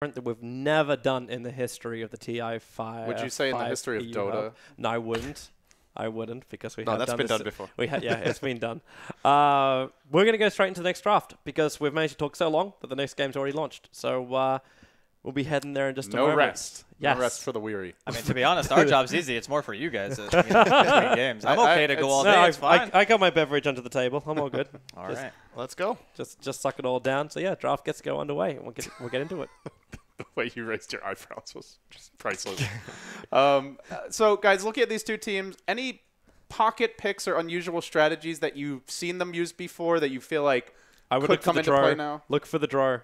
that we've never done in the history of the TI5. Would you say in the history of Dota? No, I wouldn't. I wouldn't, because we No, have that's done been this. done before. Yeah, it's been done. We're going to go straight into the next draft because we've managed to talk so long that the next game's already launched. So we'll be heading there in just a moment. No rest. Yes. No rest for the weary. I mean, to be honest, our job's easy. It's more for you guys. Between games. I'm okay to go all day. It's fine. I got my beverage under the table. I'm all good. All right. Let's go. Just suck it all down. So yeah, draft gets to go underway. We'll get into it. The way you raised your eyebrows was just priceless. So guys, looking at these two teams, any pocket picks or unusual strategies that you've seen them use before that you feel like could come into play now? Look for the draw.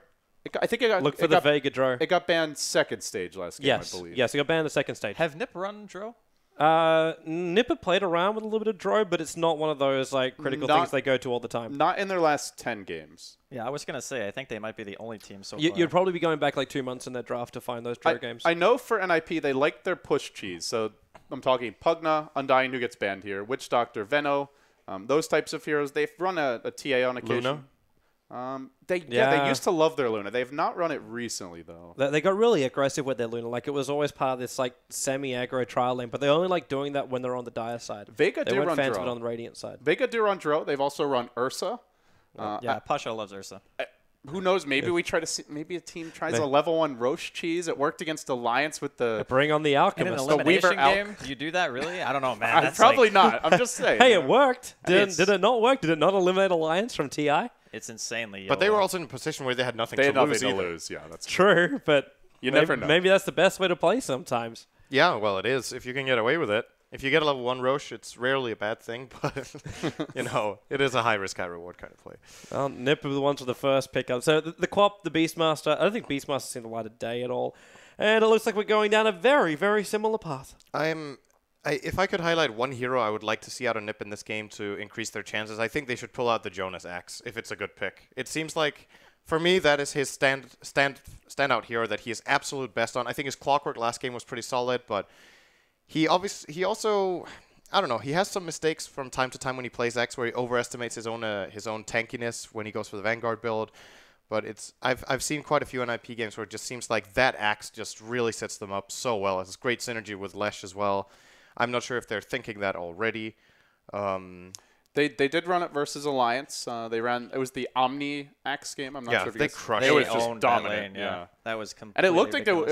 I think it got Look for the Vega draw. It got banned second stage last game, I believe. Yes, it got banned the second stage. Have NiP run Dro? NiP have played around with a little bit of draw, but it's not one of those like critical things they go to all the time. Not in their last 10 games. Yeah, I was going to say, I think they might be the only team so far. You'd probably be going back like 2 months in their draft to find those draw games. I know for NiP, they like their push cheese. So I'm talking Pugna, Undying, who gets banned here, Witch Doctor, Venno, those types of heroes. They've run a TA on occasion. Luna? They used to love their Luna. They've not run it recently, though. They got really aggressive with their Luna. Like, it was always part of this like semi-aggro trial lane, but they only like doing that when they're on the Dire side. Vega they do weren't run fans Dro. of it on the Radiant side. Vega do run Dro. They've also run Ursa. Yeah, Pasha loves Ursa. Who knows? Maybe we try to see. Maybe a team tries a level 1 Roche cheese. It worked against Alliance with the. Bring on the In an Alchemist. elimination game? Do you do that, really? I don't know, man. That's probably like, not. I'm just saying. Hey, it worked. Did It's- it not work? Did it not eliminate Alliance from TI? It's insanely But they yellow. were also in a position where they had nothing They had to lose nothing to either. lose. Yeah, that's True, but You maybe, never know. Maybe that's the best way to play sometimes. Yeah, well, it is. If you can get away with it. If you get a level 1 Roche, it's rarely a bad thing, but, you know, it is a high-risk, high-reward kind of play. Well, NiP were the ones with the first pickup. So the Quap, the Beastmaster, I don't think Beastmaster's seen the light of day at all. And it looks like we're going down a very, very similar path. If I could highlight one hero I would like to see out of NiP in this game to increase their chances, I think they should pull out the Jonas Axe if it's a good pick. It seems like, for me, that is his standout hero that he is absolute best on. I think his Clockwork last game was pretty solid, but he also, I don't know, he has some mistakes from time to time when he plays Axe where he overestimates his own tankiness when he goes for the Vanguard build. But I've seen quite a few NiP games where it just seems like that Axe just really sets them up so well. It has great synergy with Lesh as well. I'm not sure if they're thinking that already. They did run it versus Alliance. They ran. It was the Omni Axe game. I'm not sure if you they guys. crushed It was just owned that dominant. lane, yeah. That was And completely it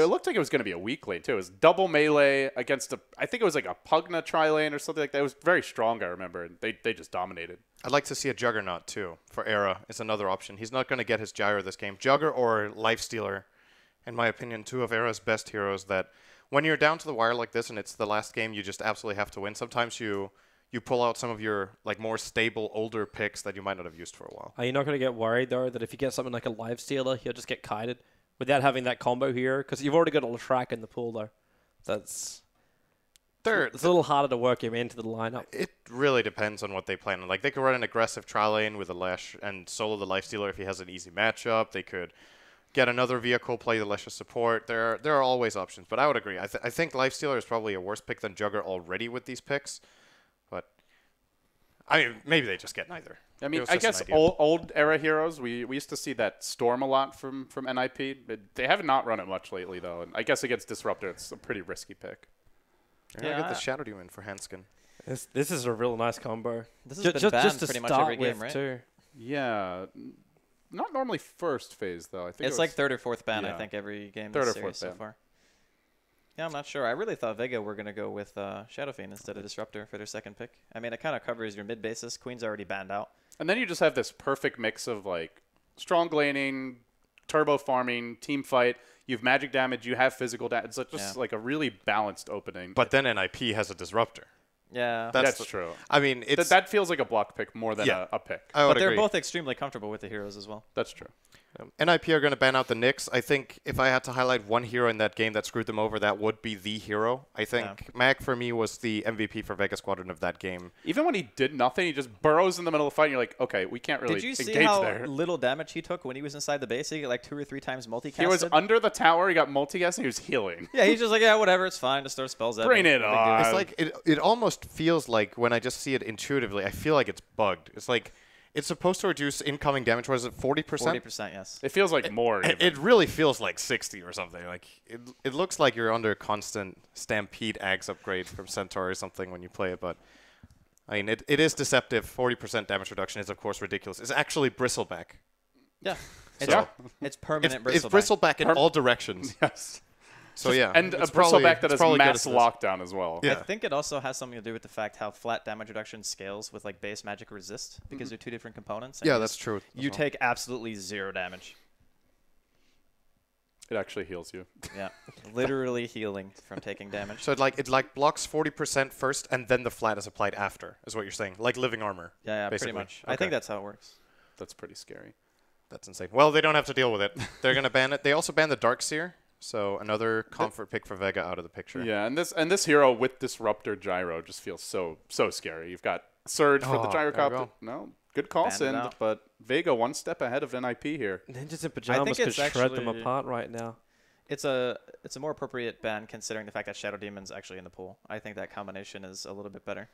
looked like it was going to be a weak lane too. It was double melee against I think it was like a Pugna tri lane or something like that. It was very strong. I remember. And they just dominated. I'd like to see a Juggernaut too for Era. It's another option. He's not going to get his Gyro this game. Jugger or Lifestealer, in my opinion, two of Era's best heroes that when you're down to the wire like this and it's the last game, you just absolutely have to win. Sometimes you pull out some of your like more stable, older picks that you might not have used for a while. Are you not going to get worried, though, that if you get something like a Life Stealer, he'll just get kited without having that combo here? Because you've already got a Leshrac in the pool, though. It's a little harder to work him into the lineup. It really depends on what they plan on. Like, they could run an aggressive trial lane with a Lesh and solo the Lifestealer if he has an easy matchup. They could get another vehicle, play the Lesh as support. There are always options, but I would agree. I think Lifestealer is probably a worse pick than Jugger already with these picks. But I mean, maybe they just get neither. I mean, I guess old era heroes. We used to see that Storm a lot from NiP. But they have not run it much lately, though. And I guess against Disruptor, it's a pretty risky pick. Yeah, I got the Shadow Demon for Hanskin. This is a real nice combo. This has been banned pretty much every game, right? Too. Yeah. Not normally first phase, though. I think It's like third or fourth ban, yeah. I think, every game Third in or the fourth series so ban. far. Yeah, I'm not sure. I really thought Vega were going to go with Shadow Fiend instead of Disruptor for their second pick. I mean, it kind of covers your mid basis. Queen's already banned out. And then you just have this perfect mix of like strong laning, turbo farming, team fight. You have magic damage. You have physical damage. It's just like a really balanced opening. But then NiP has a Disruptor. Yeah. That's true. I mean, it's that feels like a block pick more than a pick. I would But they're agree. both extremely comfortable with the heroes as well. That's true. NiP are going to ban out the Nyx. I think if I had to highlight one hero in that game that screwed them over, that would be the hero. I think Mag, for me, was the MVP for Vega Squadron of that game. Even when he did nothing, he just burrows in the middle of the fight, and you're like, okay, we can't really engage there. Did you see how little damage he took when he was inside the base? He got like 2 or 3 times multicasted. He was under the tower, he got multicast, and he was healing. Yeah, he's just like, yeah, whatever, it's fine. Just throw spells at Bring me. it on. It's like, it almost feels like, when I just see it intuitively, I feel like it's bugged. It's like, It's supposed to reduce incoming damage. Was it 40%? 40%, yes. It feels like more. Even. It really feels like 60 or something. Like it looks like you're under constant Stampede Ags upgrade from Centaur or something when you play it, but I mean it is deceptive. 40% damage reduction is of course ridiculous. It's actually bristleback. Yeah. So It's permanent it's bristleback. bristleback in all directions. Yes. So yeah, And a it's probably- bristleback that it's has probably good mass as this. lockdown as well. Yeah. I think it also has something to do with the fact how flat damage reduction scales with like base magic resist because they're two different components. And Yeah, you that's just- true. You take absolutely 0 damage. It actually heals you. Yeah, literally healing from taking damage. So it blocks 40% first, and then the flat is applied after. Is what you're saying? Like living armor. Yeah, basically. pretty much. Okay. I think that's how it works. That's pretty scary. That's insane. Well, they don't have to deal with it. They're gonna ban it. They also banned the Darkseer, so another comfort pick for Vega out of the picture. Yeah, and this hero with Disruptor Gyro just feels so scary. You've got Surge for the Oh, there we gyrocopter. go. No, good call, Banned it Sind, out. but Vega one step ahead of NiP here. Ninjas in pajamas could it's shred them actually- apart right now. It's a more appropriate ban considering the fact that Shadow Demon's actually in the pool. I think that combination is a little bit better.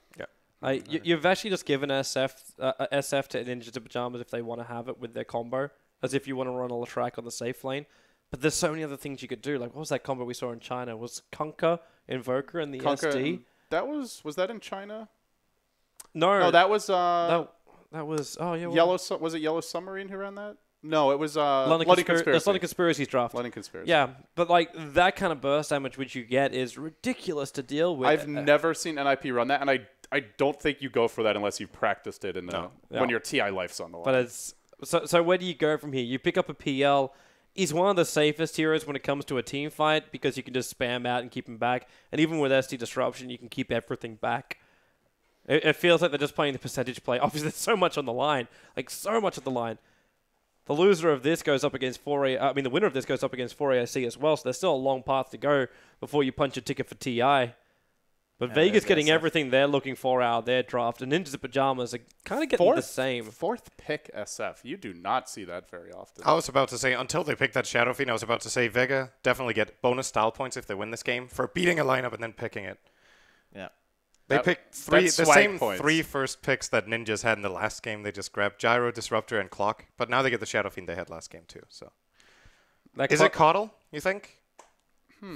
You've actually just given SF to Ninjas in pajamas if they want to have it with their combo, as if you want to run a Leshrac on the safe lane. But there's so many other things you could do. Like, what was that combo we saw in China? Was Kunkka, Invoker, and the SD? That was that in China? No, No, that was that was Yellow. Was it Yellow Submarine who ran that? No, it was London Bloody Conspiracy. That's London Conspiracy's draft. London Conspiracy. Yeah, but like that kind of burst damage which you get is ridiculous to deal with. I've never seen NiP run that, and I don't think you go for that unless you've practiced it when your TI life's on the line. But it's so where do you go from here? You pick up a PL. He's one of the safest heroes when it comes to a team fight because you can just spam out and keep him back. And even with SD Disruption, you can keep everything back. It feels like they're just playing the percentage play. Obviously, there's so much on the line. Like, so much on the line. The loser of this goes up against the winner of this goes up against 4AIC as well, so there's still a long path to go before you punch a ticket for TI. But Vega's getting SF. everything they're looking for out of their draft, and Ninjas in Pajamas are kind of getting the same. Fourth pick SF. You do not see that very often. I was about to say, until they picked that Shadow Fiend, I was about to say Vega definitely get bonus style points if they win this game for beating a lineup and then picking it. Yeah. They picked the that's swag same points. 3 first picks that Ninjas had in the last game. They just grabbed Gyro, Disruptor, and Clock. But now they get the Shadow Fiend they had last game too. So, is it Coddle? You think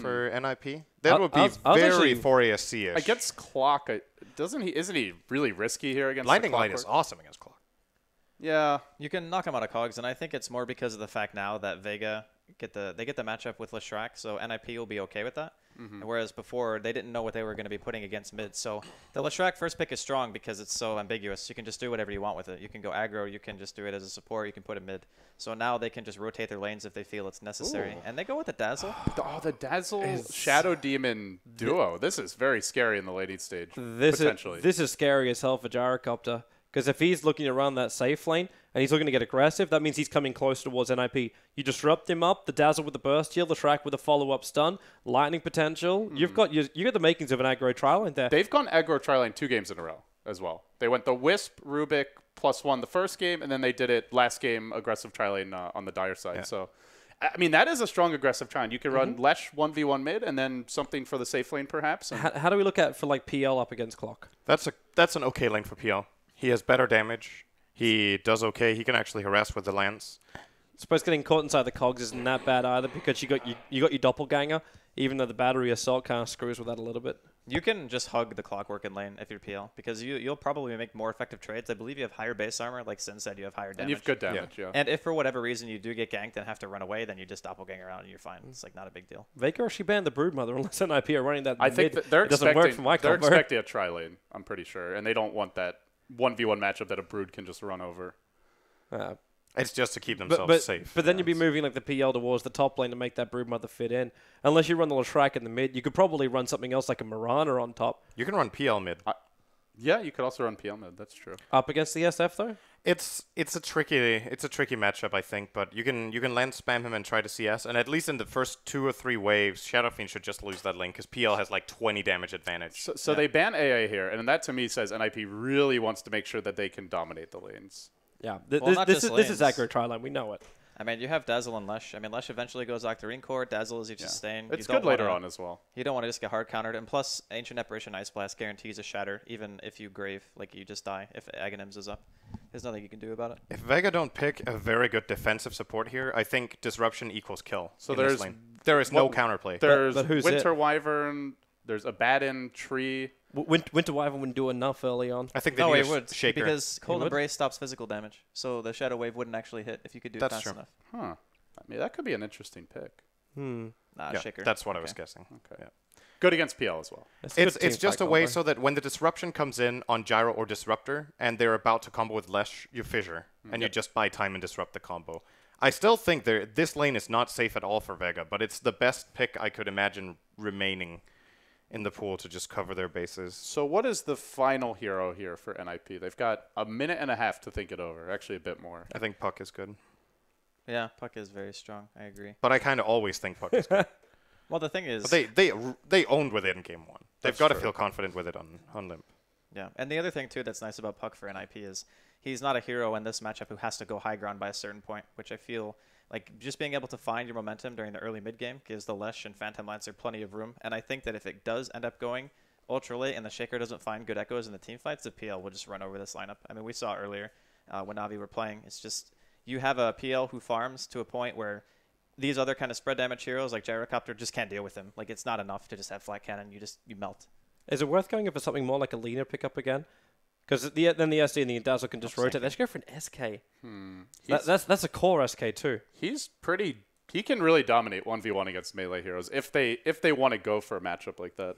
for NiP? That would be I was very actually- 4ASC-ish. Against Clock, isn't he really risky here against Lightning the Light is Clockwork? awesome against Clock. Yeah. You can knock him out of cogs, and I think it's more because of the fact now that Vega get the matchup with Leshrac, so NiP will be okay with that. Whereas before they didn't know what they were going to be putting against mid. So the Leshrac first pick is strong because it's so ambiguous. You can just do whatever you want with it. You can go aggro, you can just do it as a support, you can put it mid. So now they can just rotate their lanes if they feel it's necessary. And they go with the Dazzle. Oh, the Dazzle Shadow Demon duo. This is very scary in the late stage. Potentially. This is scary as hell for Gyrocopter. Because if he's looking to run that safe lane and he's looking to get aggressive, that means he's coming close towards NiP. You disrupt him up, the Dazzle with the burst heal, the Shrek with a follow-up stun, lightning potential. You've got the makings of an aggro trial in there. They've gone aggro tri-lane 2 games in a row as well. They went the Wisp, Rubik, +1 the first game, and then they did it last game aggressive tri-lane on the Dire side. Yeah. So, I mean, that is a strong aggressive tri-lane. You can run Lesh 1v1 mid and then something for the safe lane perhaps. And How do we look at for like PL up against Clock? That's an okay lane for PL. He has better damage. He does okay. He can actually harass with the lance. I suppose getting caught inside the cogs isn't that bad either because you got your doppelganger, even though the battery assault kind of screws with that a little bit. You can just hug the Clockwork in lane if you're PL because you'll probably make more effective trades. I believe you have higher base armor, like Sin said, you have higher damage. and you have good damage, yeah. And if for whatever reason you do get ganked and have to run away, then you just doppelganger around and you're fine. It's like not a big deal. Vega actually banned the Broodmother unless NiP are running that. I think that they're it doesn't work for my they're combo. expecting a tri-lane, I'm pretty sure. And they don't want that 1v1 matchup that a Brood can just run over. It's just to keep themselves safe. But then you'd be moving like the PL towards the top lane to make that Broodmother fit in. Unless you run the Leshrac in the mid, you could probably run something else like a Mirana on top. You can run PL mid. Yeah, you could also run PL mid. That's true. Up against the SF though? It's a tricky matchup, I think, but you can land spam him and try to CS, and at least in the first 2 or 3 waves, Shadow Fiend should just lose that lane because PL has like 20 damage advantage. So they ban AA here, and that to me says NiP really wants to make sure that they can dominate the lanes. Yeah, not this just is lanes. aggro tri-line, we know it. I mean, you have Dazzle and Lesh. I mean, Lesh eventually goes Octarine Core. Dazzle is your sustain. It's You don't good later wanna- on as well. You don't want to just get hard countered. And plus, Ancient Apparition Ice Blast guarantees a shatter, even if you grave, like you just die if Aghanims is up. There's nothing you can do about it. If Vega don't pick a very good defensive support here, I think disruption equals kill. So in this there's lane. There is no counterplay. There's But who's Winter Wyvern. There's Abaddon, Tree. Winter Wyvern wouldn't do enough early on. I think they No, need it a would. shaker. Because Cold would? Embrace stops physical damage. So the Shadow Wave wouldn't actually hit if you could do it That's fast true. enough. Huh. I mean, that could be an interesting pick. Hmm. Nah, yeah, shaker. that's what I was Okay. guessing. Okay. Yeah. Good against PL as well. That's a good It's team just fight a way combo. so that when the disruption comes in on Gyro or Disruptor and they're about to combo with Lesh, you fissure and you just buy time and disrupt the combo. I still think this lane is not safe at all for Vega, but it's the best pick I could imagine remaining in the pool to just cover their bases. So what is the final hero here for NiP? They've got a minute and a half to think it over. Actually, a bit more. I think Puck is good, Yeah, Puck is very strong. I agree. but I kind of always think Puck is good. Well, the thing is, But they owned with it in game 1. They've That's got to true. feel confident with it on Limp. yeah. And the other thing, too, that's nice about Puck for NiP is he's not a hero in this matchup who has to go high ground by a certain point, which I feel like just being able to find your momentum during the early mid game gives the Lesh and Phantom Lancer plenty of room. And I think that if it does end up going ultra late and the Shaker doesn't find good echoes in the team fights, the PL will just run over this lineup. I mean, we saw earlier when Navi were playing. It's just you have a PL who farms to a point where these other kind of spread damage heroes like Gyrocopter just can't deal with him. Like, it's not enough to just have flat cannon. You melt. Is it worth going for something more like a leaner pickup again? Because then the SD and the Dazzle can just rotate. Let's go for an SK. That's a core SK too. He's pretty. He can really dominate 1v1 against melee heroes if they want to go for a matchup like that.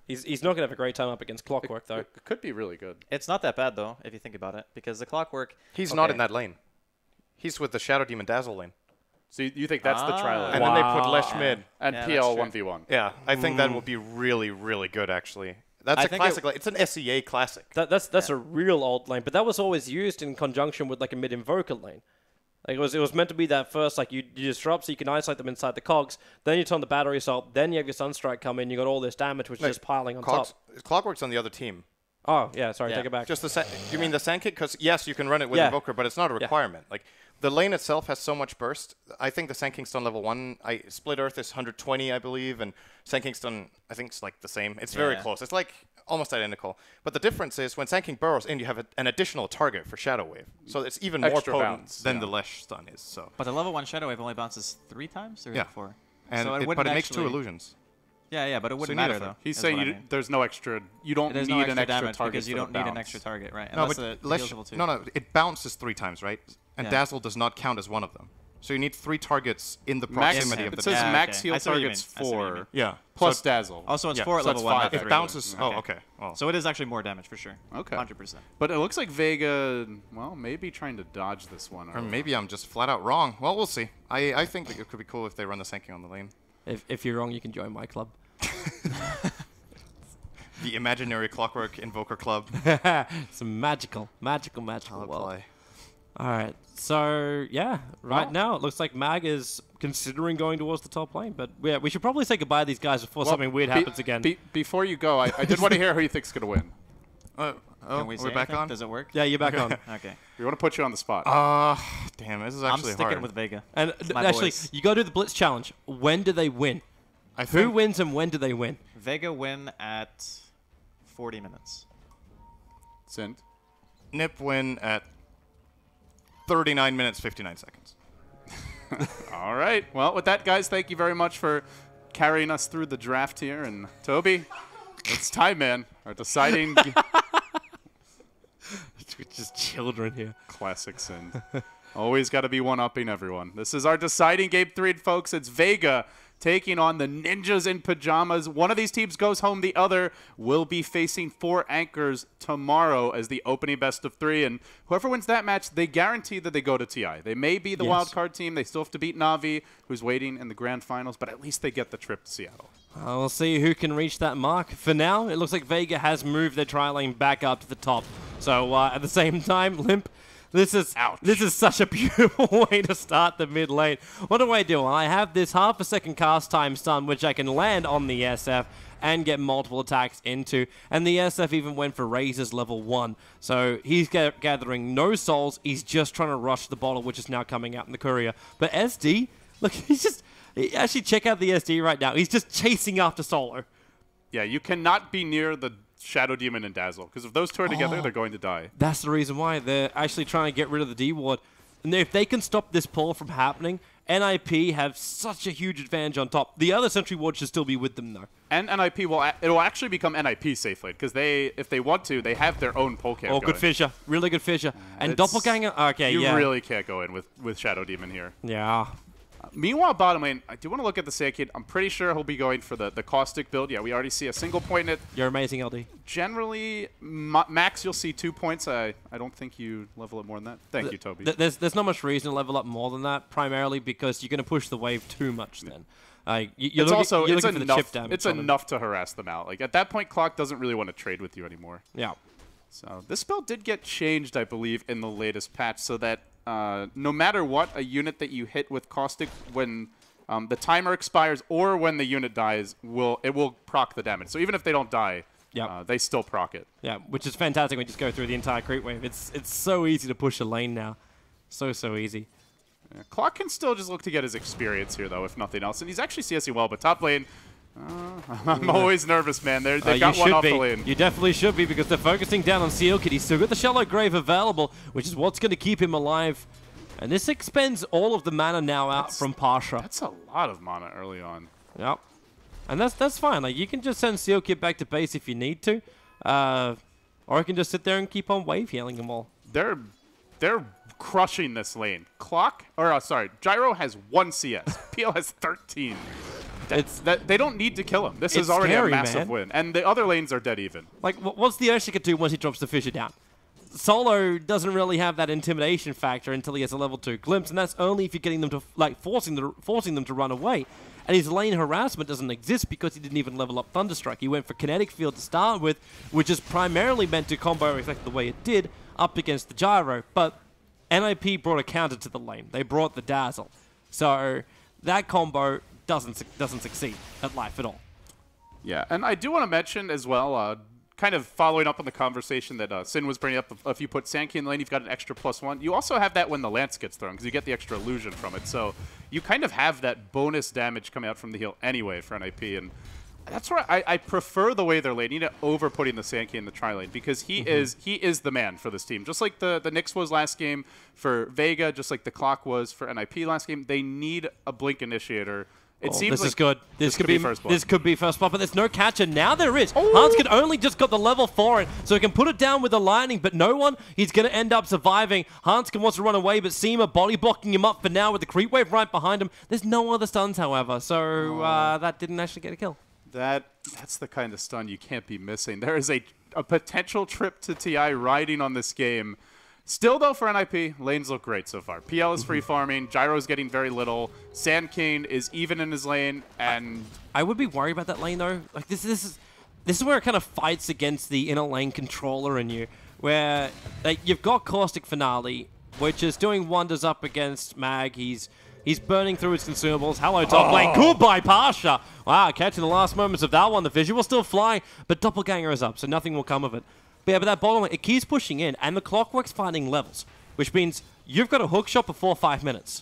He's not gonna have a great time up against Clockwork though. It could be really good. It's not that bad, though, if you think about it, because the Clockwork... He's not okay. in that lane. He's with the Shadow Demon Dazzle lane. So you think that's the trial? And then they put Lesh mid. And Yeah, PL that's 1v1. Yeah, I think that would be really, really good, actually. That's I a think classic. It's an SEA classic. That's a real old lane, but that was always used in conjunction with like a mid invoker lane. Like it was meant to be that first, like you disrupt so you can isolate them inside the cogs, then you turn the battery assault, then you have your Sunstrike come in, you got all this damage which is just piling on top. Clockwork's on the other team. Oh yeah, sorry, Yeah. take it back. Just do you mean the Sand Kick? Because yes, you can run it with Yeah. Invoker, but it's not a requirement. Like the lane itself has so much burst. I think the Sand King's on level 1. Split Earth is 120, I believe, and Sand King's done, I think it's like the same. It's very Yeah. close. It's like almost identical. But the difference is when Sand King burrows in, you have an additional target for Shadow Wave. So it's even more Extra potent bounce, than yeah. the Lesh stun is. So But the level 1 Shadow Wave only bounces 3 times or Yeah. 4? and so it, wouldn't but it makes 2 actually- illusions. Yeah, but it wouldn't you need matter, it for- though. He's is saying what I mean. there's no extra. You don't There's need no an extra damage target because you for don't the need an bounce. extra target, right? No, Unless but the Lesh, heal's level 2. no, it bounces 3 times, right? And Yeah. Dazzle does not count as one of them. So you need 3 targets in the Max, proximity Yeah, of it the says Yeah, max okay. heal I see what you targets mean. I see what you 4 mean. Yeah. plus So Dazzle. Also, it's Yeah, 4 at so level it's 1, 5 not at 3. it bounces. Oh, Okay. okay. Oh. So it is actually more damage for sure. Okay. 100%. But it looks like Vega, well, maybe trying to dodge this one. Or maybe I'm just flat out wrong. Well, we'll see. I think that it could be cool if they run the Sand King on the lane. If you're wrong, you can join my club. The imaginary Clockwork Invoker Club. It's a magical I'll world. apply. All right, so yeah, right now it looks like Mag is considering going towards the top lane, but yeah, we should probably say goodbye to these guys before something weird happens again. Before you go, I did want to hear who you think's going to win. Can we say we're back anything? on? Does it work? Yeah, you're back on. Okay. We want to put you on the spot. Damn, this is I'm actually sticking hard. with Vega. And My actually, boys. you got to do the Blitz challenge. When do they win? I Who think wins and when do they win? Vega win at 40 minutes. Sind. NiP win at 39 minutes, 59 seconds. All right. Well, with that, guys, thank you very much for carrying us through the draft here. And Toby, it's time, man. Our deciding We're just children here. classic Sind. Always got to be one-upping everyone. This is our deciding game 3, folks. It's Vega taking on the Ninjas in Pajamas. One of these teams goes home. The other will be facing 4 anchors tomorrow as the opening best of 3. And whoever wins that match, they guarantee that they go to TI. They may be the Yes. wild card team. They still have to beat Navi, who's waiting in the grand finals, but at least they get the trip to Seattle. We'll see who can reach that mark. For now, it looks like Vega has moved their tri lane back up to the top. So at the same time, Limp, this is such a beautiful way to start the mid lane. What do? I have this half a second cast time stun, which I can land on the SF and get multiple attacks into. And the SF even went for Razor's level 1. So he's gathering no souls. He's just trying to rush the bottle, which is now coming out in the courier. But SD, look, actually check out the SD right now. He's just chasing after Solo. Yeah, you cannot be near the Shadow Demon and Dazzle. Because if those two are together, they're going to die. That's the reason why. They're actually trying to get rid of the D-Ward. And if they can stop this pull from happening, NiP have such a huge advantage on top. The other Sentry Ward should still be with them, though. And NiP it'll actually become NiP safe lane. Because if they want to, they have their own pull camp good fissure. Really good fissure. And Doppelganger, okay, you really can't go in with Shadow Demon here. Yeah. Meanwhile, bottom lane, I do want to look at the Sand King. I'm pretty sure he'll be going for the Caustic build. Yeah, we already see a single point in it. You're amazing, LD. Generally, max, you'll see 2 points. I don't think you level it more than that. Thank you, Toby. There's not much reason to level up more than that, primarily because you're going to push the wave too much then. You're looking for the chip damage. It's enough to harass them out. Like, at that point, Clock doesn't really want to trade with you anymore. Yeah. So this build did get changed, I believe, in the latest patch, so that no matter what, a unit that you hit with Caustic when the timer expires or when the unit dies, it will proc the damage. So even if they don't die, they still proc it. Yeah, which is fantastic when you just go through the entire creep wave. It's so easy to push a lane now. So easy. Yeah, Clock can still just look to get his experience here, though, if nothing else. And he's actually CSing well, but top lane, I'm always nervous, man. They've got one off the lane. You definitely should be, because they're focusing down on Seal Kid. He's still got the Shallow Grave available, which is what's going to keep him alive. And this expends all of the mana now out from Pasha. That's a lot of mana early on. Yep. And that's fine. Like, you can just send Seal Kid back to base if you need to. Or you can just sit there and keep on wave healing them all. They're crushing this lane. Gyro has 1 CS. PL has 13. They don't need to kill him. This is already scary, a massive man. win. And the other lanes are dead even. Like, what's the Urshica do once he drops the Fissure down? Solo doesn't really have that intimidation factor until he has a level 2 glimpse, and that's only if you're getting them to, like, forcing them to run away. And his lane harassment doesn't exist because he didn't even level up Thunderstrike. He went for Kinetic Field to start with, which is primarily meant to combo exactly the way it did up against the Gyro. But NiP brought a counter to the lane. They brought the Dazzle. So that combo doesn't succeed at life at all. Yeah, and I do want to mention as well, kind of following up on the conversation that Sin was bringing up, if you put Sand King in the lane, you've got an extra +1. You also have that when the Lance gets thrown, because you get the extra illusion from it. So you kind of have that bonus damage coming out from the heal anyway for NiP, and that's where I prefer the way they're laning it over putting the Sand King in the tri-lane, because he is the man for this team. Just like the Nyx was last game for Vega, just like the Clock was for NiP last game, they need a Blink Initiator. It seems this like is good. This could be first blood. This could be first blood, but there's no catcher. Now there is. Hanskin only just got the level 4 in, so he can put it down with the lightning, but no one. He's going to end up surviving. Hanskin wants to run away, but Seema body blocking him up for now with the creep wave right behind him. There's no other stuns, however, so that didn't actually get a kill. That's the kind of stun you can't be missing. There is a potential trip to TI riding on this game. Still, though, for NiP, lanes look great so far. PL is free farming. Gyro is getting very little. Sand King is even in his lane, and I would be worried about that lane though. Like this is where it kind of fights against the inner lane controller in you, where like you've got Caustic Finale, which is doing wonders up against Mag. He's burning through his consumables. Hello, top lane. Goodbye, Pasha. Wow, catching the last moments of that one. The visual still flying, but Doppelganger is up, so nothing will come of it. But yeah, but that bottom lane, it keeps pushing in, and the Clockwork's finding levels, which means you've got a hook shot before 5 minutes.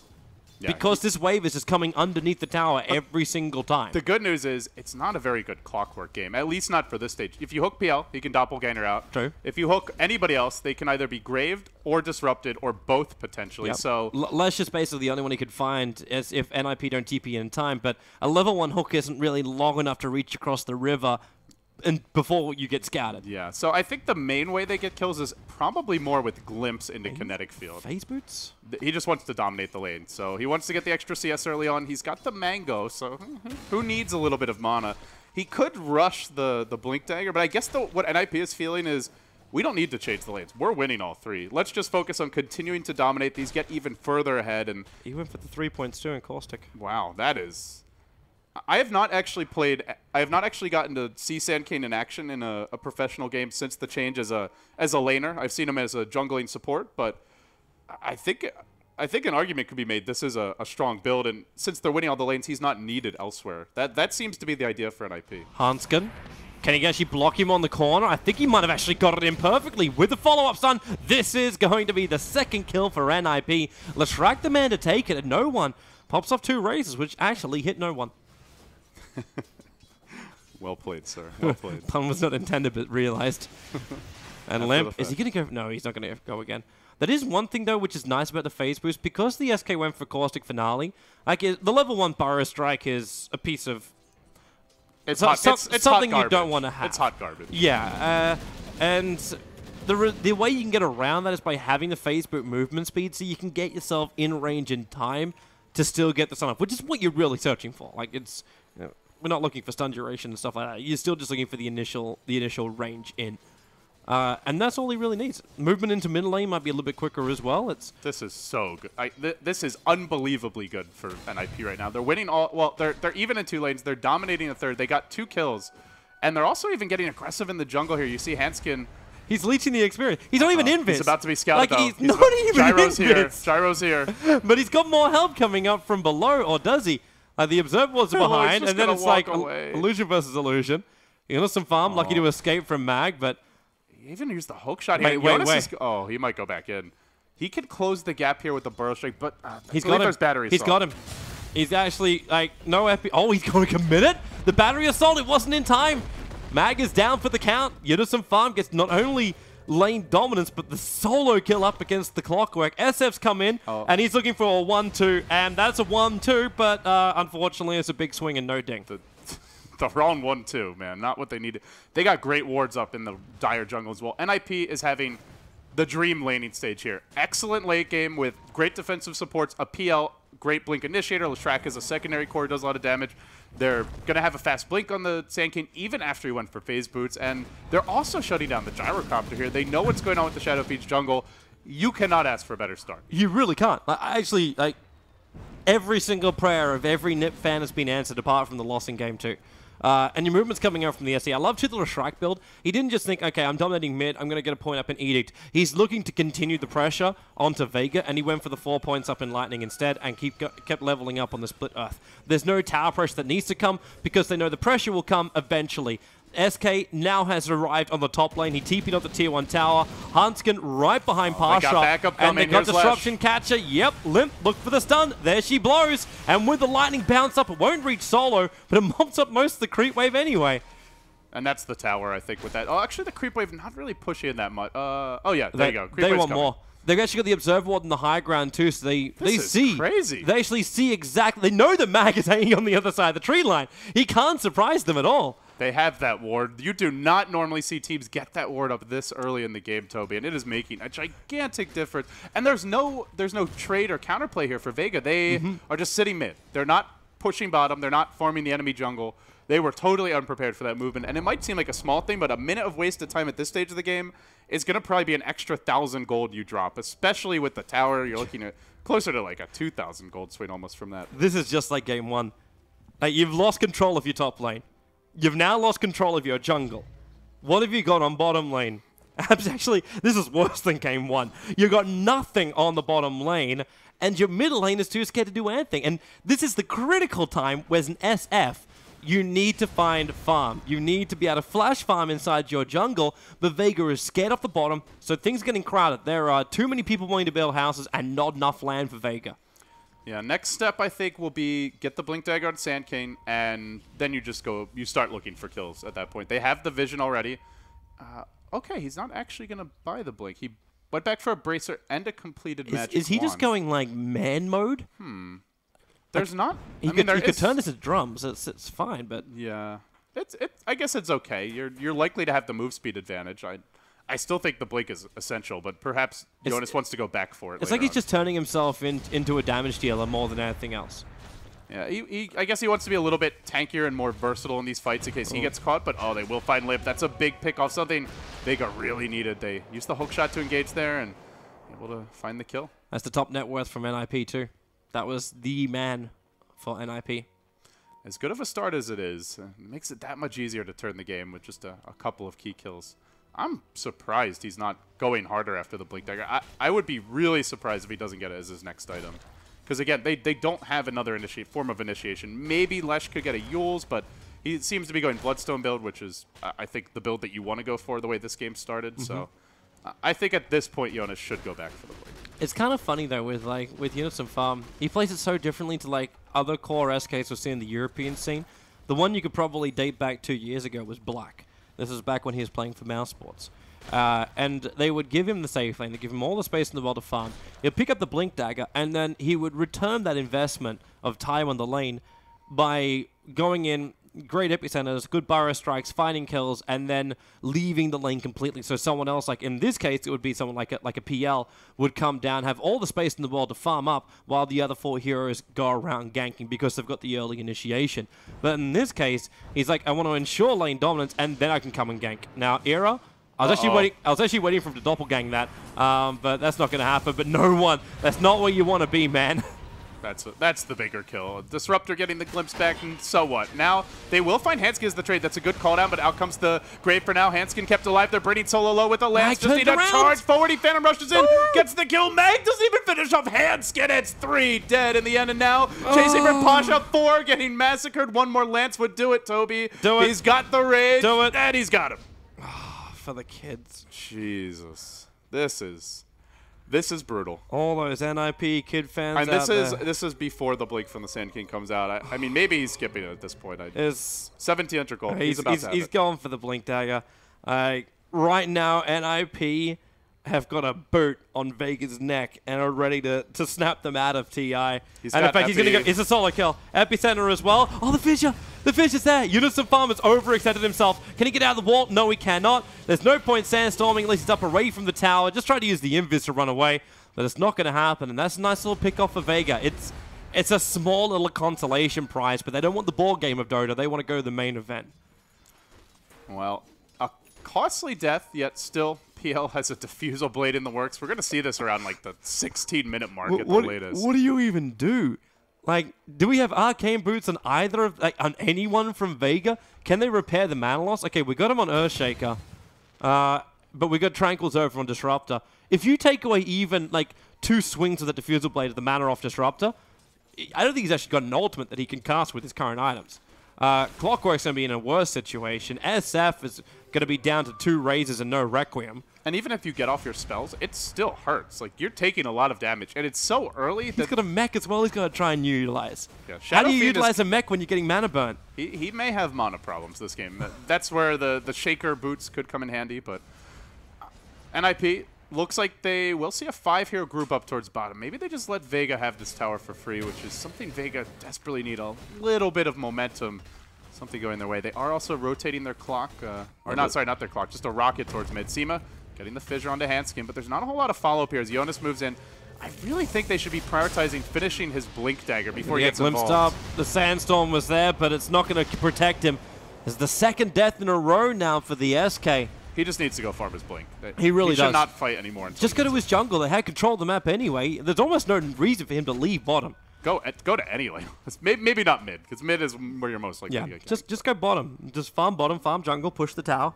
Yeah, because this wave is just coming underneath the tower every single time. The good news is it's not a very good Clockwork game, at least not for this stage. If you hook PL, he can Doppelganger out. True. If you hook anybody else, they can either be graved or disrupted or both potentially. Yep. So Lesh is basically the only one he could find as if NiP don't TP in time, but a level 1 hook isn't really long enough to reach across the river and before you get scouted. Yeah, so I think the main way they get kills is probably more with glimpse into kinetic field. Phase boots? He just wants to dominate the lane, so he wants to get the extra CS early on. He's got the Mango, so who needs a little bit of mana? He could rush the Blink Dagger, but I guess what NiP is feeling is we don't need to change the lanes. We're winning all 3. Let's just focus on continuing to dominate these, get even further ahead. And he went for the 3 points too in Caustic. Wow, that is... I have not actually gotten to see Sand King in action in a professional game since the change as a laner. I've seen him as a jungling support, but I think an argument could be made this is a strong build, and since they're winning all the lanes, he's not needed elsewhere. That seems to be the idea for NiP. Hanskin, can he actually block him on the corner? I think he might have actually got it in perfectly with the follow-up stun. This is going to be the second kill for NiP. Leshrac the man to take it, and no one pops off 2 razors, which actually hit no one. Well played, sir. Well played. Pun was not intended, but realized. And After Limp, the is he going to go? No, he's not going to go again. That is one thing, though, which is nice about the phase boost. Because the SK went for Caustic Finale, like the level 1 Burrow Strike is a piece of... It's something hot you don't want to have. It's hot garbage. Yeah, and the way you can get around that is by having the phase boot movement speed, so you can get yourself in range in time to still get the stun off, which is what you're really searching for. Like, it's... we're not looking for stun duration and stuff like that. You're still just looking for the initial range in. And that's all he really needs. Movement into mid lane might be a little bit quicker as well. This is so good. This is unbelievably good for NiP right now. They're winning all. Well, they're even in 2 lanes. They're dominating the third. They got 2 kills, and they're also even getting aggressive in the jungle here. You see Hanskin. He's leeching the experience. He's not even invis. He's about to be scouted, like, though. He's not even Gyro's invis. here. Gyro's here. But he's got more help coming up from below, or does he? The Observer was behind, and then it's like illusion versus illusion. Innocent Farm, lucky to escape from Mag, but... He even used the hook shot here. Wait. Oh, he might go back in. He can close the gap here with the Burrow Strike, but he's got him. Battery He's got him. He's actually, like, no epi... Oh, he's going to commit it? The battery assault, it wasn't in time. Mag is down for the count. Innocent Farm gets not only lane dominance, but the solo kill up against the Clockwork. SF's come in, and he's looking for a 1-2, and that's a 1-2, but unfortunately it's a big swing and no ding. The wrong 1-2, man. Not what they needed. They got great wards up in the dire jungle as well. NiP is having the dream laning stage here. Excellent late game with great defensive supports, a PL, great blink initiator. Leshrac is a secondary core, does a lot of damage. They're going to have a fast blink on the Sand King even after he went for phase boots, and they're also shutting down the gyrocopter here. They know what's going on with the Shadow Peach jungle. You cannot ask for a better start. You really can't. Actually, like, every single prayer of every NiP fan has been answered apart from the loss in Game 2. And your movement's coming out from the SE. I love the Leshrac build. He didn't just think, okay, I'm dominating mid, I'm going to get a point up in Edict. He's looking to continue the pressure onto Vega, and he went for the 4 points up in Lightning instead and kept leveling up on the Split Earth. There's no tower pressure that needs to come because they know the pressure will come eventually. SK now has arrived on the top lane. He TP'd up the tier 1 tower. Hanskin right behind Parsha. And they got Disruption Catcher. Yep, Limp, look for the stun. There she blows. And with the lightning bounce up, it won't reach solo, but it mops up most of the creep wave anyway. And that's the tower, I think, with that. Oh, actually, the creep wave not really pushing that much. Oh, yeah, there you go. Creep they want coming. More. They've actually got the Observer Ward in the high ground, too, so they see. Crazy. They actually see exactly. They know that Mag is hanging on the other side of the tree line. He can't surprise them at all. They have that ward. You do not normally see teams get that ward up this early in the game, Toby, and it is making a gigantic difference. And there's no trade or counterplay here for Vega. They are just sitting mid. They're not pushing bottom. They're not farming the enemy jungle. They were totally unprepared for that movement. And it might seem like a small thing, but a minute of wasted time at this stage of the game is going to probably be an extra 1,000 gold you drop, especially with the tower. You're looking at closer to like a 2,000 gold swing almost from that. This is just like game 1. Like, you've lost control of your top lane. You've now lost control of your jungle. What have you got on bottom lane? Actually, this is worse than game 1. You got nothing on the bottom lane, and your middle lane is too scared to do anything. And this is the critical time where as an SF, you need to find farm. You need to be able to flash farm inside your jungle, but Vega is scared off the bottom, so things are getting crowded. There are too many people wanting to build houses and not enough land for Vega. Yeah, next step I think will be get the Blink Dagger on Sand King, and then you start looking for kills at that point. They have the vision already. Okay, he's not actually going to buy the Blink. He went back for a Bracer and a completed Magic Is he just going like man mode? There's not. He could turn this into drums. It's fine, but yeah, I guess it's okay. You're likely to have the move speed advantage. I still think the Blink is essential, but perhaps Jonas wants to go back for it. It's like he's just turning himself into a damage dealer more than anything else. Yeah, I guess he wants to be a little bit tankier and more versatile in these fights in case he gets caught, but they will find Limp. That's a big pick off, something Vega really needed. They used the hook shot to engage there and able to find the kill. That's the top net worth from NiP too. That was the man for NiP. As good of a start as it is, it makes it that much easier to turn the game with just a couple of key kills. I'm surprised he's not going harder after the Blink Dagger. I would be really surprised if he doesn't get it as his next item. Because, again, they don't have another form of initiation. Maybe Lesh could get a Yules, but he seems to be going Bloodstone build, which is, I think, the build that you want to go for the way this game started. So I think at this point, Jonas should go back for the Blink. It's kind of funny, though, with Unison Farm. He plays it so differently to, like, other core SKs we've seen in the European scene. The one you could probably date back 2 years ago was Black. This is back when he was playing for Mouse Sports. And they would give him the safe lane, they give him all the space in the world to farm. He'd pick up the Blink Dagger, and then he would return that investment of time on the lane by going in, great epicenters, good burrow strikes, finding kills, and then leaving the lane completely. So someone else, like in this case, it would be someone like a PL, would come down, have all the space in the world to farm up, while the other 4 heroes go around ganking because they've got the early initiation. But in this case, he's like, I want to ensure lane dominance, and then I can come and gank. Now, Era, I was actually waiting for him to doppelgang that, but that's not going to happen. But no one, that's not where you want to be, man. That's the bigger kill. Disruptor getting the glimpse back, and so what? Now, they will find Hanskin as the trade. That's a good call down, but out comes the Grave for now. Hanskin kept alive. They're bringing solo low with the lance. Just need a charge forward. He Phantom rushes in, gets the kill. Mag doesn't even finish off Hanskin. It's 3 dead in the end, and now chasing for Pasha, 4 getting massacred. One more lance would do it, Toby. Do it. He's got the rage. Do it. And he's got him. For the kids. Jesus. This is brutal. All those NiP kid fans And out there. this is before the Blink from the Sand King comes out. I mean, maybe he's skipping it at this point. 1700 gold. He's about to have he's it. going for the Blink Dagger. Right now, NiP have got a boot on Vega's neck and are ready to snap them out of TI. And in fact, he's going to go. It's a solo kill. Epicenter as well. Oh, the fissure. The fissure's there. Unison Farm has overextended himself. Can he get out of the wall? No, he cannot. There's no point sandstorming unless he's up away from the tower. Just try to use the invis to run away. But it's not going to happen. And that's a nice little pick off for Vega. It's a small little consolation prize, but they don't want the ball game of Dota. They want to go to the main event. Well, a costly death, yet still PL has a diffusal blade in the works. We're going to see this around like the 16-minute mark at the latest. What do you even do? Like, do we have arcane boots on either of, like, on anyone from Vega? Can they repair the mana loss? Okay, we got him on Earthshaker, but we got Tranquil's over on Disruptor. If you take away even like 2 swings of the diffusal blade of the mana off Disruptor, I don't think he's actually got an ultimate that he can cast with his current items. Clockwork's going to be in a worse situation. SF is going to be down to 2 raises and no Requiem. And even if you get off your spells, it still hurts. Like, you're taking a lot of damage, and it's so early that... He's got a mech as well he's going to try and utilize. Yeah, how do you utilize a mech when you're getting mana burn? He may have mana problems this game. That's where the Shaker boots could come in handy, but... NiP looks like they will see a 5-hero group up towards bottom. Maybe they just let Vega have this tower for free, which is something Vega desperately need. A little bit of momentum, something going their way. They are also rotating their clock, not their clock, just a rocket towards mid. Seema getting the fissure onto Hanskin, but there's not a whole lot of follow-up here as Jonas moves in. I really think they should be prioritizing finishing his Blink Dagger before he gets glimpsed involved. up. The Sandstorm was there, but it's not going to protect him. It's the 2nd death in a row now for the SK. He just needs to go farm his Blink. He really does. He should not fight anymore. Just go to his jungle. They had control of the map anyway. There's almost no reason for him to leave bottom. Go to any lane. Maybe not mid, because mid is where you're most likely to get killed. Just go bottom. Just farm bottom, farm jungle, push the tower.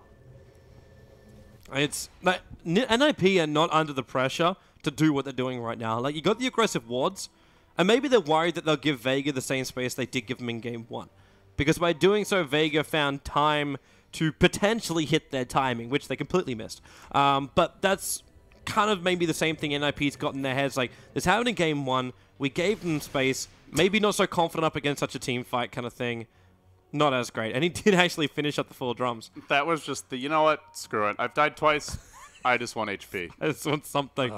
It's like NiP are not under the pressure to do what they're doing right now. Like, you got the aggressive wards, and maybe they're worried that they'll give Vega the same space they did give him in game 1. Because by doing so, Vega found time to potentially hit their timing, which they completely missed. But that's kind of maybe the same thing NiP's got in their heads. Like, this happened in game 1. We gave them space. Maybe not so confident up against such a team fight kind of thing. Not as great. And he did actually finish up the 4 drums. That was just the, you know what? Screw it. I've died twice. I just want HP. I just want something.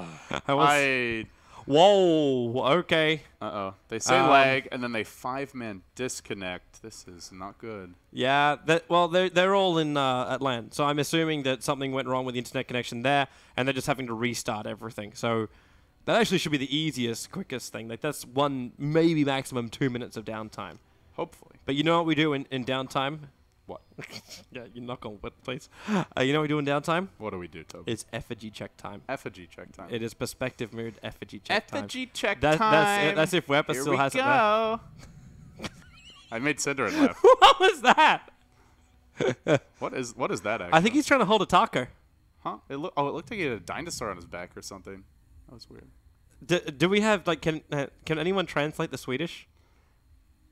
Whoa. Okay. Uh-oh. They say lag, and then they 5-man disconnect. This is not good. Yeah. They're all in Atlanta. So I'm assuming that something went wrong with the internet connection there, and they're just having to restart everything. So that actually should be the easiest, quickest thing. Like, that's 1, maybe maximum 2 minutes of downtime. Hopefully. But you know what we do in downtime? What? Yeah, you knock on wood, please. You know what we do in downtime? What do we do, Toby? It's effigy check time. Effigy check time. It is perspective mood effigy check time. Effigy check time. That's if Weapon still has it there. I made Cinder laugh. What was that? What is that actually? I think he's trying to hold a taco. Huh? It looked like he had a dinosaur on his back or something. That was weird. Do we have, like, can anyone translate the Swedish?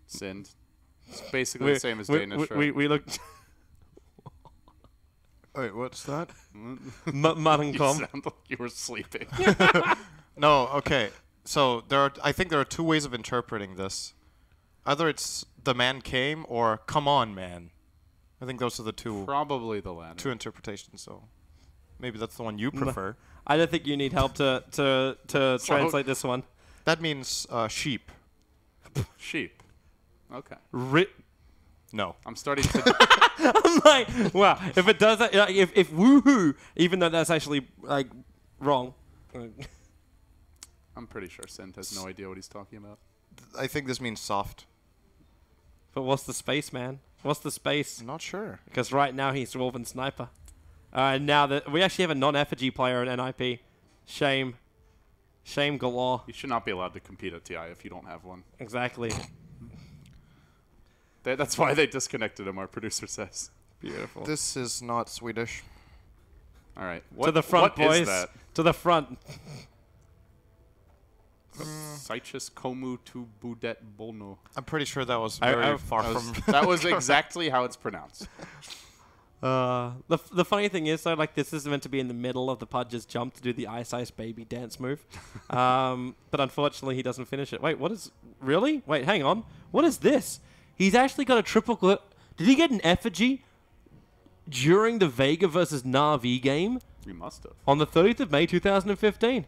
Sind. It's basically the same as Danish. We looked. Wait, what's that? Marenkom. You sound like you were sleeping. No, okay. So I think there are 2 ways of interpreting this. Either it's the man came or come on, man. I think those are the Probably the latter. two interpretations. So maybe that's the one you prefer. I don't think you need help to translate this one. That means sheep. Sheep. Okay. No. I'm starting to. I'm like, wow. If it does that, like, if woohoo, even though that's actually like wrong. I'm pretty sure Sint has no idea what he's talking about. I think this means soft. But what's the space, man? What's the space? I'm not sure. Because right now he's Dwarven Sniper. Now that we actually have a non-effigy player in NiP. Shame. Shame galore. You should not be allowed to compete at TI if you don't have one. Exactly. That's why they disconnected him, our producer says. Beautiful. This is not Swedish. All right. To the front, what boys. is that? To the front. Saichus Komu tu Budet Bolno. I'm pretty sure that was very far from. That was exactly how it's pronounced. The funny thing is, though, like, this is meant to be in the middle of the Pudge's jump to do the Ice Ice Baby dance move. But unfortunately, he doesn't finish it. Wait, what is... Really? Wait, hang on. What is this? He's actually got a triple... Did he get an effigy during the Vega versus Na'Vi game? You must have. On the 30th of May, 2015.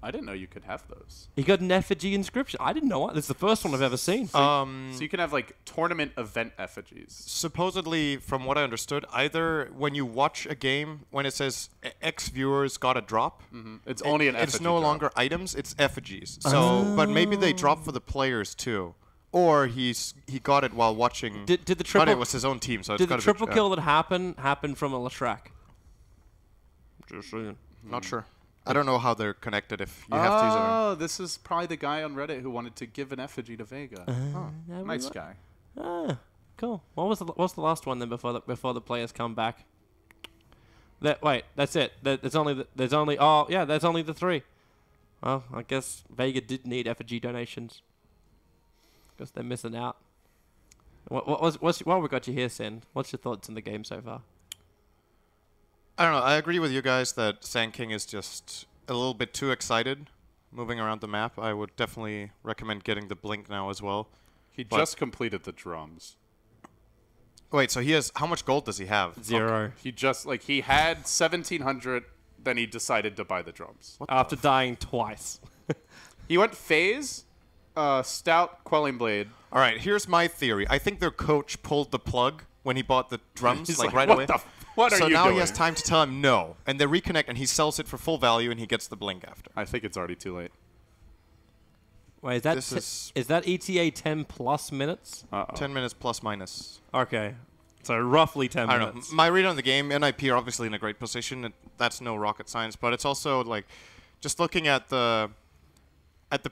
I didn't know you could have those. He got an effigy inscription. I didn't know it. This is the first one I've ever seen. So you can have, like, tournament event effigies. Supposedly, from what I understood, either when you watch a game, when it says X viewers got a drop, It's only an effigy it's no drop. longer items, it's effigies. So, but maybe they drop for the players too, or he got it while watching. Did the But triple... it was his own team, so it's Did got the to be triple kill that happen from a Lashrak? Just saying. Not sure. I don't know how they're connected. If you have to use it. Oh, this is probably the guy on Reddit who wanted to give an effigy to Vega. Nice guy. Ah, cool. What's the last one then before the players come back? Wait, that's it. There's only the three. Well, I guess Vega did need effigy donations. Guess they're missing out. What we got you here, Sin? What's your thoughts on the game so far? I don't know. I agree with you guys that Sand King is just a little bit too excited moving around the map. I would definitely recommend getting the blink now as well. He just completed the drums. Wait, so he has... How much gold does he have? 0. He just, like, he had 1,700, then he decided to buy the drums. After dying twice. He went phase, stout, quelling blade. All right, here's my theory. I think their coach pulled the plug when he bought the drums, He's like like, right what away. What are So you now doing? he has time to tell him no, and they reconnect, and he sells it for full value, and he gets the blink after. I think it's already too late. Wait, is that This is that ETA 10 plus minutes? 10 minutes plus minus. Okay, so roughly 10 I don't know. minutes. My read on the game, NiP are obviously in a great position. That's no rocket science, but it's also like just looking at the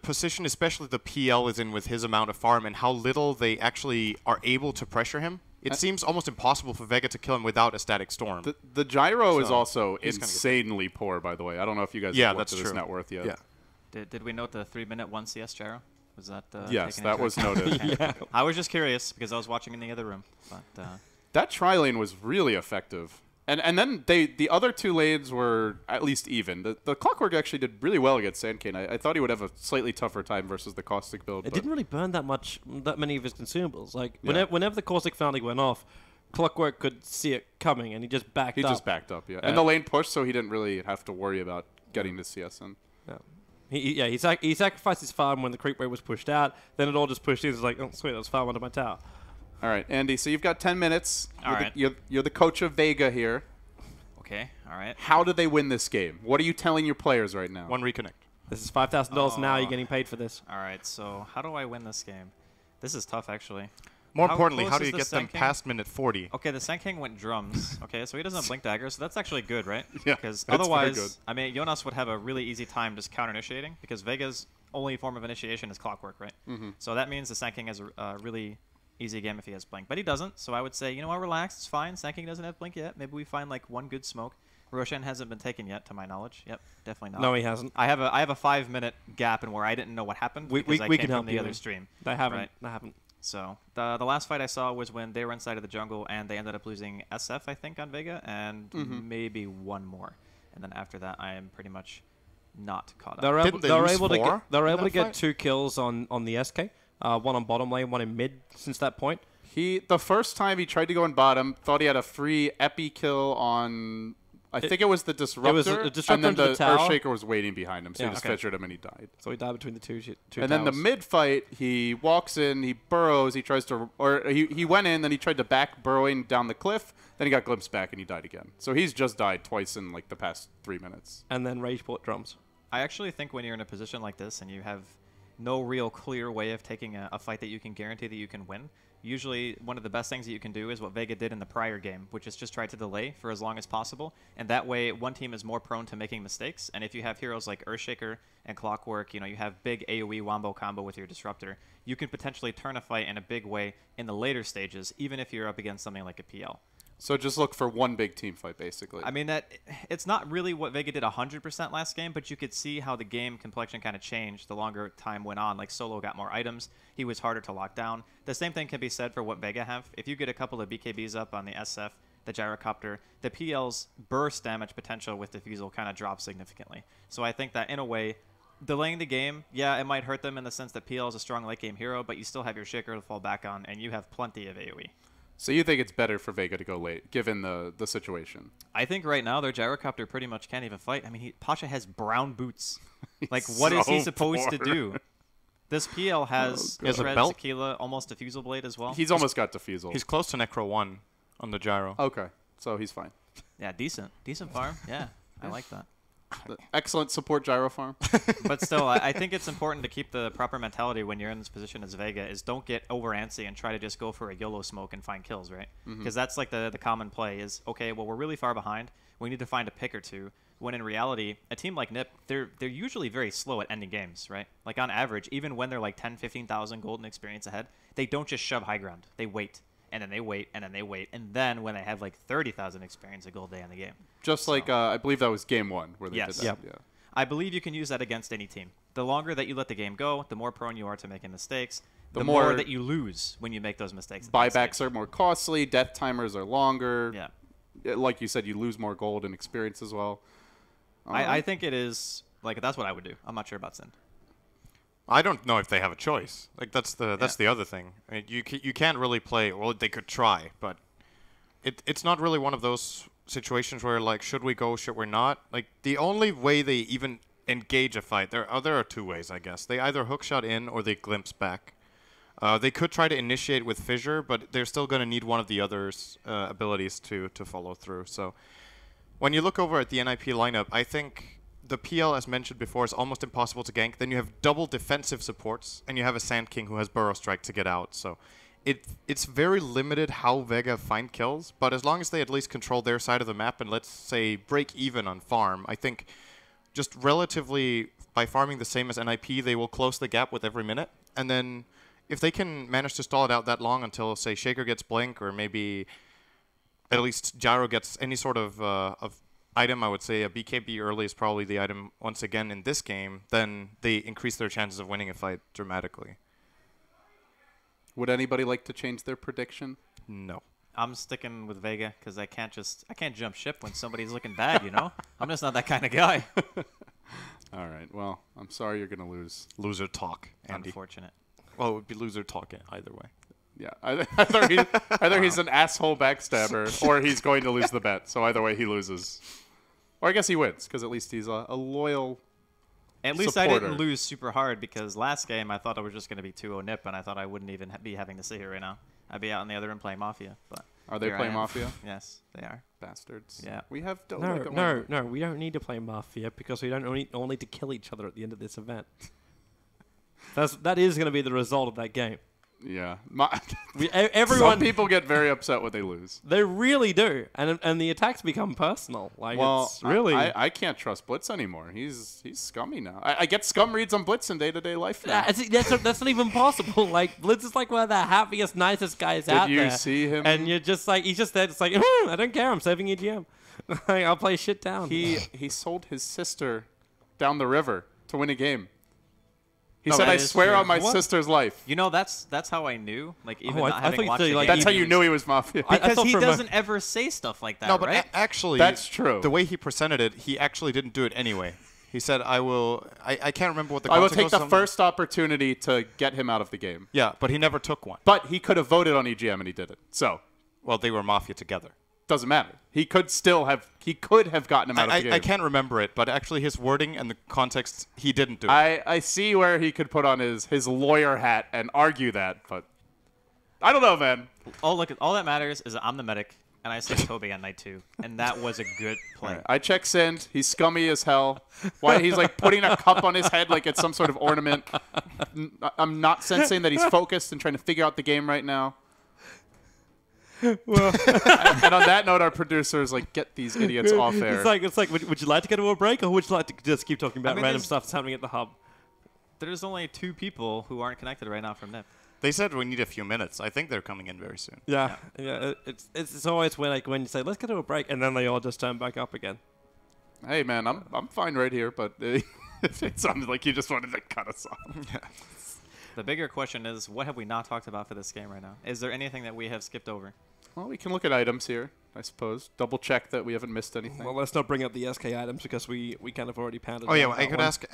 position, especially the PL is in with his amount of farm and how little they actually are able to pressure him. It seems almost impossible for Vega to kill him without a static storm. The gyro is So, also he's gonna get insanely poor, by the way. I don't know if you guys Yeah, have looked that's at his true. net worth yet. Yeah. Did we note the 3-minute 1 CS gyro? Was that Yes, taken that into was account? noted. Yeah. I was just curious because I was watching in the other room. But That tri-lane was really effective. And then the other two lanes were at least even. The Clockwork actually did really well against Sandcane. I thought he would have a slightly tougher time versus the Caustic build. It but didn't really burn that many of his consumables. Like Yeah. whenever the Caustic Foundry went off, Clockwork could see it coming, and he just backed He up. just backed up, yeah. And the lane pushed, so he didn't really have to worry about getting the CS in. Yeah. He sacrificed his farm when the creep wave was pushed out. Then it all just pushed in. It's like, oh sweet, let's farm under my tower. All right, Andy. So you've got 10 minutes. All right. You're the coach of Vega here. okay, all right. How do they win this game? What are you telling your players right now? One reconnect. This is $5,000 now. You're getting paid for this. All right, so how do I win this game? This is tough, actually. More How importantly, close how do is you the get them Sand King? past minute 40? Okay, the Sand King went drums. Okay, so he doesn't have blink dagger, so that's actually good, right? Yeah, Because that's very otherwise, good. I mean, Jonas would have a really easy time just counter initiating because Vega's only form of initiation is Clockwork, right? So that means the Sand King has a really easy game if he has blink, but he doesn't. So I would say, you know what, relax, it's fine. Sand King doesn't have blink yet. Maybe we find like one good smoke. Roshan hasn't been taken yet, to my knowledge. Yep, definitely not. No, he hasn't. I have a 5-minute gap in where I didn't know what happened because I we came can help from the you other then. stream. They haven't. Right. They haven't. So the last fight I saw was when they were inside of the jungle and they ended up losing SF, I think, on Vega, and maybe one more. And then after that, I am pretty much not caught up. They're able Didn't they lose to four get in that get fight? 2 kills on the SK, one on bottom lane, one in mid since that point. The first time he tried to go in bottom, thought he had a free epi kill on, I think it was the Disruptor. It was a Disruptor and then into the tower. Earthshaker was waiting behind him, so Yeah, he just okay. fissured him and he died. So he died between the two And then the towers. mid fight, he walks in, he burrows, he tries to, or he went in, then he tried to back burrowing down the cliff, then he got glimpsed back and he died again. So he's just died twice in like the past 3 minutes. And then Rage Port drums. I actually think when you're in a position like this and you have no real clear way of taking a fight that you can guarantee that you can win, usually one of the best things that you can do is what Vega did in the prior game, which is just try to delay for as long as possible. And that way, one team is more prone to making mistakes. And if you have heroes like Earthshaker and Clockwork, you have big AoE wombo combo with your Disruptor, you can potentially turn a fight in a big way in the later stages, even if you're up against something like a PL. So just look for one big team fight, basically. I mean, it's not really what Vega did 100% last game, but you could see how the game complexion kind of changed the longer time went on. Like, Solo got more items. He was harder to lock down. The same thing can be said for what Vega have. If you get a couple of BKBs up on the SF, the Gyrocopter, the PL's burst damage potential with Diffusal kind of drops significantly. So I think that, in a way, delaying the game, yeah, it might hurt them in the sense that PL is a strong late-game hero, but you still have your Shaker to fall back on, and you have plenty of AoE. So you think it's better for Vega to go late, given the situation? I think right now their Gyrocopter pretty much can't even fight. I mean, Pasha has brown boots. Like, what is he so supposed to poor. do? This PL has He has a Shred, belt? Tequila, almost Diffusal Blade as well. He's almost got Diffusal. He's close to Necro 1 on the gyro. Okay, so he's fine. Yeah, decent farm. Yeah, I like that. Excellent support gyro farm. But still, I think it's important to keep the proper mentality when you're in this position as Vega is don't get over antsy and try to just go for a YOLO smoke and find kills, right? Because that's like the common play is, okay, well, we're really far behind. We need to find a pick or two. When in reality, a team like NiP, they're usually very slow at ending games, right? Like on average, even when they're like 10, 15,000 golden experience ahead, they don't just shove high ground. They wait. And then they wait, and then they wait, and then when they have like 30,000 experience, a gold day in the game. Just like I believe that was game 1 where they Yes. did that. Yep. Yeah. I believe you can use that against any team. The longer that you let the game go, the more prone you are to making mistakes. The more more that you lose when you make those mistakes. Buybacks are more costly. Death timers are longer. Yeah. Like you said, you lose more gold and experience as well. I think it is, like, that's what I would do. I'm not sure about Sin. I don't know if they have a choice. Like that's the other thing. I mean, you can't really play. Well, they could try, but it's not really one of those situations where like should we go, should we not? Like the only way they even engage a fight, there are two ways, I guess. They either hookshot in or they glimpse back. They could try to initiate with Fissure, but they're still going to need one of the other's abilities to follow through. So when you look over at the NiP lineup, I think the PL, as mentioned before, is almost impossible to gank. Then you have double defensive supports, and you have a Sand King who has Burrow Strike to get out. So it's very limited how Vega find kills, but as long as they at least control their side of the map and let's say break even on farm, I think just relatively by farming the same as NiP, they will close the gap with every minute. And then if they can manage to stall it out that long until, say, Shaker gets Blink or maybe at least Gyro gets any sort of item, I would say a BKB early is probably the item once again in this game, then they increase their chances of winning a fight dramatically. Would anybody like to change their prediction? No. I'm sticking with Vega because I can't jump ship when somebody's looking bad, you know? I'm just not that kind of guy. All right. Well, I'm sorry you're going to lose. Loser talk, Andy. Unfortunate. Well, it would be loser talk either way. Yeah. Either he's an asshole backstabber or he's going to lose the bet. So either way, he loses. Or I guess he wins because at least he's a loyal At least supporter. I didn't lose super hard because last game I thought it was just going to be 2-0 NiP, and I thought I wouldn't even be having to sit here right now. I'd be out in the other room playing Mafia. But Are they here I playing am. Mafia? Yes, they are. Bastards. Yeah. We have No, we don't need to play Mafia because we don't all need to kill each other at the end of this event. That is going to be the result of that game. Yeah. Everyone, Some people get very upset when they lose. they really do, and the attacks become personal. Like Well, it's really. I can't trust Blitz anymore. He's scummy now. I get scum reads on Blitz in day-to-day life now. That's not even possible. Like Blitz is like one of the happiest, nicest guys out Did you there. see him? And you're just like he's just there. It's like I don't care. I'm saving your GM. Like, I'll play shit down. He sold his sister down the river to win a game. He Oh, said, that "I is swear true. on my What? sister's life." You know, that's how I knew. Like even I not having thought you watched said, the like, game. That's how you knew he was mafia. I Because thought he for a doesn't ever say stuff like that, No, but right? actually, That's true. The way he presented it, he actually didn't do it anyway. He said, I can't remember what the I will context take was. the first opportunity to get him out of the game. Yeah, but he never took one. But he could have voted on EGM and he didn't. So, Well, they were Mafia together. doesn't matter. He could have gotten him out of the game. I can't remember it, but actually his wording and the context, he didn't do it. I see where he could put on his lawyer hat and argue that, but I don't know, man. Oh, look, all that matters is that I'm the medic, and I saved Toby on night 2, and that was a good play. Right, I check Sind. He's scummy as hell. Why he's like putting a cup on his head like it's some sort of ornament. I'm not sensing that he's focused and trying to figure out the game right now. Well, and on that note, our producer is like, get these idiots off air. It's like, would you like to go to a break, or would you like to just keep talking about I mean, random there's- stuff that's happening at the hub? There's only 2 people who aren't connected right now from NiP. They said we need a few minutes. I think they're coming in very soon. Yeah. It's always when you say let's go to a break, and then they all just turn back up again. Hey, man, I'm fine right here, but it sounded like you just wanted to cut us off. The bigger question is, what have we not talked about for this game right now? Is there anything that we have skipped over? Well, we can look at items here, I suppose. Double check that we haven't missed anything. Well, let's not bring up the SK items because we kind of already pounded. Oh yeah, down well, that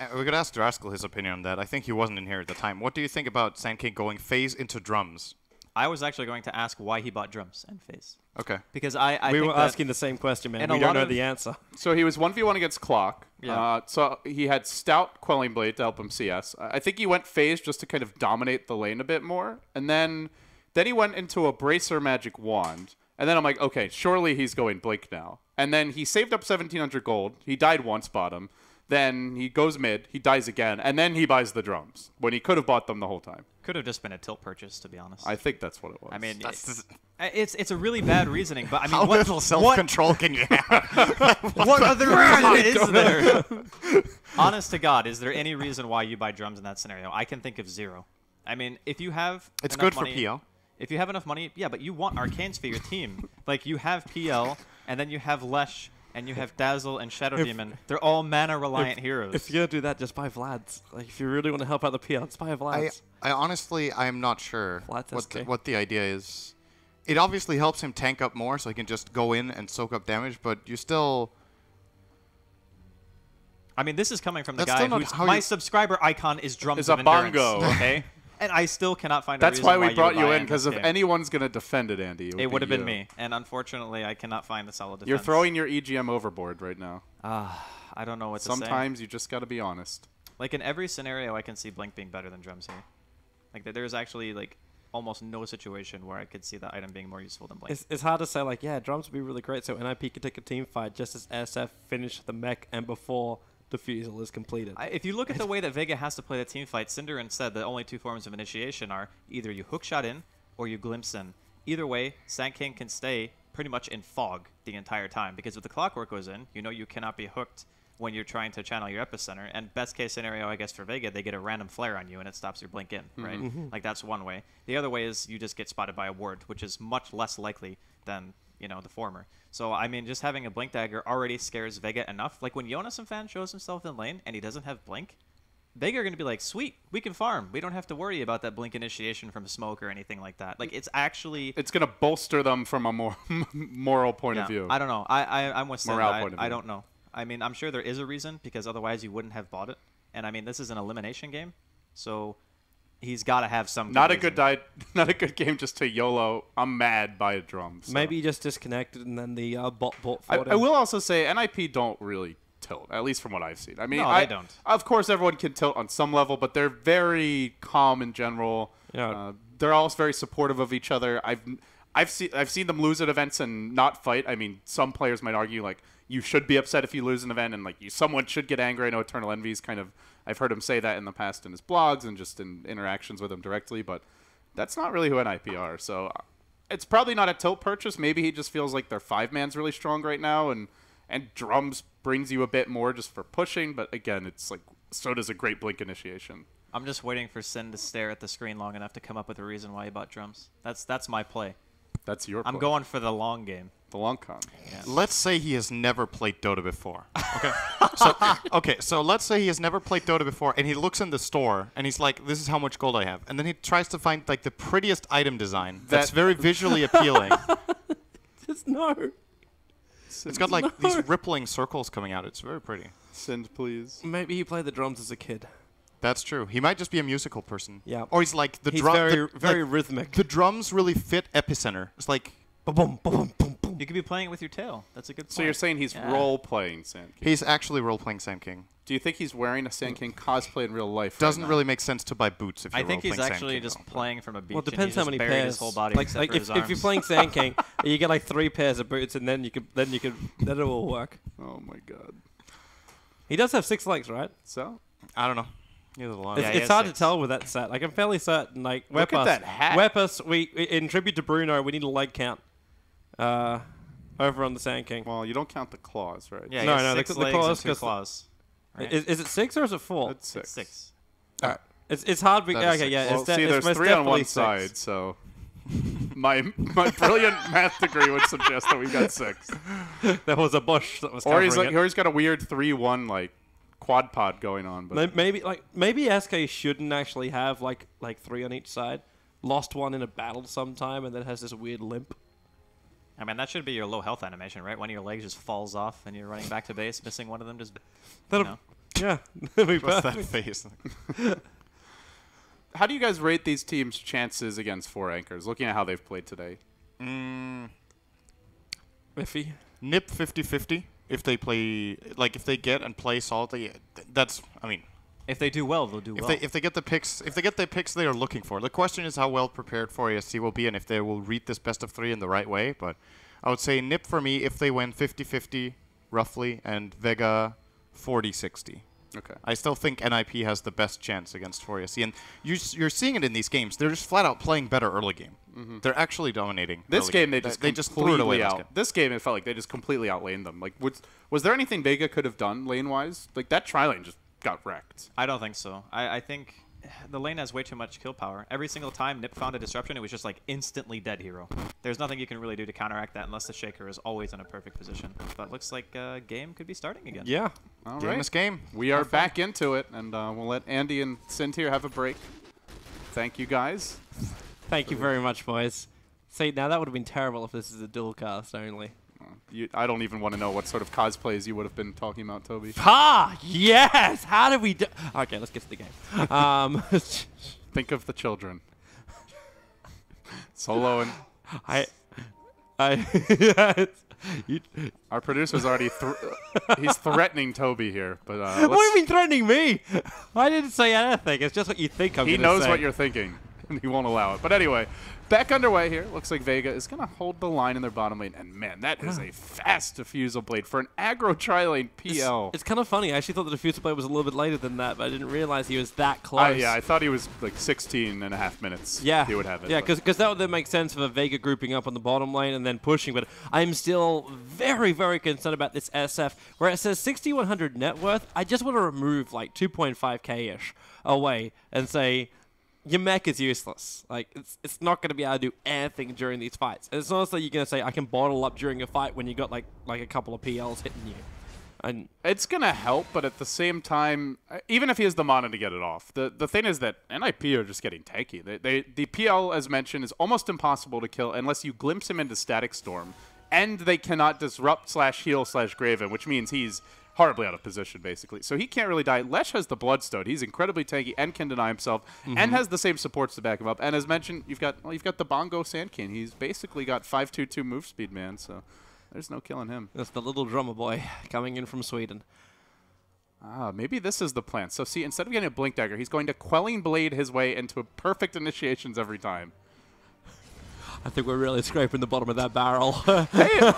one. we could ask Draskell his opinion on that. I think he wasn't in here at the time. What do you think about Sand King going phase into drums? I was actually going to ask why he bought drums and phase. Okay. Because I we think were that asking the same question, man. in We a don't lot know of- the answer. So he was 1v1 against Clock. Yeah. So he had Stout Quelling Blade to help him CS. I think he went phase just to kind of dominate the lane a bit more. And then he went into a Bracer Magic Wand. And then I'm like, okay, surely he's going Blink now. And then he saved up 1,700 gold. He died once bottom. Then he goes mid. He dies again. And then he buys the drums when he could have bought them the whole time. could have just been a tilt purchase, to be honest. I think that's what it was. I mean, That's it's a really bad reasoning, but I mean, how what, little self-control can you have? what other reason is there? Honest to God, is there any reason why you buy drums in that scenario? I can think of 0. I mean, if you have It's enough good money, for PL. If you have enough money, yeah, but you want Arcanes for your team. Like, you have PL, and then you have Lesh, and you have Dazzle and Shadow Demon. They're all mana-reliant heroes. If you're gonna do that, just buy Vlad's. Like, if you really want to help out the PL, just buy a Vlad's. I honestly, I'm not sure Flat what the idea is. It obviously helps him tank up more, so he can just go in and soak up damage, but you still... I mean, this is coming from the That's guy still not whose how my you- subscriber icon is drums Is of a endurance, bongo. okay? And I still cannot find a That's reason why we you brought would you buy in, because if this game. anyone's going to defend it, Andy, It would have been you. me. And unfortunately, I cannot find the solid defense. You're throwing your EGM overboard right now. I don't know what to say. Sometimes you just got to be honest. Like, in every scenario, I can see Blink being better than drums here. Like, there's actually, like, almost no situation where I could see the item being more useful than Blink. It's hard to say, like, yeah, drums would be really great, so NiP can take a team fight just as SF finish the mech and before Defusal is completed. If you look at the way that Vega has to play the team fight, Cinderin said the only 2 forms of initiation are either you hookshot in or you glimpse in. Either way, Sand King can stay pretty much in fog the entire time, because if the clockwork goes in, you know you cannot be hooked when you're trying to channel your epicenter. And best case scenario, I guess, for Vega, they get a random flare on you and it stops your blink in, right? Like, that's one way. The other way is you just get spotted by a ward, which is much less likely than, you know, the former. So, I mean, just having a blink dagger already scares Vega enough. Like, when Jonas and Fan shows himself in lane and he doesn't have blink, Vega are going to be like, sweet, we can farm. We don't have to worry about that blink initiation from smoke or anything like that. Like, it's actually... It's going to bolster them from a more moral point of view. I don't know. I'm with Sid. Morale point of I view. don't know. I mean, I'm sure there is a reason, because otherwise you wouldn't have bought it. And I mean, this is an elimination game, so he's got to have some. Not a reason. good not a good game just to YOLO. I'm mad by a drum. So. Maybe he just disconnected and then the bot for I will also say NiP don't really tilt, at least from what I've seen. I mean, No, they don't. Of course, everyone can tilt on some level, but they're very calm in general. Yeah. They're also very supportive of each other. I've seen them lose at events and not fight. I mean, some players might argue like you should be upset if you lose an event, and like someone should get angry. I know Eternal Envy's kind of. I've heard him say that in the past in his blogs and just in interactions with him directly, but that's not really who NiP are. So it's probably not a tilt purchase. Maybe he just feels like their 5-man's really strong right now, and drums brings you a bit more just for pushing. But again, it's like so does a great blink initiation. I'm just waiting for Sin to stare at the screen long enough to come up with a reason why he bought drums. That's my play. That's your. I'm play. going for the long game. the long con. Let's say he has never played Dota before. Okay. So let's say he has never played Dota before, and he looks in the store, and he's like, "This is how much gold I have," and then he tries to find like the prettiest item design that's very visually appealing. Just no. It's got like these rippling circles coming out. It's very pretty. Send, please. Maybe he played the drums as a kid. That's true. He might just be a musical person. Yeah. Or he's like He's very rhythmic. The drums really fit Epicenter. It's like Ba-boom, ba-boom, boom, boom. You could be playing it with your tail. That's a good point. So you're saying he's role-playing Sand King? he's actually role-playing Sand King. Do you think he's wearing a Sand King cosplay in real life? Doesn't right really make sense to buy boots if you're I think he's role-playing Sand actually King, just though. playing from a beach. Well, it and depends he how just many buried pairs. his whole body Like, except for his if you're arms. playing Sand King, you get like 3 pairs of boots, and then it will work. Oh my god. He does have 6 legs, right? So I don't know. He has a lot. It's, he it's has hard 6. to tell with that set. Like I'm fairly certain. Like Look at that hat. Weapus, we in tribute to Bruno, we need a leg count. Over on the Sand King. well, you don't count the claws, right? Yeah, No, he has no, 6 the legs claws, and 2 'cause claws. Right? Is it 6 or is it 4? That's 6. It's 6. It's hard. That is Okay, 6. yeah. Well, it's de- see, it's there's most 3 on definitely one 6. side, so my brilliant math degree would suggest that we got 6. There was a bush that was Or covering he's like, it. or he's got a weird 3-1 like quad pod going on. But Maybe SK shouldn't actually have like 3 on each side. Lost one in a battle sometime, and then has this weird limp. I mean, that should be your low health animation, right? One of your legs just falls off and you're running back to base, missing one of them. Just, That'll- know. Yeah, that'd be What's that perfect. face? how do you guys rate these teams' chances against 4 anchors? Looking at how they've played today. Iffy. NiP 50-50. If they play, like, if they get and play solidly, that's. I mean, if they do well, they'll do well. if they get the picks, they are looking for. The question is how well prepared 4ESC will be and if they will read this best of 3 in the right way. But I would say NiP for me if they win 50-50 roughly and Vega 40-60. Okay. I still think NiP has the best chance against 4ESC, and you're seeing it in these games. They're just flat out playing better early game. They're actually dominating. This early game they just threw it away. completely last out. game. This game it felt like they just completely outlaned them. Like was there anything Vega could have done lane wise? Like that tri lane just got wrecked. I don't think so. I think the lane has way too much kill power. Every single time NiP found a disruption, it was just like instantly dead hero. There's nothing you can really do to counteract that unless the Shaker is always in a perfect position. But looks like game could be starting again. Yeah. All Game right. is game. We are back into it, and we'll let Andy and Sint here have a break. Thank you guys. Thank you very much, boys. See, now that would have been terrible if this is a dual cast only. I don't even want to know what sort of cosplays you would have been talking about, Toby. Ah, yes! How did we do? Okay, let's get to the game. Think of the children. Solo and our producer's already he's threatening Toby here, but what do you mean threatening me? I didn't say anything. It's just what you think I'm he gonna knows say. what you're thinking, and he won't allow it. But anyway, back underway here. Looks like Vega is going to hold the line in their bottom lane, and man, that is a fast diffusal blade for an aggro tri-lane PL. It's kind of funny. I actually thought the diffuser blade was a little bit later than that, but I didn't realize he was that close. Yeah, I thought he was like 16 and a half minutes. Yeah, he would have it. Yeah, but- because that would then make sense for Vega grouping up on the bottom lane and then pushing. But I'm still very, very concerned about this SF, where it says 6,100 net worth. I just want to remove like 2.5k ish away and say your mech is useless. Like it's not going to be able to do anything during these fights. And it's not like you're going to say I can bottle up during a fight when you got like a couple of PLs hitting you. And it's going to help, but at the same time, even if he has the mana to get it off, the thing is that NiP are just getting tanky. The PL, as mentioned, is almost impossible to kill unless you glimpse him into Static Storm, and they cannot disrupt/heal/grave him, which means he's horribly out of position, basically. So he can't really die. Lesh has the Bloodstone. He's incredibly tanky and can deny himself, and has the same supports to back him up. And as mentioned, you've got the Bongo Sand King. He's basically got 5/2/2 move speed, man. So there's no killing him. that's the little drummer boy coming in from Sweden. Maybe this is the plan. So see, instead of getting a Blink Dagger, he's going to Quelling Blade his way into perfect initiations every time. I think we're really scraping the bottom of that barrel.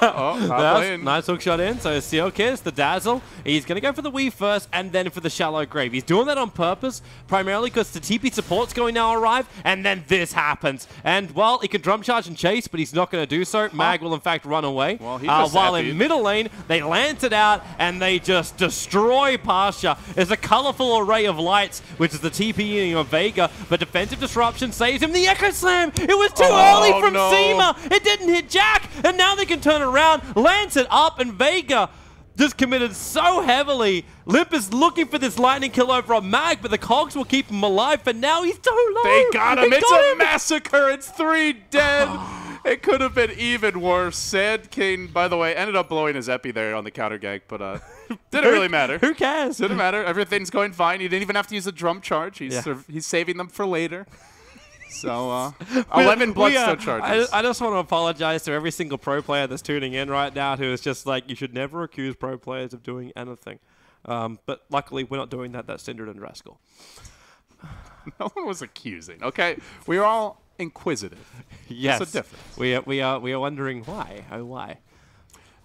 Nice hook shot in. So Seal Kiss, the Dazzle. He's going to go for the weave first and then for the Shallow Grave. He's doing that on purpose, primarily because the TP support's going to now arrive, and then this happens. And, well, he can drum charge and chase, but he's not going to do so. Mag will, in fact, run away. Well, he just while happy. in middle lane, they lance it out, and they just destroy Pasha. There's a colorful array of lights, which is the TPing of Vega, but defensive disruption saves him. The Echo Slam! It was too early from Seema. It didn't hit Jack, and now they can turn around, lance it up, and Vega just committed so heavily. Limp is looking for this lightning kill over on Mag, but the cogs will keep him alive, but now he's so low. They got him. It's a massacre. It's 3 dead. It could have been even worse. Sand King, by the way, ended up blowing his epi there on the counter gank, but didn't really matter. Who cares? Didn't matter. Everything's going fine. He didn't even have to use a drum charge. He's Yeah. he's saving them for later. So 11 Bloodstone charges. I just want to apologize to every single pro player that's tuning in right now who is just like, you should never accuse pro players of doing anything. But luckily, we're not doing that. That's Syndred and Rascal. No one was accusing. Okay, we were all inquisitive. Yes, That's a difference. we are wondering why. Oh, why?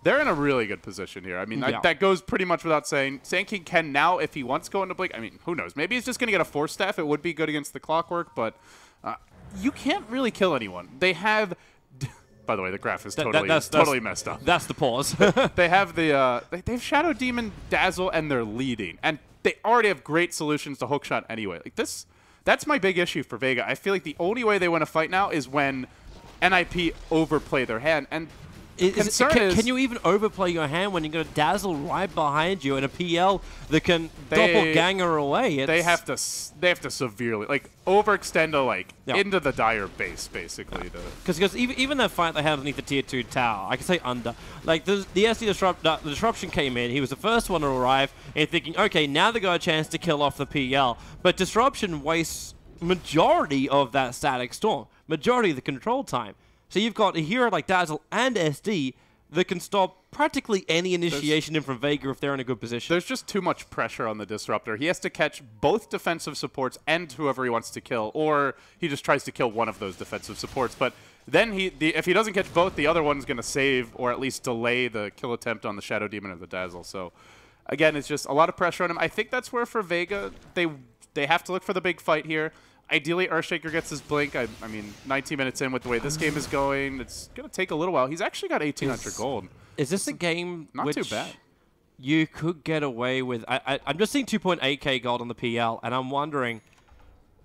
They're in a really good position here. I mean, Yeah. that goes pretty much without saying. Sand King can now, if he wants, go into Blink. I mean, who knows? Maybe he's just going to get a Force Staff. It would be good against the Clockwork, but you can't really kill anyone. They have... By the way, the graph is totally messed up. That's the pause. They have they have Shadow Demon, Dazzle, and they're leading. And they already have great solutions to hookshot anyway. Like this, that's my big issue for Vega. I feel like the only way they win a fight now is when NiP overplay their hand. And can you even overplay your hand when you got a Dazzle right behind you and a PL that can doppelganger away? They have to severely overextend into the Dire base basically. Because even that fight they had underneath the tier 2 tower, I can say under. Like the SD the disruption came in. He was the first one to arrive, and thinking, okay, now they got a chance to kill off the PL. But disruption wastes majority of that static storm, majority of the control time. So you've got a hero like Dazzle and SD that can stop practically any initiation in from Vega if they're in a good position. There's just too much pressure on the Disruptor. He has to catch both defensive supports and whoever he wants to kill, or he just tries to kill one of those defensive supports. But then if he doesn't catch both, the other one's going to save or at least delay the kill attempt on the Shadow Demon or the Dazzle. So again, it's just a lot of pressure on him. I think that's where for Vega, they have to look for the big fight here. Ideally, Earthshaker gets his blink. I mean, 19 minutes in with the way this game is going, it's going to take a little while. He's actually got 1,800 gold. Is this a game not too bad? You could get away with... I'm just seeing 2.8k gold on the PL, and I'm wondering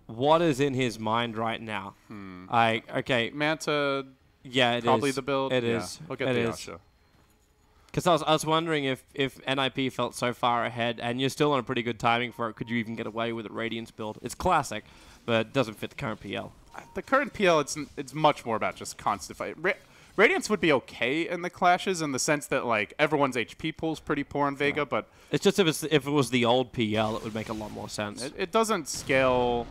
what is in his mind right now. Okay. Manta, yeah, probably the build. It is. Look at the Yasha. Because I was wondering if NiP felt so far ahead, and you're still on a pretty good timing for it, could you even get away with a Radiance build? It's classic, but it doesn't fit the current PL. The current PL, it's much more about just constant fight. Radiance would be okay in the clashes in the sense that everyone's HP pool's pretty poor in Vega, but it's just if it was the old PL, it would make a lot more sense. It doesn't scale.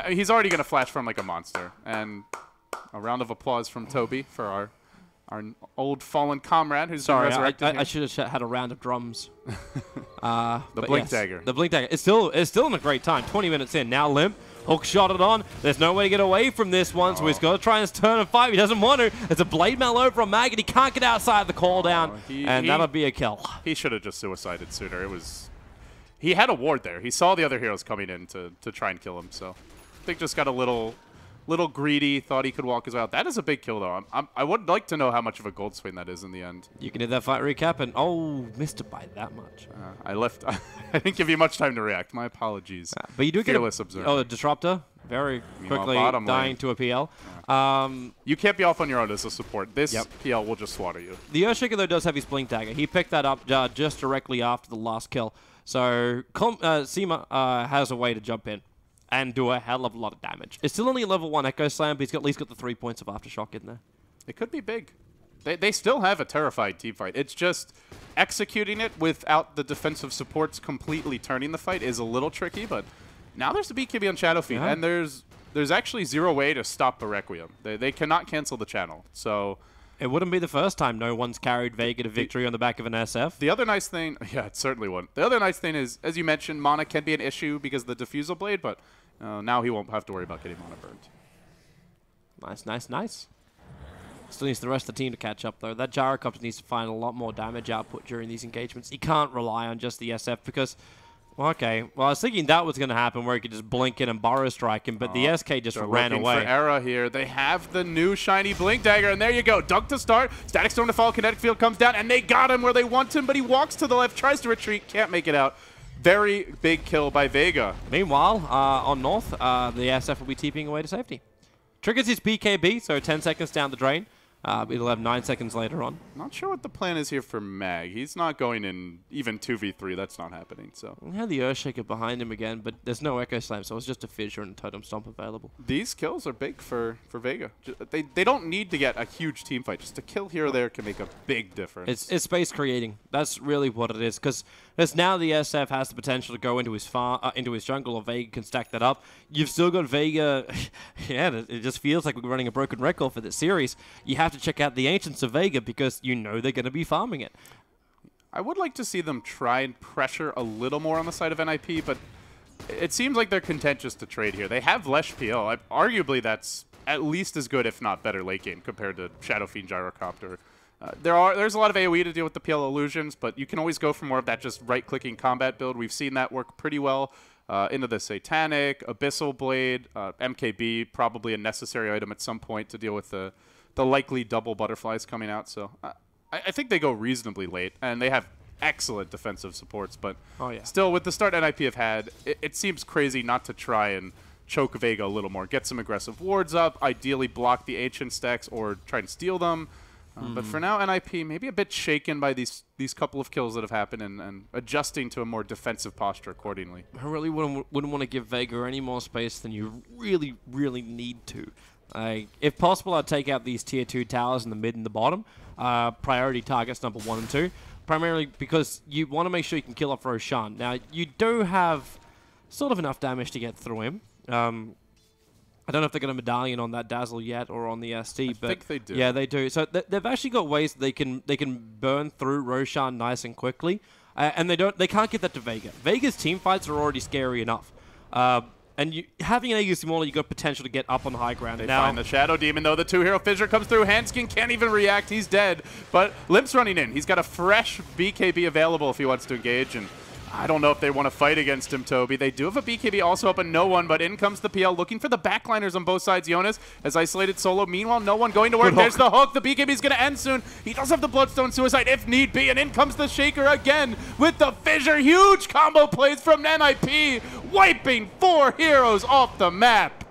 He's already gonna flash from like a monster, and a round of applause from Toby for our old fallen comrade who's been resurrected. I should have had a round of drums. The Blink Dagger. The Blink Dagger. It's still in a great time. 20 minutes in. Now Limp. Hook shot it on. There's no way to get away from this one, so he's got to try and turn and fight. He doesn't want to. There's a blade mail over from Mag, and he can't get outside the call down, and that'll be a kill. He should have just suicided sooner. He had a ward there. He saw the other heroes coming in to try and kill him, so I think just got a little greedy, thought he could walk his way out. That is a big kill, though. I would like to know how much of a gold swing that is in the end. You can hit that fight recap, and missed it by that much. I didn't give you much time to react. My apologies. But you do get a Disruptor, very quickly dying to a PL. You can't be off on your own as a support. This PL will just slaughter you. The Earthshaker, though, does have his Blink Dagger. He picked that up just directly after the last kill. So Seema has a way to jump in and do a hell of a lot of damage. It's still only a level 1 Echo Slam, but he's at least got the 3 points of Aftershock in there. It could be big. They still have a terrified team fight. It's just executing it without the defensive supports completely turning the fight is a little tricky, but now there's a BKB on Shadowfiend, and there's actually zero way to stop the Requiem. They cannot cancel the channel, so... It wouldn't be the first time no one's carried Vega to victory on the back of an SF. The other nice thing... Yeah, it certainly wouldn't. The other nice thing is, as you mentioned, mana can be an issue because of the Diffusal Blade, but now he won't have to worry about getting mana burned. Nice. Still needs the rest of the team to catch up, though. That Gyrocopter needs to find a lot more damage output during these engagements. He can't rely on just the SF because... Well, I was thinking that was going to happen where he could just blink in and Burrow strike him, but the SK just ran away. For Era here. They have the new shiny Blink Dagger, and there you go. Dunk to start. Static Storm to fall. Kinetic Field comes down, and they got him where they want him, but he walks to the left, tries to retreat, can't make it out. Very big kill by Vega. Meanwhile, on North, the SF will be TPing away to safety. Triggers his BKB, so 10 seconds down the drain. It'll have 9 seconds later on. Not sure what the plan is here for Mag. He's not going in even 2v3. That's not happening. So We had the Earthshaker behind him again, but there's no Echo Slam, so it's just a Fissure and a Totem Stomp available. these kills are big for Vega. They don't need to get a huge team fight. Just a kill here or there can make a big difference. It's space creating. That's really what it is. Because now the SF has the potential to go into his into his jungle, or Vega can stack that up. You've still got Vega. Yeah, it just feels like we're running a broken record for this series. You have to check out the Ancients of Vega because you know they're going to be farming it. I would like to see them try and pressure a little more on the side of NiP, but it seems like they're content just to trade here. They have Lesh PL. Arguably, that's at least as good, if not better, late game compared to Shadow Fiend Gyrocopter. There's a lot of AoE to deal with the PL illusions, but you can always go for more of that just right-clicking combat build. We've seen that work pretty well into the Satanic, Abyssal Blade, MKB, probably a necessary item at some point to deal with the likely double butterflies coming out. So I think they go reasonably late, and they have excellent defensive supports. But still, with the start NiP have had, it seems crazy not to try and choke Vega a little more. Get some aggressive wards up, ideally block the Ancient stacks or try and steal them. But for now, NiP maybe a bit shaken by these couple of kills that have happened and adjusting to a more defensive posture accordingly. I really wouldn't want to give Vega any more space than you really, really need to. If possible, I'd take out these tier 2 towers in the mid and the bottom. Priority targets number 1 and 2. Primarily because you want to make sure you can kill off Roshan. Now, you do have sort of enough damage to get through him. I don't know if they're going to medallion on that Dazzle yet or on the ST, but I think they do. Yeah, they do. So they've actually got ways that they can burn through Roshan nice and quickly, and they can't get that to Vega. Vega's team fights are already scary enough, and having an Aegis Immortal, you got potential to get up on high ground. They find the Shadow Demon though. The 2-hero Fissure comes through. Hanskin can't even react. He's dead. But Limp's running in. He's got a fresh BKB available if he wants to engage, and I don't know if they want to fight against him, Toby. They do have a BKB also up and no one, but in comes the PL looking for the backliners on both sides. Jonas has isolated solo. Meanwhile, no one going to work. There's the hook. The BKB is going to end soon. He does have the Bloodstone Suicide if need be, and in comes the Shaker again with the Fissure. Huge combo plays from NiP, wiping 4 heroes off the map.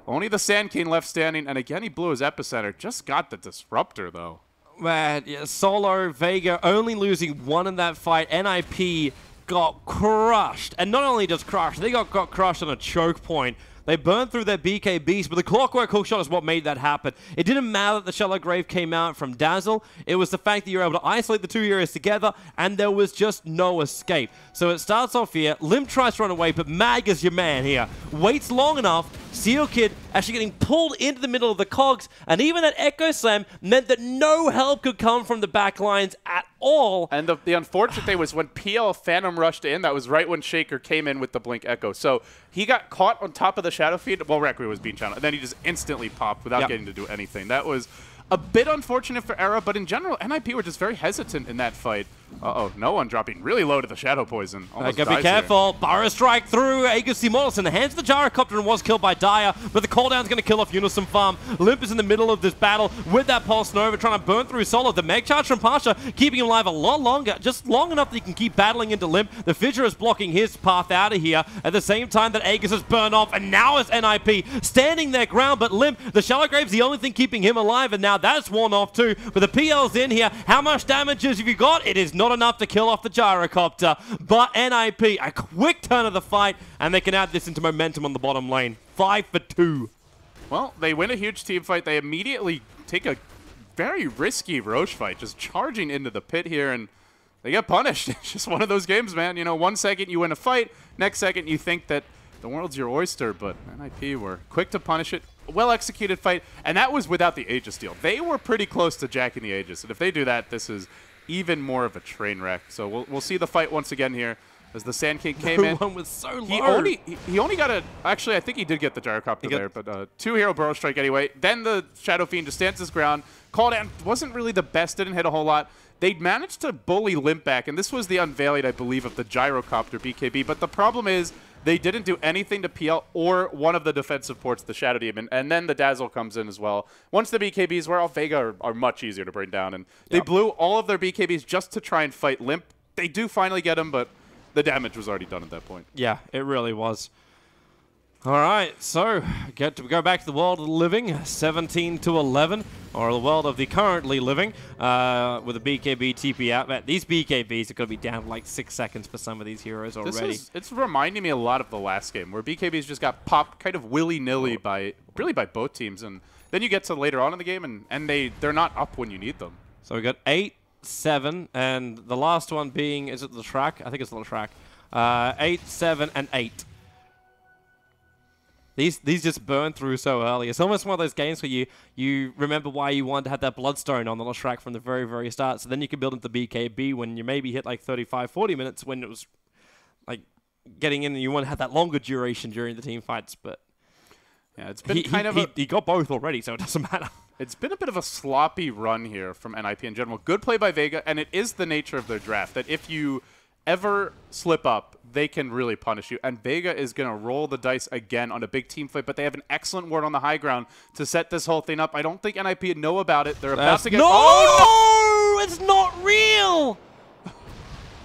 Only the Sand King left standing, and again he blew his Epicenter. Just got the Disruptor, though. Man, yeah, Solo, Vega only losing 1 in that fight. NiP got crushed, and not only just crushed, they got crushed on a choke point. They burned through their BKBs, but the Clockwork Hookshot is what made that happen. It didn't matter that the Shallow Grave came out from Dazzle. It was the fact that you were able to isolate the 2 heroes together, and there was just no escape. So it starts off here. Limp tries to run away, but Mag is your man here. Waits long enough. Seal Kid actually getting pulled into the middle of the cogs, and even that Echo Slam meant that no help could come from the back lines at all. And the unfortunate thing was when PL Phantom rushed in, that was right when Shaker came in with the Blink Echo. So he got caught on top of the Shadow Fiend while Requiem was being channeled, and then he just instantly popped without getting to do anything. That was a bit unfortunate for Era, but in general, NiP were just very hesitant in that fight. Uh-oh, no one dropping really low to the Shadow Poison. Almost gotta be careful. Burrow Strike through Aegis Immortals in the hands of the Gyrocopter and was killed by Dire, but the cooldown's gonna kill off Unison Farm. Limp is in the middle of this battle with that Pulse Nova trying to burn through Solo. The Meg Charge from Pasha keeping him alive a lot longer, just long enough that he can keep battling into Limp. The Fissure is blocking his path out of here at the same time that Aegis has burned off, and now it's NiP standing their ground, but Limp, the Shallow Grave's the only thing keeping him alive, and now that's worn off too. But the PL's in here. How much damage have you got? It is not enough to kill off the Gyrocopter, but NiP, a quick turn of the fight, and they can add this into momentum on the bottom lane. 5 for 2. Well, they win a huge team fight. They immediately take a very risky Roche fight, just charging into the pit here, and they get punished. It's just one of those games, man. You know, 1 second you win a fight, next second you think that the world's your oyster, but NiP were quick to punish it. Well-executed fight, and that was without the Aegis steal. They were pretty close to jacking the Aegis, and if they do that, this is even more of a train wreck. So we'll see the fight once again here as the Sand King came in. One was so low. He only got a... Actually, I think he did get the Gyrocopter there, but 2-hero Burrow Strike anyway. Then the Shadow Fiend just stands his ground. Call down wasn't really the best, didn't hit a whole lot. They managed to bully Limp back, and this was the unveiling, I believe, of the Gyrocopter BKB. But the problem is they didn't do anything to PL or one of the defensive ports, the Shadow Demon, and then the Dazzle comes in as well. Once the BKBs were off, Vega are much easier to bring down, and they blew all of their BKBs just to try and fight Limp. They do finally get him, but the damage was already done at that point. Yeah, it really was. All right, so get to go back to the world of the living. 17 to 11. or the world of the currently living, with a BKB TP out. Man, these BKBs are going to be down like 6 seconds for some of these heroes already. It's reminding me a lot of the last game, where BKBs just got popped kind of willy-nilly by both teams, and then you get to later on in the game, and they're not up when you need them. So we got 8, 7, and the last one being, is it the track? I think it's the track. 8, 7, and 8. These just burn through so early. It's almost one of those games where you remember why you wanted to have that Bloodstone on the Leshrac from the very, very start. So then you can build into BKB when you maybe hit like 35, 40 minutes when it was like getting in and you want to have that longer duration during the team fights. But yeah, it's been he got both already, so it doesn't matter. It's been a bit of a sloppy run here from NiP in general. Good play by Vega, and it is the nature of their draft that if you ever slip up, they can really punish you. And Vega is going to roll the dice again on a big team fight, but they have an excellent ward on the high ground to set this whole thing up. I don't think NiP know about it. They're about to get... No! Oh, no! It's not real!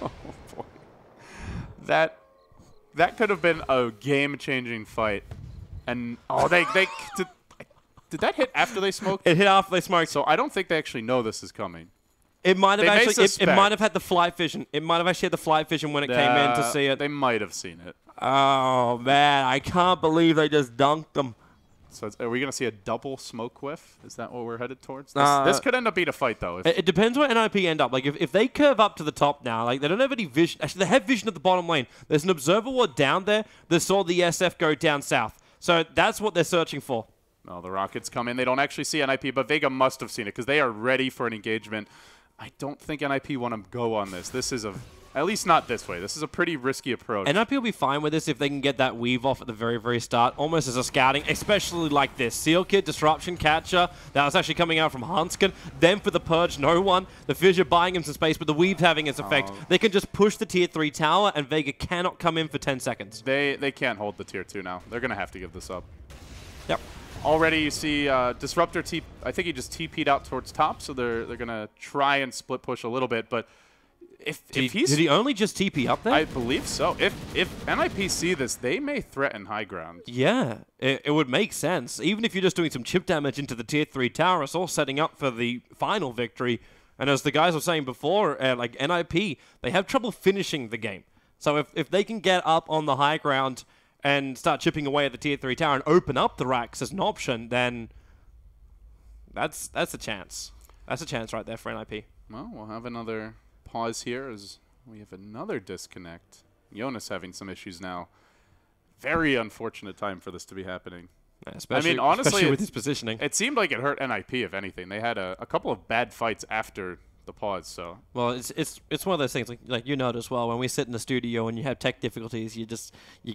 Oh, boy. That could have been a game-changing fight. And, oh, did that hit after they smoked? It hit after they smoked. So I don't think they actually know this is coming. It might have actually. It might have had the flight vision. It might have actually had the flight vision when it came in to see it. They might have seen it. Oh man, I can't believe they just dunked them. So are we gonna see a double smoke whiff? Is that what we're headed towards? This could end up being a fight though. It depends where NiP end up. Like if they curve up to the top now, like they don't have any vision. Actually, they have vision at the bottom lane. There's an observer ward down there that saw the SF go down south. So that's what they're searching for. Well, the rockets come in. They don't actually see NiP, but Vega must have seen it because they are ready for an engagement. I don't think NiP want to go on this. This is at least not this way. This is a pretty risky approach. NiP will be fine with this if they can get that weave off at the very, very start, almost as a scouting, especially like this. Seal Kit, Disruption, Catcher, that was actually coming out from Hanskin. Then for the Purge, no one. The Fissure buying him some space, but the weave having its effect. They can just push the Tier 3 tower, and Vega cannot come in for 10 seconds. They can't hold the Tier 2 now. They're going to have to give this up. Yep. Already you see Disruptor I think he just TP'd out towards top, so they're going to try and split push a little bit, but did he only just TP up there? I believe so. If NiP see this, they may threaten high ground. Yeah, it would make sense. Even if you're just doing some chip damage into the Tier 3 tower, it's all setting up for the final victory. And as the guys were saying before, like NiP, they have trouble finishing the game. So if they can get up on the high ground and start chipping away at the Tier 3 tower and open up the racks as an option, then that's a chance. That's a chance right there for NiP. Well, we'll have another pause here as we have another disconnect. Jonas having some issues now. Very unfortunate time for this to be happening. Yeah, especially with his positioning. It seemed like it hurt NiP, if anything. They had a couple of bad fights after the pause, so. Well, it's one of those things, like you know as well, when we sit in the studio and you have tech difficulties, you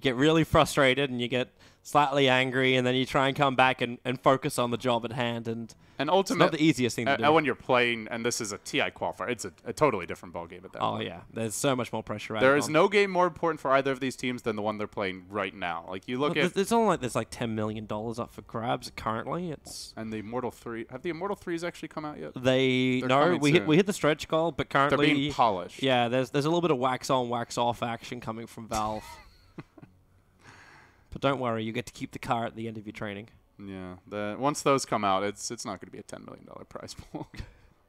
get really frustrated and you get slightly angry, and then you try and come back and focus on the job at hand, and ultimately, it's not the easiest thing to do. When you're playing, and this is a TI qualifier, it's a totally different ballgame at that point. Oh yeah, there's so much more pressure. There is no game more important for either of these teams than the one they're playing right now. Like you look at, it's only like there's like $10 million up for grabs currently. And the Immortal 3, have the Immortal 3s actually come out yet? We hit the stretch goal, but currently they're being polished. Yeah, there's a little bit of wax on, wax off action coming from Valve. But don't worry, you get to keep the car at the end of your training. Yeah, once those come out, it's not going to be a $10 million prize pool.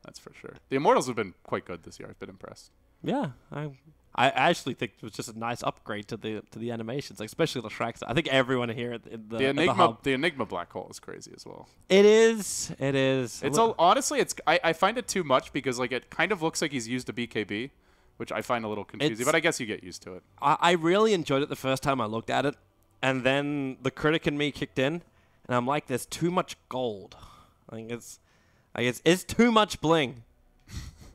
That's for sure. The Immortals have been quite good this year. I've been impressed. Yeah, I actually think it was just a nice upgrade to the animations, like especially the Shreks. I think everyone here at the Enigma Black Hole is crazy as well. It is. It's honestly, I find it too much because like it kind of looks like he's used a BKB, which I find a little confusing. But I guess you get used to it. I really enjoyed it the first time I looked at it, and then the critic in me kicked in, and I'm like, there's too much gold. It's too much bling.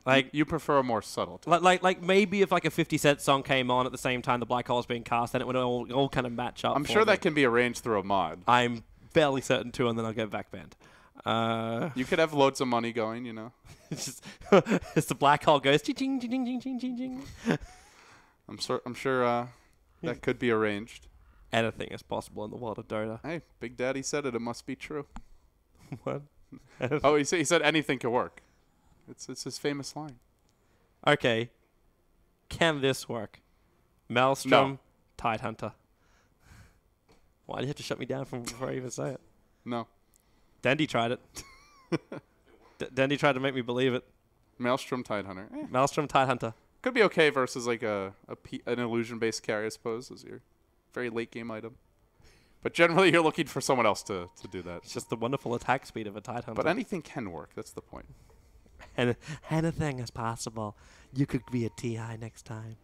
Like you prefer a more subtle type. Like maybe if like a 50 Cent song came on at the same time the Black Hole's being cast, then it would all kind of match up. I'm sure that can be arranged through a mod. I'm fairly certain too, and then I'll get back banned. You could have loads of money going, you know. It's just as the Black Hole goes ching ching ching ching ching ching ching. I'm sure that could be arranged. Anything is possible in the world of Dota. Hey, Big Daddy said it. It must be true. What? Oh, he said anything can work. It's his famous line. Okay. Can this work? Maelstrom, No. Tidehunter. Why do you have to shut me down before I even say it? No. Dandy tried it. Dandy tried to make me believe it. Maelstrom Tidehunter. Maelstrom Tidehunter. Could be okay versus like an illusion-based carry, I suppose, as your very late-game item. But generally, you're looking for someone else to do that. It's just the wonderful attack speed of a Tidehunter. But anything can work. That's the point. And anything is possible. You could be a TI next time.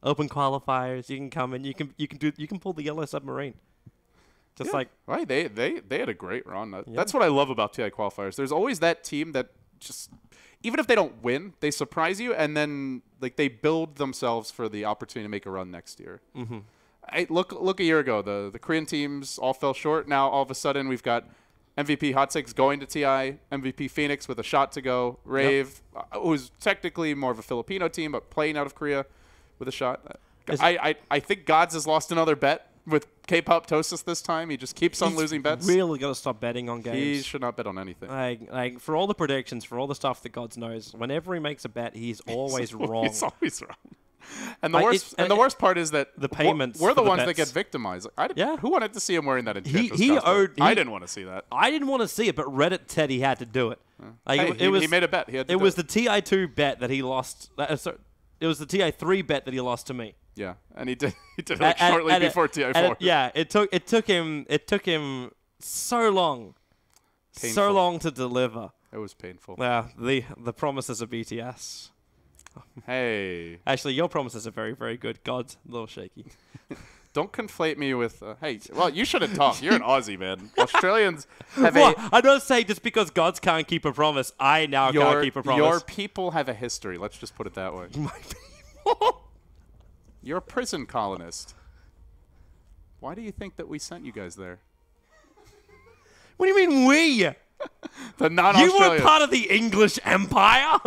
Open qualifiers. You can come in. You can pull the yellow submarine. Just like right. They had a great run. That's what I love about TI qualifiers. There's always that team that just, even if they don't win, they surprise you, and then like they build themselves for the opportunity to make a run next year. Look a year ago, the Korean teams all fell short. Now all of a sudden we've got MVP Hot Six going to TI, MVP Phoenix with a shot to go, Rave, who's technically more of a Filipino team but playing out of Korea with a shot. I think Gods has lost another bet with K-pop Tosis this time. He just keeps on losing bets. Really got to stop betting on games. He should not bet on anything. Like for all the predictions, for all the stuff that Gods knows, whenever he makes a bet, he's always wrong. He's always wrong. And the worst part is that the payments we're the for the ones that bets. get victimized. Yeah. Who wanted to see him wearing that in He I didn't want to see that. I didn't want to see it, but Reddit said he had to do it. Like Hey, he made a bet. He had to It do was the TI2 bet that he lost. It was the TI3 bet that he lost to me. Yeah, and he did it like shortly before TI4. It took him so long. Painful. So long to deliver. It was painful. Yeah, the promises of BTS. Hey. Actually, your promises are very, very good. God's a little shaky. Don't conflate me with, hey, well, you shouldn't talk. You're an Aussie, man. Australians have Well, I'm not saying just because Gods can't keep a promise, I now can't keep a promise. Your people have a history. Let's just put it that way. My people? You're a prison colonist. Why do you think that we sent you guys there? What do you mean we? The non-Australians. You were part of the English Empire?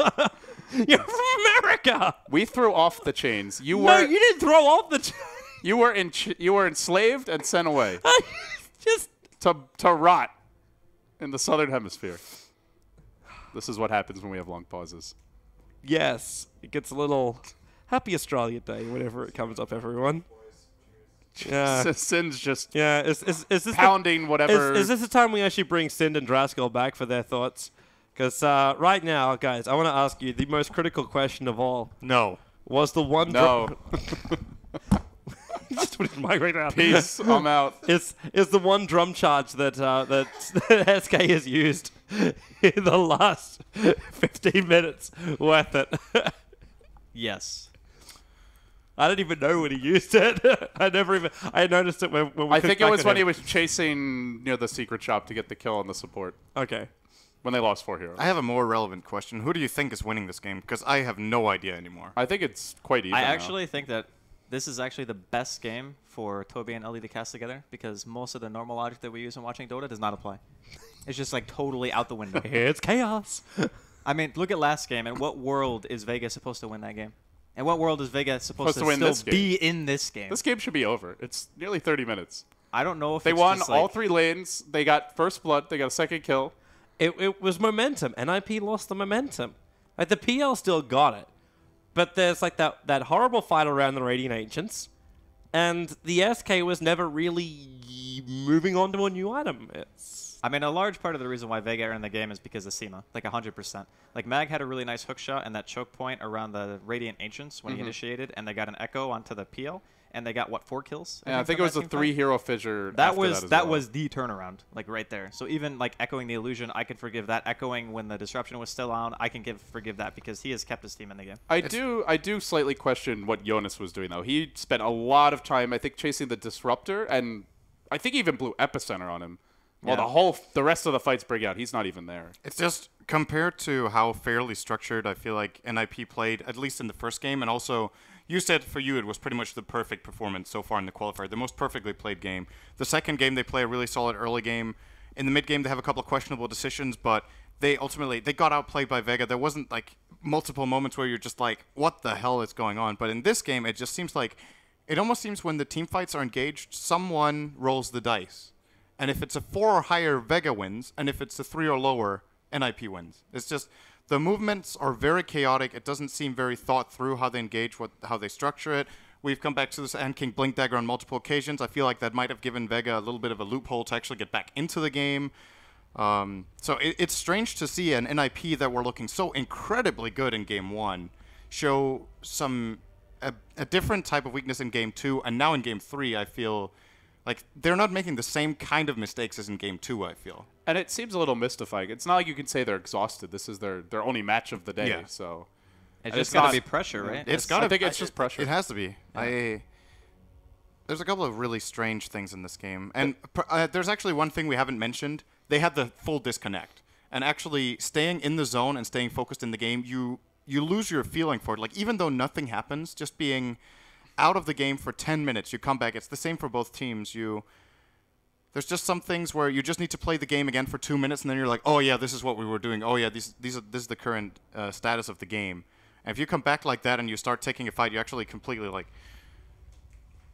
You're from America. We threw off the chains. You didn't throw off the chains. You were enslaved and sent away Just to rot in the southern hemisphere. This is what happens when we have long pauses. yes, it gets a little happy Australia Day whenever it comes up, everyone. Yeah, Sin's just yeah. Is this pounding whatever. Is this the time we actually bring Sind and Draskell back for their thoughts? Because right now, guys, I want to ask you the most critical question of all. No. Was the one? No. Just put it in my right out. Peace. I'm out. Is the one drum charge that SK has used in the last 15 minutes worth it? Yes. I didn't even know when he used it. I noticed it when we I think it back was at when him. he was chasing near the secret shop to get the kill on the support Okay. when they lost 4 heroes. I have a more relevant question. Who do you think is winning this game? Because I have no idea anymore. I think it's quite even. I now. actually think that this is actually the best game for Toby and Ellie to cast together because most of the normal logic that we use in watching Dota does not apply. It's just like totally out the window. It's chaos. I mean, look at last game. And what world is Vega supposed to win that game? And what world is Vega supposed to win still this game. be in this game? This game should be over. It's nearly 30 minutes. I don't know if They it's won just all like, 3 lanes. They got first blood. They got a second kill. It was momentum. NiP lost the momentum. Like the PL still got it, but there's like that horrible fight around the Radiant Ancients, and the SK was never really moving on to a new item. I mean, a large part of the reason why Vega are in the game is because of SEMA, like 100%. Like, Mag had a really nice hook shot and that choke point around the Radiant Ancients when he initiated, and they got an Echo onto the PL, and they got, what, 4 kills? Yeah, I think it was a 3-hero fissure. That was well. the turnaround, like right there. So even like echoing the illusion, I could forgive that. Echoing when the disruption was still on, I can forgive that because he has kept his team in the game. I do slightly question what Jonas was doing though. He spent a lot of time, I think, chasing the disruptor, and I think he even blew epicenter on him. Well, the rest of the fights break out. He's not even there. It's just compared to how fairly structured I feel like NiP played, at least in the first game, and also you said for you it was pretty much the perfect performance so far in the qualifier, the most perfectly played game. The second game they play a really solid early game. In the mid game they have a couple of questionable decisions, but they got outplayed by Vega. There wasn't like multiple moments where you're just like, what the hell is going on? But in this game it just seems like it almost seems when the team fights are engaged, someone rolls the dice. And if it's a 4 or higher, Vega wins. And if it's a 3 or lower, NiP wins. It's just the movements are very chaotic. It doesn't seem very thought through how they engage, how they structure it. We've come back to this Ant King Blink Dagger on multiple occasions. I feel like that might have given Vega a little bit of a loophole to actually get back into the game. So it's strange to see an NiP that were looking so incredibly good in Game 1 show a different type of weakness in Game 2, and now in Game 3 I feel like they're not making the same kind of mistakes as in Game 2, I feel. And it seems a little mystifying. It's not like you can say they're exhausted. This is their only match of the day, Yeah. so... It's And just it's got to not- be pressure, right? It's got I think it's just pressure. It has to be. There's a couple of really strange things in this game. And there's actually one thing we haven't mentioned. They had the full disconnect. And actually staying in the zone and staying focused in the game, you lose your feeling for it. Like, even though nothing happens, just being out of the game for 10 minutes, you come back. It's the same for both teams. There's just some things where you just need to play the game again for 2 minutes, and then you're like, oh, yeah, this is what we were doing. Oh, yeah, this is the current status of the game. And if you come back like that and you start taking a fight, you actually completely, like...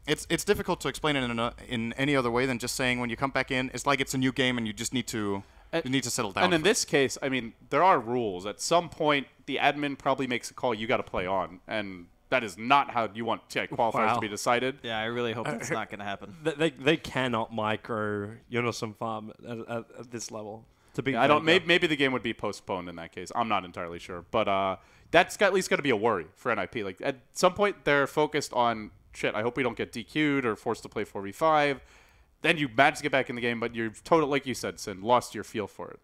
It's difficult to explain it in any other way than just saying when you come back in, it's like it's a new game and you just need to settle down. And in this case, I mean, there are rules. At some point, the admin probably makes a call you got to play on, and that is not how you want TI qualifiers to be decided. Yeah, I really hope that's not going to happen. They cannot micro Unison Farm at this level. To be I don't. Maybe the game would be postponed in that case. I'm not entirely sure, but that's at least going to be a worry for NiP. Like at some point, they're focused on shit. I hope we don't get DQ'd or forced to play 4v5. Then you manage to get back in the game, but you're totally, like you said, Sin, lost your feel for it.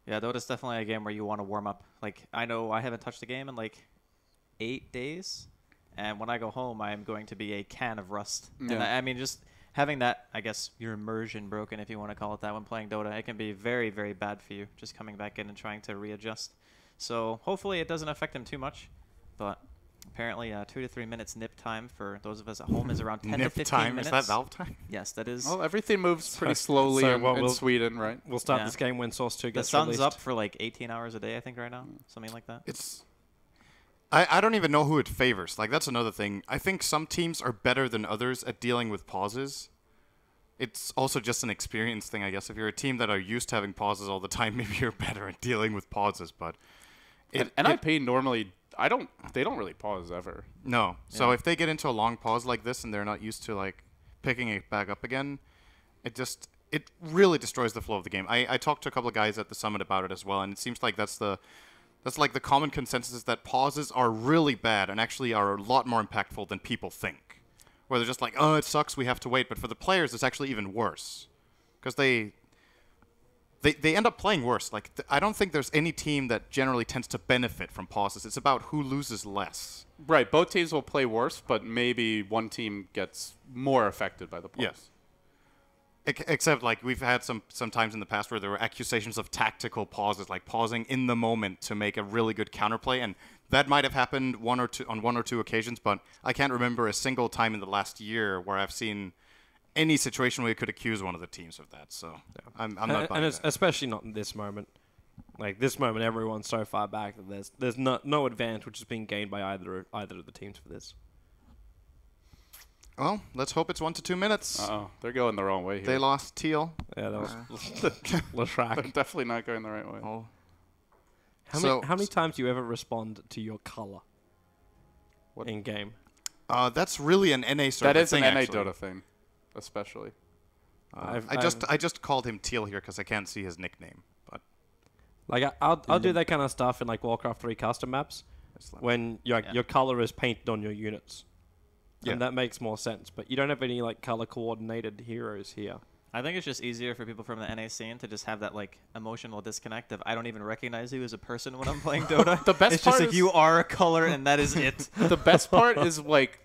Yeah, Dota's definitely a game where you want to warm up. Like, I know I haven't touched the game in like 8 days, and when I go home, I'm going to be a can of rust. Yeah. And I mean, just having that, I guess, your immersion broken, if you want to call it that, when playing Dota, it can be very, very bad for you, just coming back in and trying to readjust. So hopefully it doesn't affect him too much, but apparently 2 to 3 minutes NiP time for those of us at home is around 10 to NiP 15 time? minutes. Is that Valve time? Yes, that is. Well, everything moves pretty slowly so in we'll- Sweden, right? We'll start Yeah. this game when Source 2 The gets sun's released. up for like 18 hours a day, I think, right now. Something like that. It's... I don't even know who it favors. Like, that's another thing. I think some teams are better than others at dealing with pauses. It's also just an experience thing, I guess. If you're a team that are used to having pauses all the time, maybe you're better at dealing with pauses, but... NiP normally, they don't really pause ever. No. So Yeah. if they get into a long pause like this and they're not used to, like, picking it back up again, it really destroys the flow of the game. I talked to a couple of guys at the summit about it as well, and it seems like that's like the common consensus is that pauses are really bad and actually are a lot more impactful than people think. Where they're just like, oh, it sucks, we have to wait. But for the players, it's actually even worse. Because they end up playing worse. Like, I don't think there's any team that generally tends to benefit from pauses. It's about who loses less. Right, both teams will play worse, but maybe one team gets more affected by the pause. Yes. Except, like, we've had some times in the past where there were accusations of tactical pauses, like pausing in the moment to make a really good counterplay, and that might have happened on one or two occasions, but I can't remember a single time in the last year where I've seen any situation where you could accuse one of the teams of that. So I'm not buying and it's that. especially not in this moment. Like this moment, everyone's so far back that there's no advantage which is being gained by either of the teams for this. Well, let's hope it's 1 to 2 minutes. Uh-oh, they're going the wrong way here. They lost Teal. Yeah, that was They're Lashrak. definitely not going the right way. Oh. How many times do you ever respond to your color in game? That's really an NA server That is thing, an NA actually. Dota thing, especially. I just called him Teal here because I can't see his nickname. But Like I'll do that kind of stuff in like Warcraft 3 custom maps it's like- when your color is painted on your units. Yeah. And that makes more sense, but you don't have any like color coordinated heroes here. I think it's just easier for people from the NA scene to just have that like emotional disconnect of I don't even recognize you as a person when I'm playing Dota. The best it's part just like is- you are a color and that is it. The best part is like,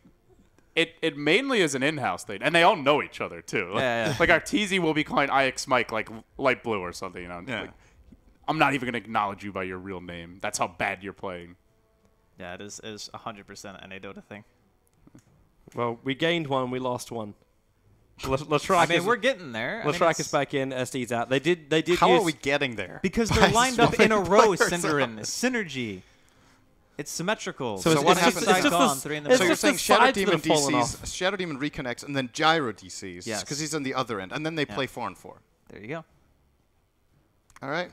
it mainly is an in-house thing, and they all know each other too. Yeah. Like our TZ will be calling IX Mike like light blue or something. You know, Yeah. like, I'm not even gonna acknowledge you by your real name. That's how bad you're playing. Yeah, it is 100% NA Dota thing. Well, we gained one, we lost one. Lashrak I mean, we're getting there. I mean, Lashrak is it's- back in, SD's out. They did How use, are we getting there? Because By they're lined up in a swapping row, players Cinderin. out. Synergy. It's symmetrical. So So it's what just- happens it's just now? the- Three in the it's So middle. you're just saying the Shadow sides that Demon have fallen DCs, Shadow Demon reconnects, and then Gyro DCs, Yes. because he's on the other end, and then they Yeah. play 4 and 4. There you go. All right.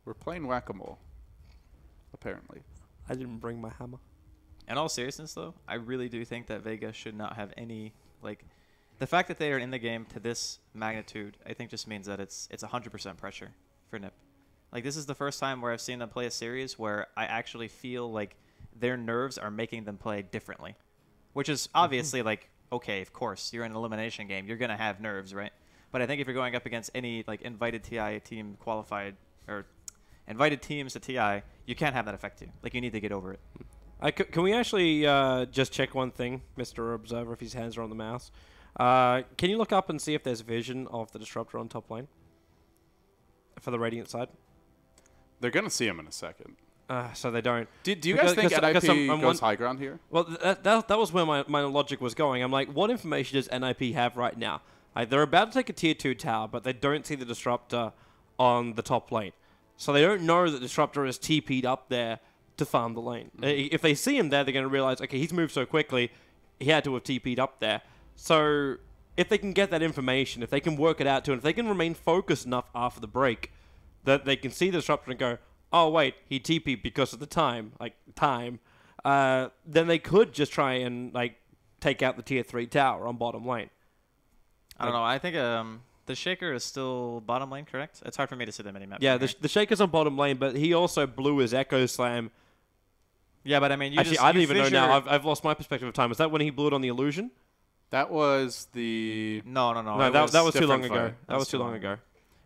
We're playing whack-a-mole, apparently. I didn't bring my hammer. In all seriousness, though, I really do think that Vega should not have any like The fact that they are in the game to this magnitude, I think, just means that it's 100% pressure for NiP. Like, this is the first time where I've seen them play a series where I actually feel like their nerves are making them play differently, which is obviously like, okay, of course, you're in an elimination game, you're gonna have nerves, right? But I think if you're going up against any like invited TI team qualified or invited teams to TI, you can't have that affect you. Like, you need to get over it. Can we actually just check one thing, Mr. Observer, if his hands are on the mouse? Can you look up and see if there's vision of the Disruptor on top lane? For the Radiant side? They're going to see him in a second. So they don't. Do you guys think NiP goes high ground here? Well, that was where my logic was going. I'm like, what information does NiP have right now? Like, they're about to take a tier 2 tower, but they don't see the Disruptor on the top lane. So they don't know that Disruptor is TP'd up there to farm the lane. If they see him there, they're going to realize, okay, he's moved so quickly, he had to have TP'd up there. So if they can get that information, if they can work it out too, and if they can remain focused enough after the break, that they can see the Disruptor and go, oh, wait, he TP'd because of the time, then they could just try and, like, take out the tier 3 tower on bottom lane. I don't know. I think the Shaker is still bottom lane, correct? It's hard for me to see the minimap. Yeah, the Shaker's on bottom lane, but he also blew his Echo Slam. Yeah, but I mean, Actually, I don't even know now. I've lost my perspective of time. Was that when he blew it on the Illusion? That was the... No. No, that was too long different ago. fight. That was too long ago.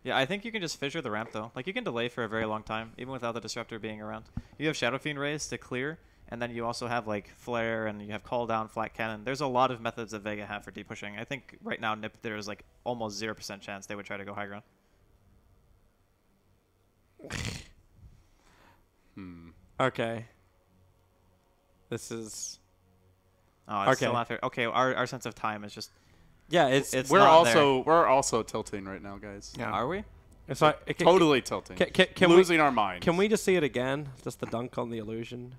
Yeah, I think you can just fissure the ramp, though. Like, you can delay for a very long time, even without the Disruptor being around. You have Shadow Fiend Raise to clear, and then you also have, like, Flare, and you have Call Down, Flat Cannon. There's a lot of methods that Vega have for deep-pushing. I think right now, NiP, there's, like, almost 0% chance they would try to go high ground. Okay. This is... Oh, it's Okay. still not fair. Okay, our sense of time is just... Yeah, it's We're not also tilting right now, guys. Yeah. Are we? it's like, Totally tilting. Can Losing our minds. Can we just see it again? Just the dunk on the Illusion.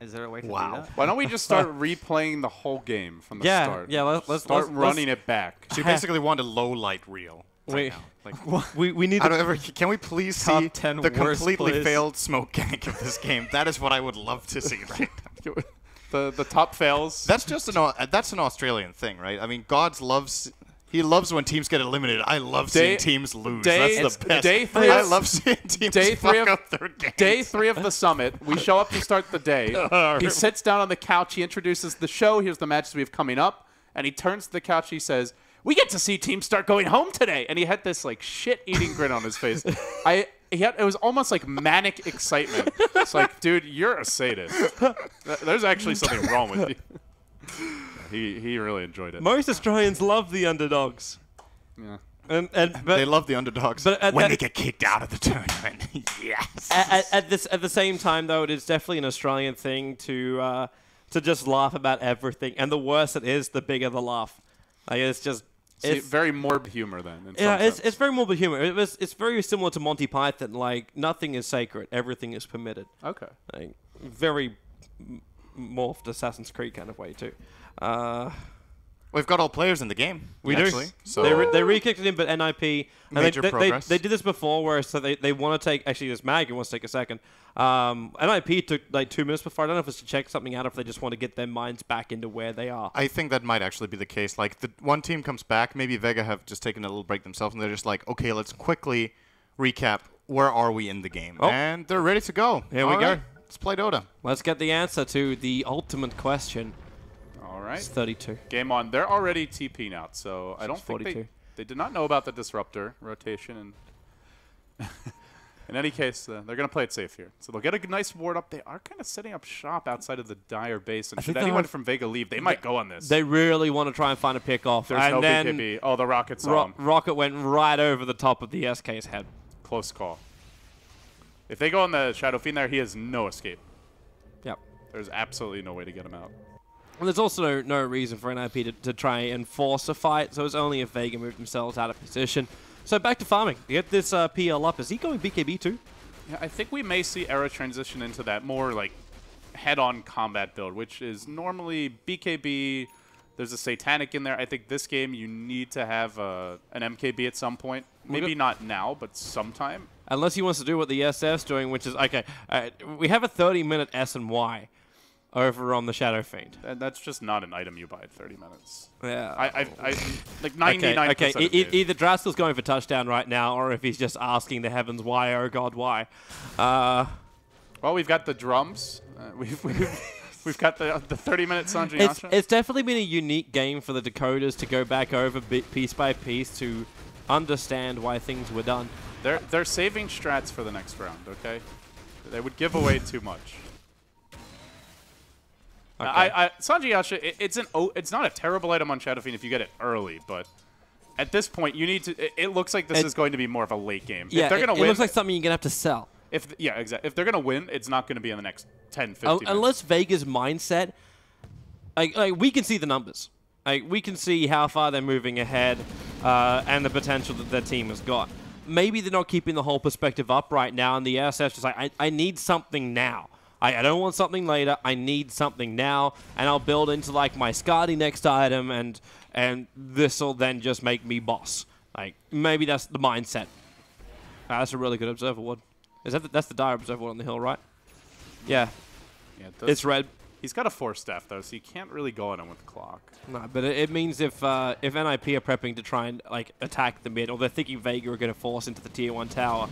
Is there a way to do Wow. that? Why don't we just start replaying the whole game from the start? Yeah, let's Start running it back. So you basically want a low light reel. Wait. Right now. Like, We need I to... don't ever, can we please Top see 10 the worst completely plays. failed smoke gank of this game? That is what I would love to see. Right? The top fails. That's just that's an Australian thing, right? I mean, he loves when teams get eliminated. I love seeing teams lose. That's the best. Day 3 I love seeing teams fuck up their games. Day 3 of the summit. We show up to start the day. He sits down on the couch. He introduces the show. Here's the matches we have coming up. And he turns to the couch. He says, "We get to see teams start going home today." And he had this like shit-eating grin on his face. It was almost like manic excitement. It's like, dude, you're a sadist. There's actually something wrong with you. He really enjoyed it. Most Australians love the underdogs. Yeah. But They love the underdogs But when they get kicked out of the tournament. Yes. at the same time, though, it is definitely an Australian thing to just laugh about everything. And the worse it is, the bigger the laugh. Like, it's just... It's very morbid humor then. In Yeah, some it's sense. very morbid humor. It's very similar to Monty Python. Like, nothing is sacred, everything is permitted. Okay. Like, very morphed Assassin's Creed kind of way too. We've got all players in the game. We actually. do. So They re-kicked it in, but NiP... and Major progress. They did this before, where so they want to take... Actually, this Mag wants to take a second. NiP took like 2 minutes before. I don't know if it's to check something out, or if they just want to get their minds back into where they are. I think that might actually be the case. Like, the one team comes back, maybe Vega have just taken a little break themselves, and they're just like, okay, let's quickly recap. Where are we in the game? Oh. And they're ready to go. Here we All go. right, let's play Dota. Let's get the answer to the ultimate question. All right. It's 32. Game on. They're already TPing out, so I don't think 42. they did not know about the disruptor rotation. And in any case, they're going to play it safe here. So they'll get a nice ward up. They are kind of setting up shop outside of the Dire base. And should think anyone they're- from Vega leave, they might go on this. They really want to try and find a pick off. There's and no then BKB. Oh, the rocket's on. Rocket went right over the top of the SK's head. Close call. If they go on the Shadow Fiend there, he has no escape. Yep. There's absolutely no way to get him out. And there's also no reason for NiP to try and force a fight, so it's only if Vega moved themselves out of position. So back to farming. To get this PL up, is he going BKB too? Yeah, I think we may see Era transition into that more like head-on combat build, which is normally BKB. There's a Satanic in there. I think this game you need to have an MKB at some point. Maybe not now, but sometime. Unless he wants to do what the SF's doing, which is, okay, we have a 30-minute S and Y. over on the Shadow Fiend. And that's just not an item you buy at 30 minutes. Yeah. I like 99%. Okay. Of it. Either Draskill's going for touchdown right now, or if he's just asking the heavens, why, oh God, why? Well, we've got the drums. We've got the 30-minute Sanjay Yasha. It's definitely been a unique game for the Dakotas to go back over piece by piece to understand why things were done. They're saving strats for the next round, okay? They would give away too much. Okay. Sanjay Yasha, it's not a terrible item on Shadow Fiend if you get it early, but at this point, you need to. It looks like this is going to be more of a late game. Yeah, if they're gonna it win, looks like something you're gonna have to sell. Exactly. If they're gonna win, it's not gonna be in the next 10, 15 minutes. Unless Vega's mindset, we can see the numbers. We can see how far they're moving ahead and the potential that their team has got. Maybe they're not keeping the whole perspective up right now, and the ASF's just like, I need something now. I don't want something later. I need something now, and I'll build into like my Skadi next item, and this will then just make me boss. Maybe that's the mindset. That's a really good observer ward. That's the dire observer ward on the hill, right? Yeah. It's red. He's got a 4-staff though, so you can't really go on him with clock. No, but it means if NiP are prepping to try and attack the mid, or they're thinking Vega are going to force into the tier 1 tower,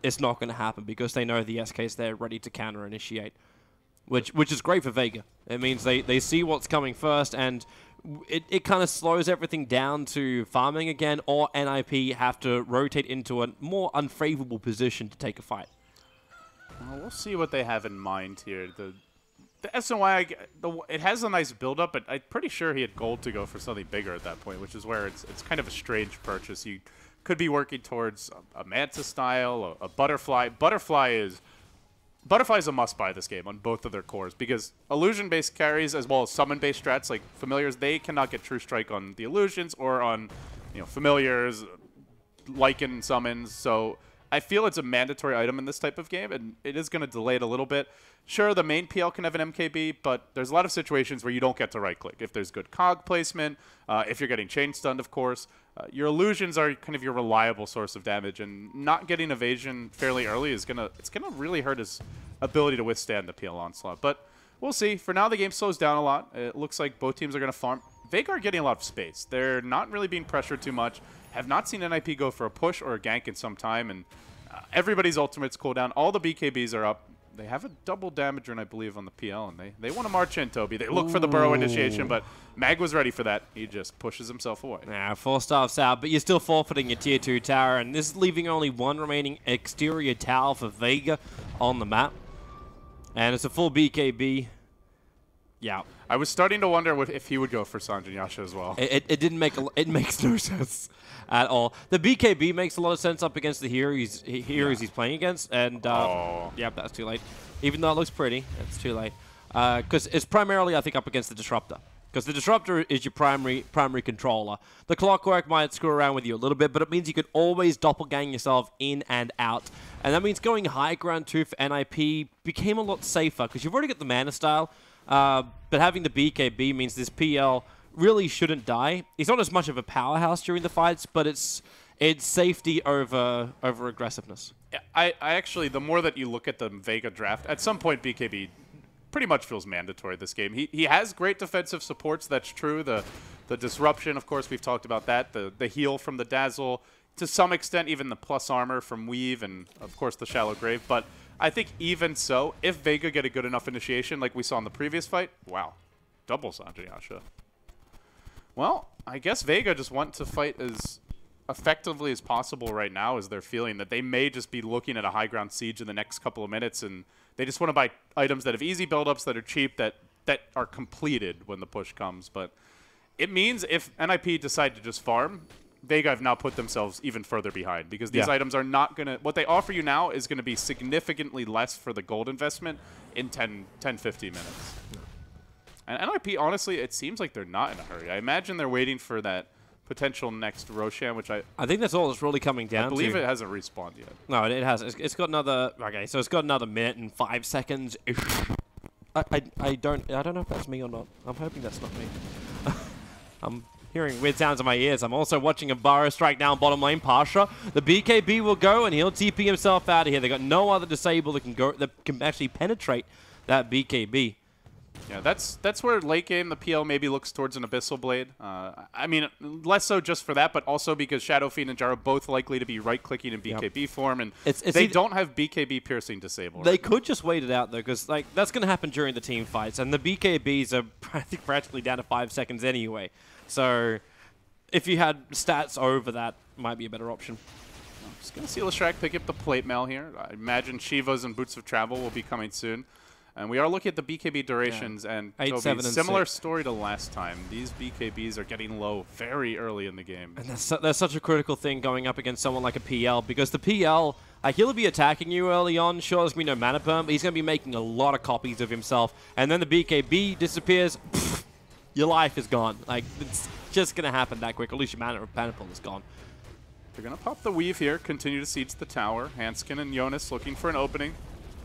it's not going to happen because they know the SK's there ready to counter initiate, which is great for Vega. It means they see what's coming first, and it kind of slows everything down to farming again, or NiP have to rotate into a more unfavorable position to take a fight. Well, we'll see what they have in mind here. The SNY, it has a nice build-up, but I'm pretty sure he had gold to go for something bigger at that point, which is where it's kind of a strange purchase. You could be working towards a Manta style, a Butterfly. Butterfly is a must-buy this game on both of their cores, because illusion-based carries as well as summon-based strats like familiars, they cannot get True Strike on the illusions or on familiars, Lycan summons. So I feel it's a mandatory item in this type of game, and it is going to delay it a little bit. Sure, the main PL can have an MKB, but there's a lot of situations where you don't get to right-click. If there's good cog placement, if you're getting chain stunned, of course, your illusions are kind of your reliable source of damage, and not getting evasion fairly early is gonna really hurt his ability to withstand the PL onslaught. But we'll see. For now, the game slows down a lot. It looks like both teams are gonna farm. Vega are getting a lot of space. They're not really being pressured too much. Have not seen NiP go for a push or a gank in some time, and everybody's ultimates cooldown. All the BKBs are up. They have a double damager, I believe, on the PL, and they want to march in, Toby. They look for the burrow initiation, but Mag was ready for that. He just pushes himself away. Nah, 4 staffs out, but you're still forfeiting your tier 2 tower, and this is leaving only one remaining exterior tower for Vega on the map. And it's a full BKB. Yeah. I was starting to wonder if he would go for Sanjay Yasha as well. It didn't make it makes no sense at all. The BKB makes a lot of sense up against the heroes he's playing against, and yeah, that's too late. Even though it looks pretty, it's too late. Because it's primarily, I think, up against the Disruptor. Because the Disruptor is your primary controller. The Clockwork might screw around with you a little bit, but it means you can always doppelgang yourself in and out. And that means going high ground 2 for NiP became a lot safer, because you've already got the mana style. But having the BKB means this PL really shouldn't die. He's not as much of a powerhouse during the fights, but it's safety over aggressiveness. Yeah, I actually, the more that you look at the Vega draft, at some point BKB pretty much feels mandatory this game. He has great defensive supports, that's true. The disruption, of course, we've talked about that. The heal from the Dazzle, to some extent even the plus armor from Weave, and of course the Shallow Grave. But I think even so, if Vega get a good enough initiation like we saw in the previous fight, wow, double Sanjay Yasha. Well, I guess Vega just want to fight as effectively as possible right now, as they're feeling that they may just be looking at a high ground siege in the next couple of minutes, and they just want to buy items that have easy buildups, that are cheap, that are completed when the push comes. But it means if NiP decide to just farm, Vega have now put themselves even further behind, because these items are not going to... What they offer you now is going to be significantly less for the gold investment in 10, 15 minutes. And NiP, honestly, it seems like they're not in a hurry. I imagine they're waiting for that potential next Roshan, which I think that's all it's really coming down to. I believe it hasn't respawned yet. No, it hasn't. It's got another... Okay, so it's got another minute and 5 seconds. I don't know if that's me or not. I'm hoping that's not me. I'm hearing weird sounds in my ears. I'm also watching a Burrow strike down bottom lane. Pasha, the BKB will go, and he'll TP himself out of here. They got no other disable that can actually penetrate that BKB. Yeah, that's where late game the PL maybe looks towards an Abyssal Blade. I mean, less so just for that, but also because Shadow Fiend and Jar are both likely to be right-clicking in BKB form, and they don't have BKB piercing disabled. They could just wait it out, though, because like that's going to happen during the team fights, and the BKBs are I think practically down to 5 seconds anyway. So if you had stats over that, might be a better option. Just going to see Leshrac pick up the plate mail here. I imagine Shivas and Boots of Travel will be coming soon. And we are looking at the BKB durations, and 8, Toby, 7, and similar 6. story to last time. These BKBs are getting low very early in the game. And that's such a critical thing going up against someone like a PL, because the PL, he'll be attacking you early on. Sure, there's going to be no mana burn, but he's going to be making a lot of copies of himself. And then the BKB disappears, pfft, your life is gone. Like, it's just going to happen that quick. At least your mana pool is gone. They're going to pop the weave here, continue to siege the tower. Hanskin and Jonas looking for an opening.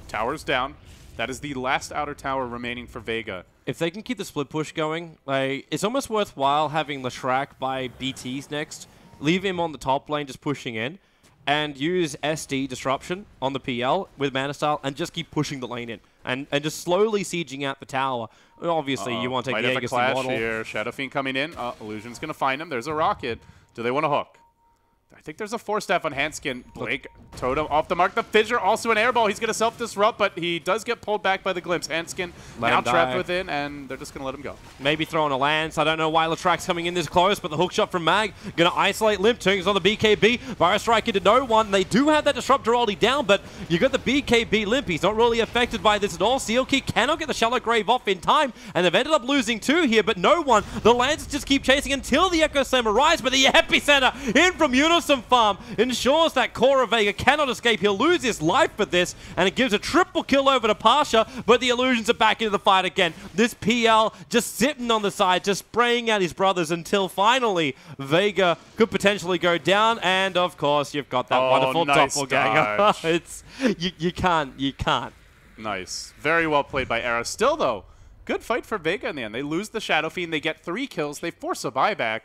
Tower's down. That is the last outer tower remaining for Vega. If they can keep the split push going, like, it's almost worthwhile having Leshrac by BTs next, leave him on the top lane just pushing in, and use SD Disruption on the PL with Mana Style and just keep pushing the lane in. And just slowly sieging out the tower. Obviously, you want to take the Aegis clash model. here. Shadow Fiend coming in. Illusion's going to find him. There's a rocket. Do they want to hook? I think there's a 4-staff on Hanskin. Blake, Totem off the mark. The Fissure, also an airball. He's going to self-disrupt, but he does get pulled back by the glimpse. Hanskin now trapped within, and they're just going to let him go. Maybe throwing a lance. I don't know why Letrac's coming in this close, but the hook shot from Mag going to isolate Limp. Turns on the BKB. Virus Strike into no one. They do have that Disruptor already down, but you got the BKB Limp. He's not really affected by this at all. Seal Key cannot get the Shallow Grave off in time, and they've ended up losing 2 here, but no one. The Lancers just keep chasing until the Echo Slam arrives, but the Epicenter in from Unison Farm ensures that core of Vega cannot escape. He'll lose his life for this, and it gives a triple kill over to Pasha, but the Illusions are back into the fight again. This PL just sitting on the side, just spraying out his brothers until finally Vega could potentially go down, and of course you've got that wonderful nice doppelganger. It's you can't. Nice. Very well played by Era. Still, though, good fight for Vega in the end. They lose the Shadow Fiend. They get 3 kills. They force a buyback.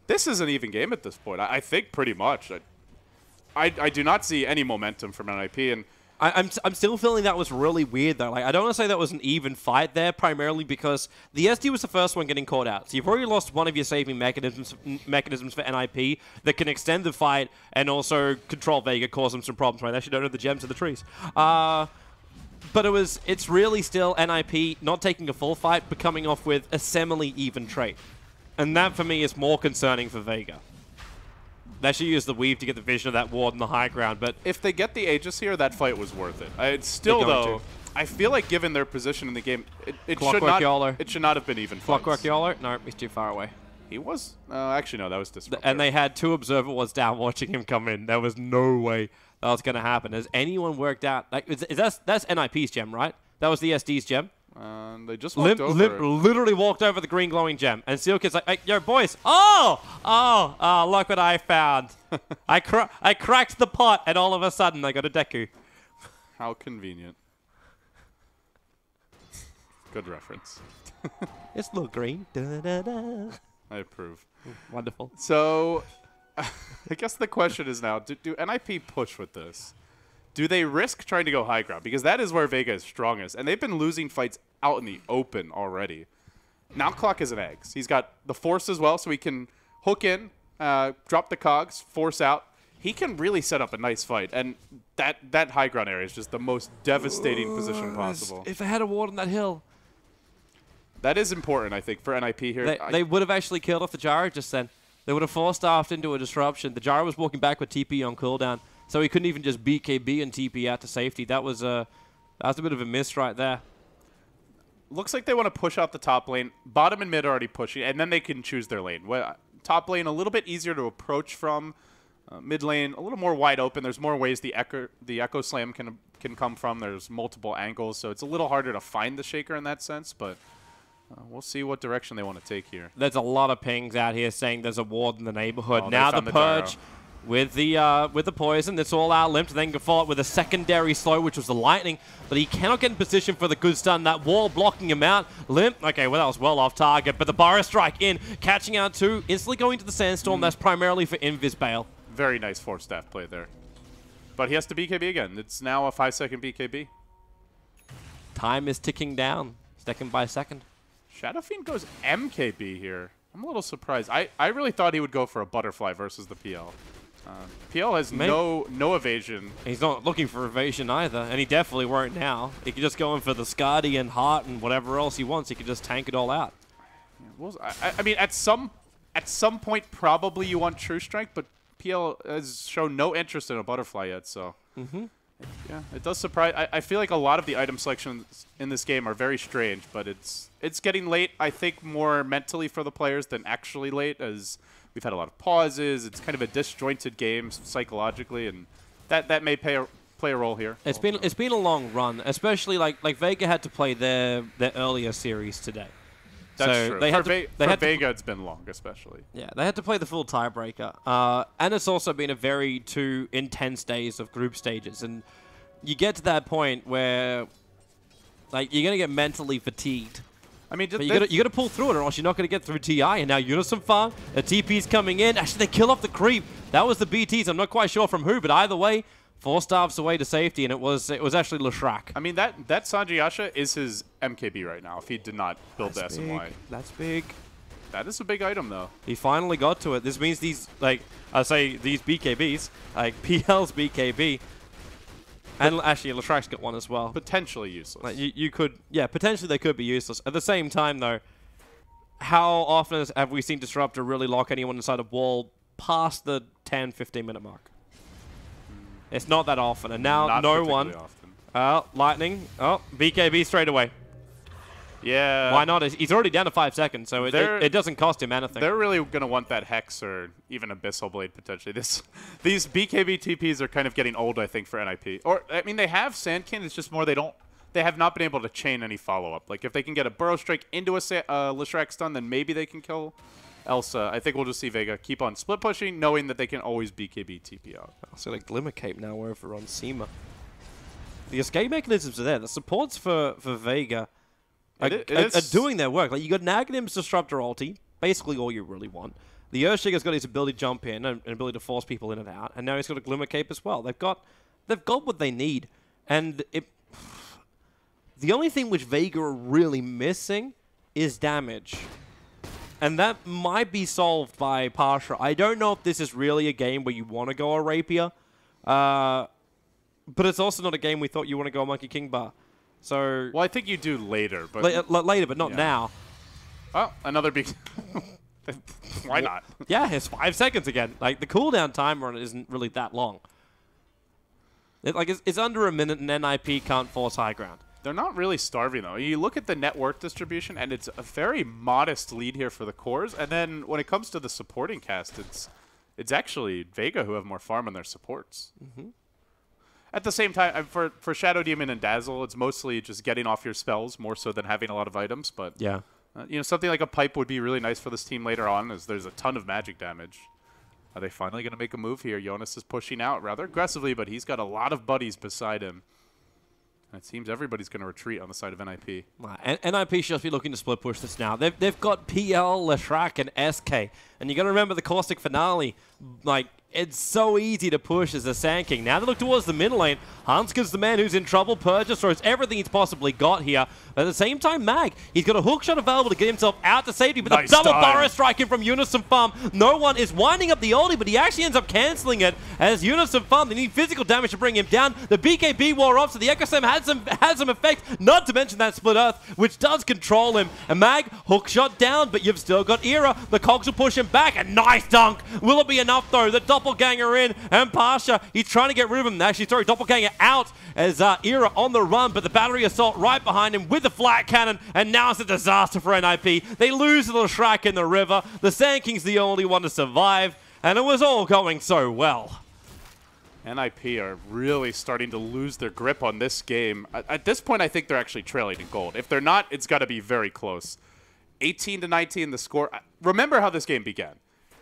This is an even game at this point. I think pretty much. I do not see any momentum from NiP, and I'm still feeling that was really weird, though. Like, I don't want to say that was an even fight there, primarily because the SD was the first one getting caught out. So you've already lost one of your saving mechanisms for NiP that can extend the fight and also control Vega, cause them some problems. Right? They actually don't know the gems of the trees. But it's really still NiP not taking a full fight, but coming off with a semi-even trade. And that, for me, is more concerning for Vega. They should use the weave to get the vision of that ward in the high ground, but if they get the Aegis here, that fight was worth it. It's still, though, I feel like given their position in the game, it should not have been even fights. Clockwork YOLO? No, he's too far away. He was? Actually, no, that was Disruptor. And they had 2 Observer wards down watching him come in. There was no way that was going to happen. Has anyone worked out? Like, that's NiP's gem, right? That was the SD's gem? They just walked over it. Literally walked over the green glowing gem. And Seal Kid's like, hey, yo, boys. Look what I found. I cracked the pot, and all of a sudden I got a Deku. How convenient. Good reference. It's a little green. Da-da-da. I approve. Wonderful. So, I guess the question is now, do NiP push with this? Do they risk trying to go high ground? Because that is where Vega is strongest. And they've been losing fights out in the open already. Now Clock is an eggs. He's got the force as well, so he can hook in, drop the cogs, force out. He can really set up a nice fight. And that high ground area is just the most devastating position possible. If they had a ward on that hill. That is important, I think, for NiP here. They would have actually killed off the Jara just then. They would have force-staffed into a disruption. The Jara was walking back with TP on cooldown, so he couldn't even just BKB and TP out to safety. That was a bit of a miss right there. Looks like they want to push out the top lane. Bottom and mid are already pushing, and then they can choose their lane. Top lane, a little bit easier to approach from. Mid lane, a little more wide open. There's more ways the Echo Slam can come from. There's multiple angles, so it's a little harder to find the Shaker in that sense, but we'll see what direction they want to take here. There's a lot of pings out here saying there's a ward in the neighborhood. Now the Purge with the poison. That's all out limped. Then can follow it with a secondary slow, which was the lightning. But he cannot get in position for the good stun. That wall blocking him out. Limp. Okay, well, that was well off target. But the Barra Strike in, catching out 2, instantly going to the Sandstorm. That's primarily for Invis Bale. Very nice 4-staff play there. But he has to BKB again. It's now a 5-second BKB. Time is ticking down. second by second. Shadow Fiend goes MKB here. I'm a little surprised. I really thought he would go for a butterfly versus the PL. PL has no evasion. He's not looking for evasion either, and he definitely won't now. He could just go in for the Skadi and Heart and whatever else he wants. He could just tank it all out. Yeah, well, I mean, at some point, probably you want True Strength, but PL has shown no interest in a butterfly yet, so. Yeah, it does surprise. I feel like a lot of the item selections in this game are very strange, but it's getting late, I think, more mentally for the players than actually late, as we've had a lot of pauses. It's kind of a disjointed game psychologically, and that may play a role here. It's been a long run, especially like Vega had to play their earlier series today. That's true. They had for Vega, it's been long, especially. Yeah, they had to play the full tiebreaker. And it's also been a very two intense days of group stages. And you get to that point where like you're going to get mentally fatigued. I mean, but you got to pull through it, or else you're not going to get through TI. And now Unison Farm, the TP's coming in. Actually, they kill off the creep. That was the BTs. I'm not quite sure from who, but either way, 4 staffs away to safety, and it was actually Leshrac. I mean, that Sanjayasha is his MKB right now if he did not build the SMY. That's big. That is a big item, though. He finally got to it. This means these, like, I say these BKBs, like PL's BKB, and actually Leshrac's got one as well. Potentially useless. Like, you could, yeah, potentially they could be useless. At the same time, though, how often have we seen Disruptor really lock anyone inside a wall past the 10, 15-minute mark? It's not that often, and now no one. Lightning. Oh, BKB straight away. Yeah. Why not? He's already down to 5 seconds, so it doesn't cost him anything. They're really going to want that Hex or even Abyssal Blade, potentially. These BKB TPs are kind of getting old, I think, for NiP. Or, I mean, they have Sandkin, it's just more they have not been able to chain any follow-up. Like, if they can get a Burrow Strike into a Leshrac stun, then maybe they can kill Elsa. I think we'll just see Vega keep on split pushing, knowing that they can always BKB TP out. So like Glimmer Cape now over on SEMA. The escape mechanisms are there. The supports for Vega are doing their work. Like you got Naganim's Disruptor ulti, basically all you really want. The Earthshaker's got his ability to jump in and ability to force people in and out, and now he's got a Glimmer Cape as well. They've got what they need, and the only thing which Vega are really missing is damage. And that might be solved by Pasha. I don't know if this is really a game where you want to go a Rapier. But it's also not a game we thought you want to go a Monkey King Bar. So well, I think you do later. But later, but not now. Oh, another big... Why not? Yeah, it's 5 seconds again. Like, the cooldown timer on it isn't really that long. It's under a minute, and NiP can't force high ground. They're not really starving, though. You look at the net worth distribution, and it's a very modest lead here for the cores. And then when it comes to the supporting cast, it's actually Vega who have more farm on their supports. At the same time, for Shadow Demon and Dazzle, it's mostly just getting off your spells more so than having a lot of items. But yeah, something like a pipe would be really nice for this team later on, as there's a ton of magic damage. Are they finally going to make a move here? Jonas is pushing out rather aggressively, but he's got a lot of buddies beside him. It seems everybody's going to retreat on the side of NiP. And NiP should just be looking to split push this now. They've got PL, Leshrac, and SK. And you got to remember the Caustic Finale. Like, it's so easy to push as a Sand King. Now they look towards the mid lane. Hansker's the man who's in trouble. Purges throws everything he's possibly got here. But at the same time, Mag, he's got a hook shot available to get himself out to safety. But nice the double Burrow strike in from Unison Farm. No one is winding up the ulti, but he actually ends up cancelling it as Unison Farm. They need physical damage to bring him down. The BKB wore off, so the Echo Slam has some effect. Not to mention that Split Earth, which does control him. And Mag, hook shot down, but you've still got Era. The Cogs will push him back. A nice dunk. Will it be enough, though? The Doppelganger in, and Pasha, he's trying to get rid of him. Actually, sorry, Doppelganger out as Era on the run, but the battery assault right behind him with the flat cannon, and now it's a disaster for NiP. They lose the Leshrac in the river. The Sand King's the only one to survive, and it was all going so well. NiP are really starting to lose their grip on this game. At this point, I think they're actually trailing in gold. If they're not, it's got to be very close. 18-19 the score. Remember how this game began.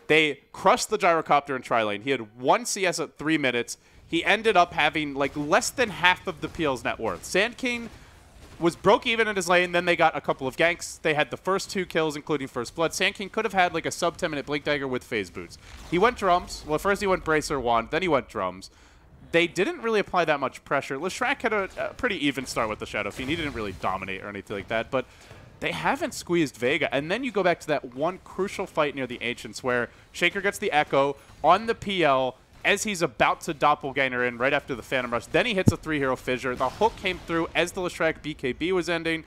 They crushed the Gyrocopter in tri-lane. He had 1 CS at 3 minutes. He ended up having like less than half of the PL's net worth. Sand King was broke even in his lane, then they got a couple of ganks. They had the first 2 kills, including First Blood. Sand King could have had like a sub 10-minute Blink Dagger with Phase Boots. He went drums. Well, first he went Bracer Wand, then he went drums. they didn't really apply that much pressure. Leshrac had a pretty even start with the Shadow Fiend. He didn't really dominate or anything like that, but they haven't squeezed Vega. And then you go back to that one crucial fight near the Ancients where Shaker gets the Echo on the PL as he's about to doppelganger in right after the Phantom Rush. Then he hits a 3-hero fissure. The hook came through as the Leshrac BKB was ending.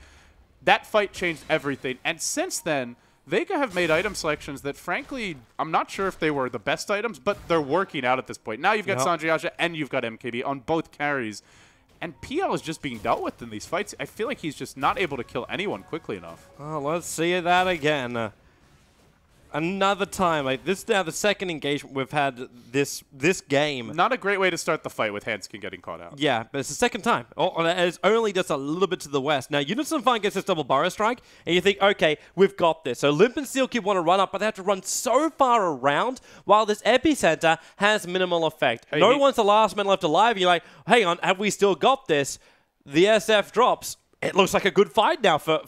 That fight changed everything. And since then, Vega have made item selections that, frankly, I'm not sure if they were the best items, but they're working out at this point. Now you've got Sanjiaja and you've got MKB on both carries. And PL is just being dealt with in these fights. I feel like he's just not able to kill anyone quickly enough. Oh, let's see that again. Another time. Like, this is now the second engagement we've had this game. Not a great way to start the fight with Hanskin getting caught out. Yeah, but it's the second time. Oh, and it's only just a little bit to the west. Now, Unison Fine gets this double Burrow Strike, and you think, okay, we've got this. So Limp and Steel Kid want to run up, but they have to run so far around while this Epicenter has minimal effect. Hey, no one's the last man left alive. You're like, hang on, have we still got this? The SF drops. It looks like a good fight now for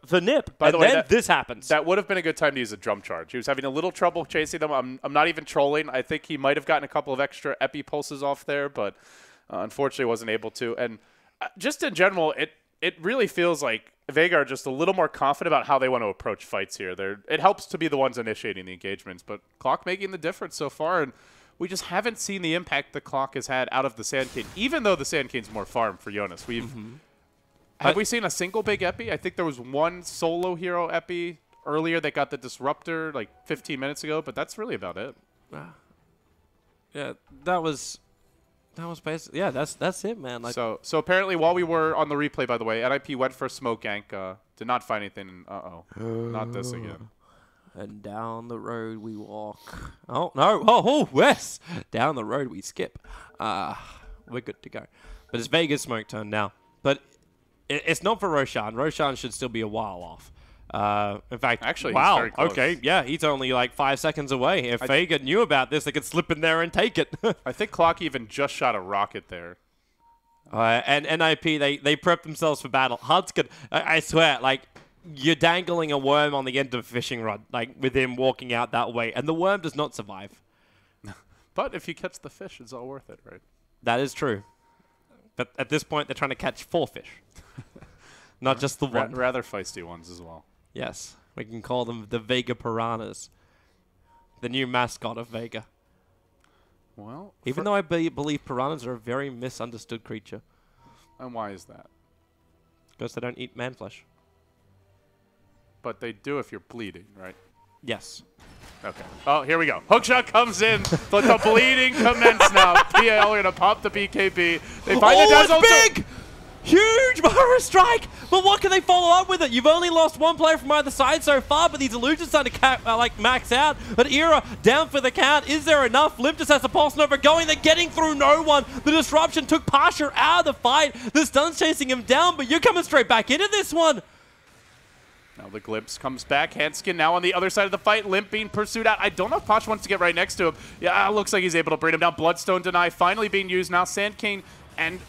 NiP. By the way, this happens. That would have been a good time to use a drum charge. He was having a little trouble chasing them. I'm not even trolling. I think he might have gotten a couple of extra epi pulses off there, but unfortunately wasn't able to. And just in general, it really feels like Vega are just a little more confident about how they want to approach fights here. It helps to be the ones initiating the engagements, but Clock making the difference so far, and we just haven't seen the impact the Clock has had out of the Sand King, even though the Sand King's more farm for Jonas. Have we seen a single big epi? I think there was one solo hero epi earlier that got the Disruptor like 15 minutes ago, but that's really about it. Yeah, that was basically, yeah, that's it, man. Like, So apparently while we were on the replay, by the way, NiP went for a smoke gank, did not find anything. Not this again. And down the road we walk. Oh no! Oh, Wes! Down the road we skip. We're good to go. But it's Vega's smoke turn now. But it's not for Roshan. Roshan should still be a while off. In fact, actually, wow. he's very close. Okay, yeah, he's only like 5 seconds away. If Vega knew about this, they could slip in there and take it. I think Clock even just shot a rocket there. And NiP, they prep themselves for battle. Hudskin, I swear, like, you're dangling a worm on the end of a fishing rod, like, with him walking out that way, and the worm does not survive. But if you catch the fish, it's all worth it, right? That is true. But at this point, they're trying to catch 4 fish. Not just the one. Rather feisty ones as well. Yes. We can call them the Vega Piranhas. The new mascot of Vega. Well, Even though I believe piranhas are a very misunderstood creature. And why is that? Because they don't eat man flesh. But they do if you're bleeding, right? Yes. Okay. Oh, here we go. Hookshot comes in, but the bleeding commence now. PL are going to pop the BKB. They find the Dazzle. It's big! Huge Burrow Strike! But what can they follow up with it? You've only lost one player from either side so far, but these illusions starting to max out. But Era down for the count. Is there enough? Limp just has a Pulse Nova going. They're getting through no one. The Disruption took Pasha out of the fight. The stun's chasing him down, but you're coming straight back into this one. Now the Glimpse comes back. Hanskin now on the other side of the fight. Limp being pursued out. I don't know if Posh wants to get right next to him. Yeah, looks like he's able to bring him down. Bloodstone Deny finally being used. Now Sand King and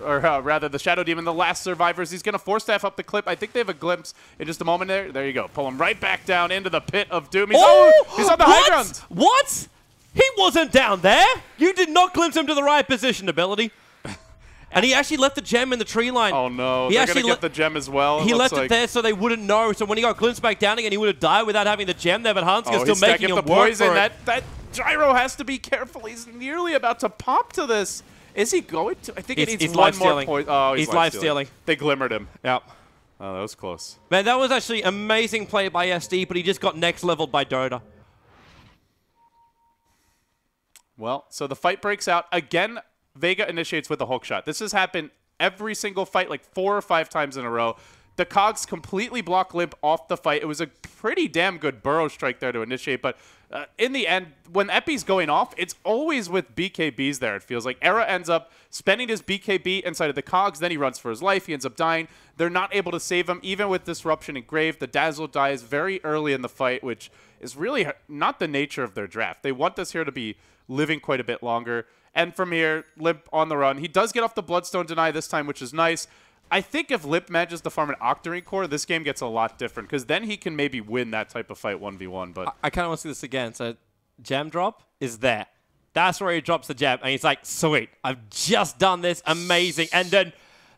rather the Shadow Demon, the last survivors. He's going to Force Staff up the clip. I think they have a Glimpse in just a moment there. There you go. Pull him right back down into the pit of doom. He's, he's on the high ground. What? He wasn't down there. You did not glimpse him to the right position, ability. And he actually left the gem in the tree line. Oh, no. He They're going to get the gem as well. He left it there so they wouldn't know. So when he got glimpsed back down again, he would have died without having the gem there. But Hanskin's still making him the work poison. for it. That gyro has to be careful. He's nearly about to pop to this. Is he going to? I think it needs one more poison. Oh, he's life-stealing. They glimmered him. Yep. Oh, that was close. Man, that was actually amazing play by SD, but he just got next leveled by Dota. Well, so the fight breaks out. Again, Vega initiates with a hook shot. This has happened every single fight, like 4 or 5 times in a row. The Cogs completely block Limp off the fight. It was a pretty damn good Burrow Strike there to initiate, but in the end, when Epi's going off, it's always with BKBs there, it feels like. Era ends up spending his BKB inside of the Cogs, then he runs for his life, he ends up dying. They're not able to save him, even with Disruption and Grave. The Dazzle dies very early in the fight, which is really not the nature of their draft. They want this hero to be living quite a bit longer. And from here, Limp on the run. He does get off the Bloodstone Deny this time, which is nice. I think if Limp manages to farm an Octarine Core, this game gets a lot different, because then he can maybe win that type of fight 1v1. But I kind of want to see this again. So, Gem Drop is there. That's where he drops the jab, and he's like, sweet, I've just done this, amazing. And then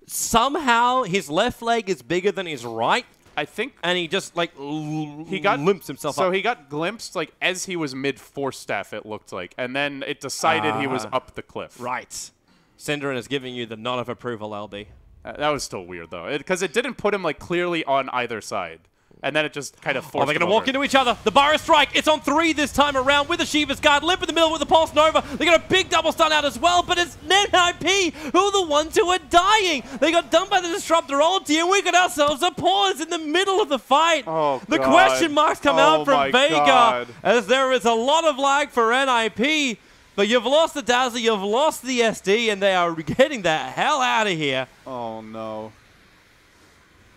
somehow his left leg is bigger than his right, I think and he just, like, limps himself up. So he got glimpsed, like, as he was mid-force staff, it looked like. And then it decided he was up the cliff. Right. Synderen is giving you the nod of approval, LB. That was still weird, though. Because it didn't put him, like, clearly on either side. And then it just kind of forced Oh, they're him going to walk over. into each other. The Bar Strike, it's on 3 this time around with the Shiva's Guard. Limp in the middle with the Pulse Nova. They got a big double stun out as well, but it's NiP who are the ones who are dying. They got done by the Disruptor ulti, and we got ourselves a pause in the middle of the fight. Oh, the God. question marks come out from my Vega God. as there is a lot of lag for NiP, but you've lost the Dazzler, you've lost the SD, and they are getting the hell out of here. Oh, no.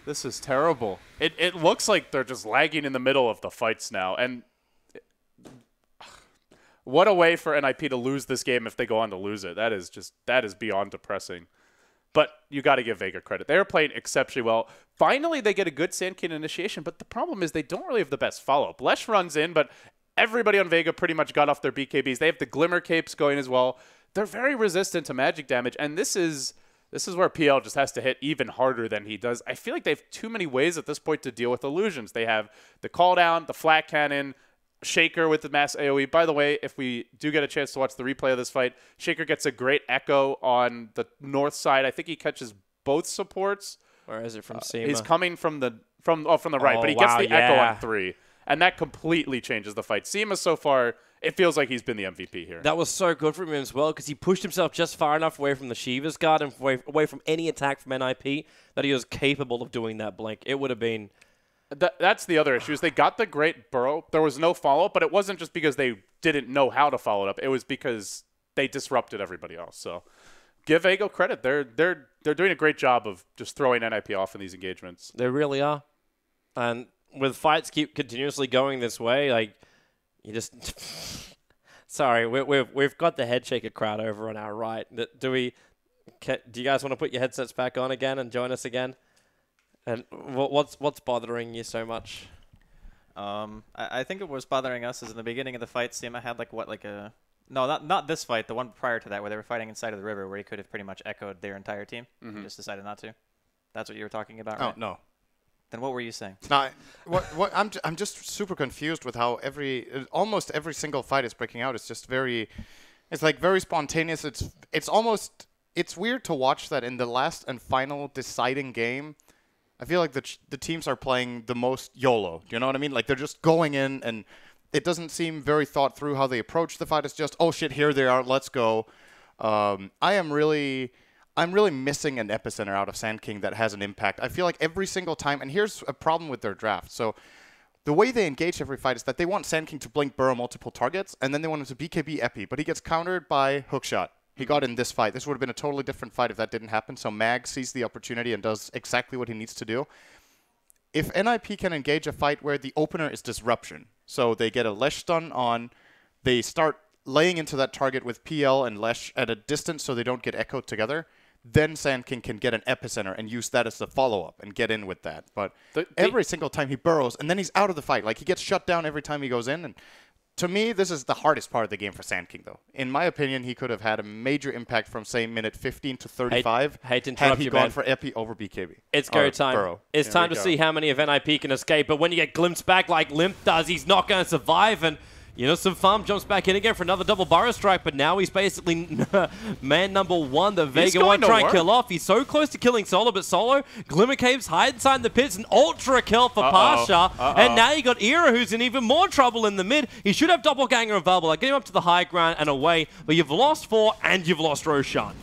This is terrible. It looks like they're just lagging in the middle of the fights now. And what a way for NiP to lose this game if they go on to lose it. That is beyond depressing. But you got to give Vega credit. They're playing exceptionally well. Finally, they get a good Sand King initiation, but the problem is they don't really have the best follow-up. Lesh runs in, but everybody on Vega pretty much got off their BKBs. They have the Glimmer Capes going as well. They're very resistant to magic damage, and this is where PL just has to hit even harder than he does. I feel like they have too many ways at this point to deal with illusions. They have the call down, the flat cannon, Shaker with the mass AoE. By the way, if we do get a chance to watch the replay of this fight, Shaker gets a great echo on the north side. I think he catches both supports. Where is it from Seema? He's coming from the right, but he gets the echo on 3. And that completely changes the fight. Seema so far, it feels like he's been the MVP here. That was so good for him as well because he pushed himself just far enough away from the Shiva's Guard and away from any attack from NiP that he was capable of doing that blink. It would have been... That's the other issue is they got the great burrow. There was no follow-up, but it wasn't just because they didn't know how to follow it up. It was because they disrupted everybody else. So give Vega credit. They're doing a great job of just throwing NiP off in these engagements. They really are. And with fights keep continuously going this way, like... You just, sorry, we've got the head shaker crowd over on our right. Do you guys want to put your headsets back on again and join us again? And what's bothering you so much? I think it was bothering us is in the beginning of the fight, Seema had not this fight, the one prior to that where they were fighting inside of the river where he could have pretty much echoed their entire team. He just decided not to. That's what you were talking about, right? Oh, no. Then what were you saying? No, I'm just super confused with how almost every single fight is breaking out. It's just very spontaneous. It's weird to watch that in the last and final deciding game. I feel like the teams are playing the most YOLO. Do you know what I mean? Like they're just going in, and it doesn't seem very thought through how they approach the fight. It's just, oh shit, here they are, let's go. I'm really missing an epicenter out of Sand King that has an impact. I feel like every single time, and here's a problem with their draft. So the way they engage every fight is that they want Sand King to blink burrow multiple targets, and then they want him to BKB Epi, but he gets countered by hookshot. He got in this fight. This would have been a totally different fight if that didn't happen. So Mag sees the opportunity and does exactly what he needs to do. If NiP can engage a fight where the opener is disruption, so they get a Lesh stun on, they start laying into that target with PL and Lesh at a distance so they don't get echoed together, then Sand King can get an epicenter and use that as the follow-up and get in with that. But every single time he burrows, and then he's out of the fight. Like, he gets shut down every time he goes in. And to me, this is the hardest part of the game for Sand King, though. In my opinion, he could have had a major impact from, say, minute 15 to 35 hate to had interrupt he you, gone man. for Epi over BKB. It's go time. Burrow. It's time to see how many of NiP can escape. But when you get glimpsed back like Limp does, he's not going to survive. And, you know, some farm jumps back in again for another double Burrow Strike. But now he's basically man number one that Vega won't try and kill off. He's so close to killing Solo, but Solo, Glimmer Caves, hide inside the pits, an ultra kill for Pasha. And now you got Era, who's in even more trouble in the mid. He should have Doppelganger available. Like, get him up to the high ground and away. But you've lost 4 and you've lost Roshan.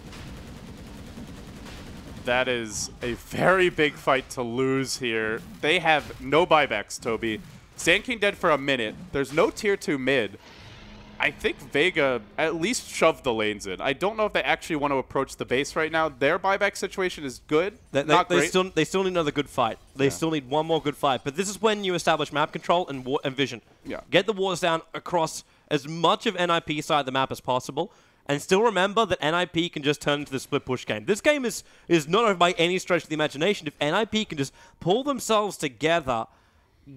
That is a very big fight to lose here. They have no buybacks, Toby. Sand King dead for a minute. There's no tier 2 mid. I think Vega at least shoved the lanes in. I don't know if they actually want to approach the base right now. Their buyback situation is good. Not great. They still need another good fight. They still need one more good fight. But this is when you establish map control and vision. Yeah. Get the wars down across as much of NiP side of the map as possible. And still remember that NiP can just turn into the split push game. This game is not by any stretch of the imagination. If NiP can just pull themselves together,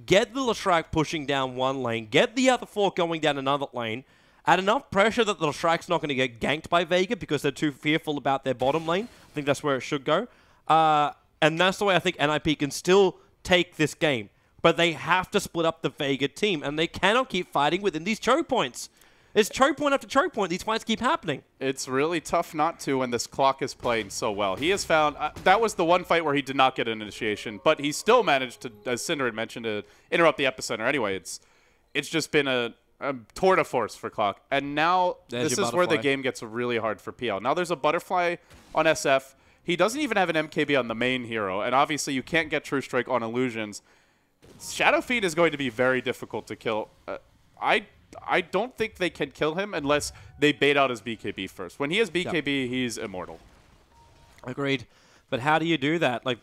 get the Leshrac pushing down one lane, get the other 4 going down another lane, at enough pressure that the Shrike's not going to get ganked by Vega because they're too fearful about their bottom lane. I think that's where it should go. And that's the way I think NiP can still take this game. But they have to split up the Vega team, and they cannot keep fighting within these choke points. It's choke point after choke point. These fights keep happening. It's really tough not to when this clock is playing so well. He has found that was the one fight where he did not get an initiation, but he still managed to, as Cinder had mentioned, to interrupt the epicenter. Anyway, it's just been a tour de force for Clock. And now this is where the game gets really hard for PL. Now there's a butterfly on SF. He doesn't even have an MKB on the main hero, and obviously you can't get True Strike on illusions. Shadow Fiend is going to be very difficult to kill. I don't think they can kill him unless they bait out his BKB first. When he has BKB, he's immortal. Agreed. But how do you do that? Like,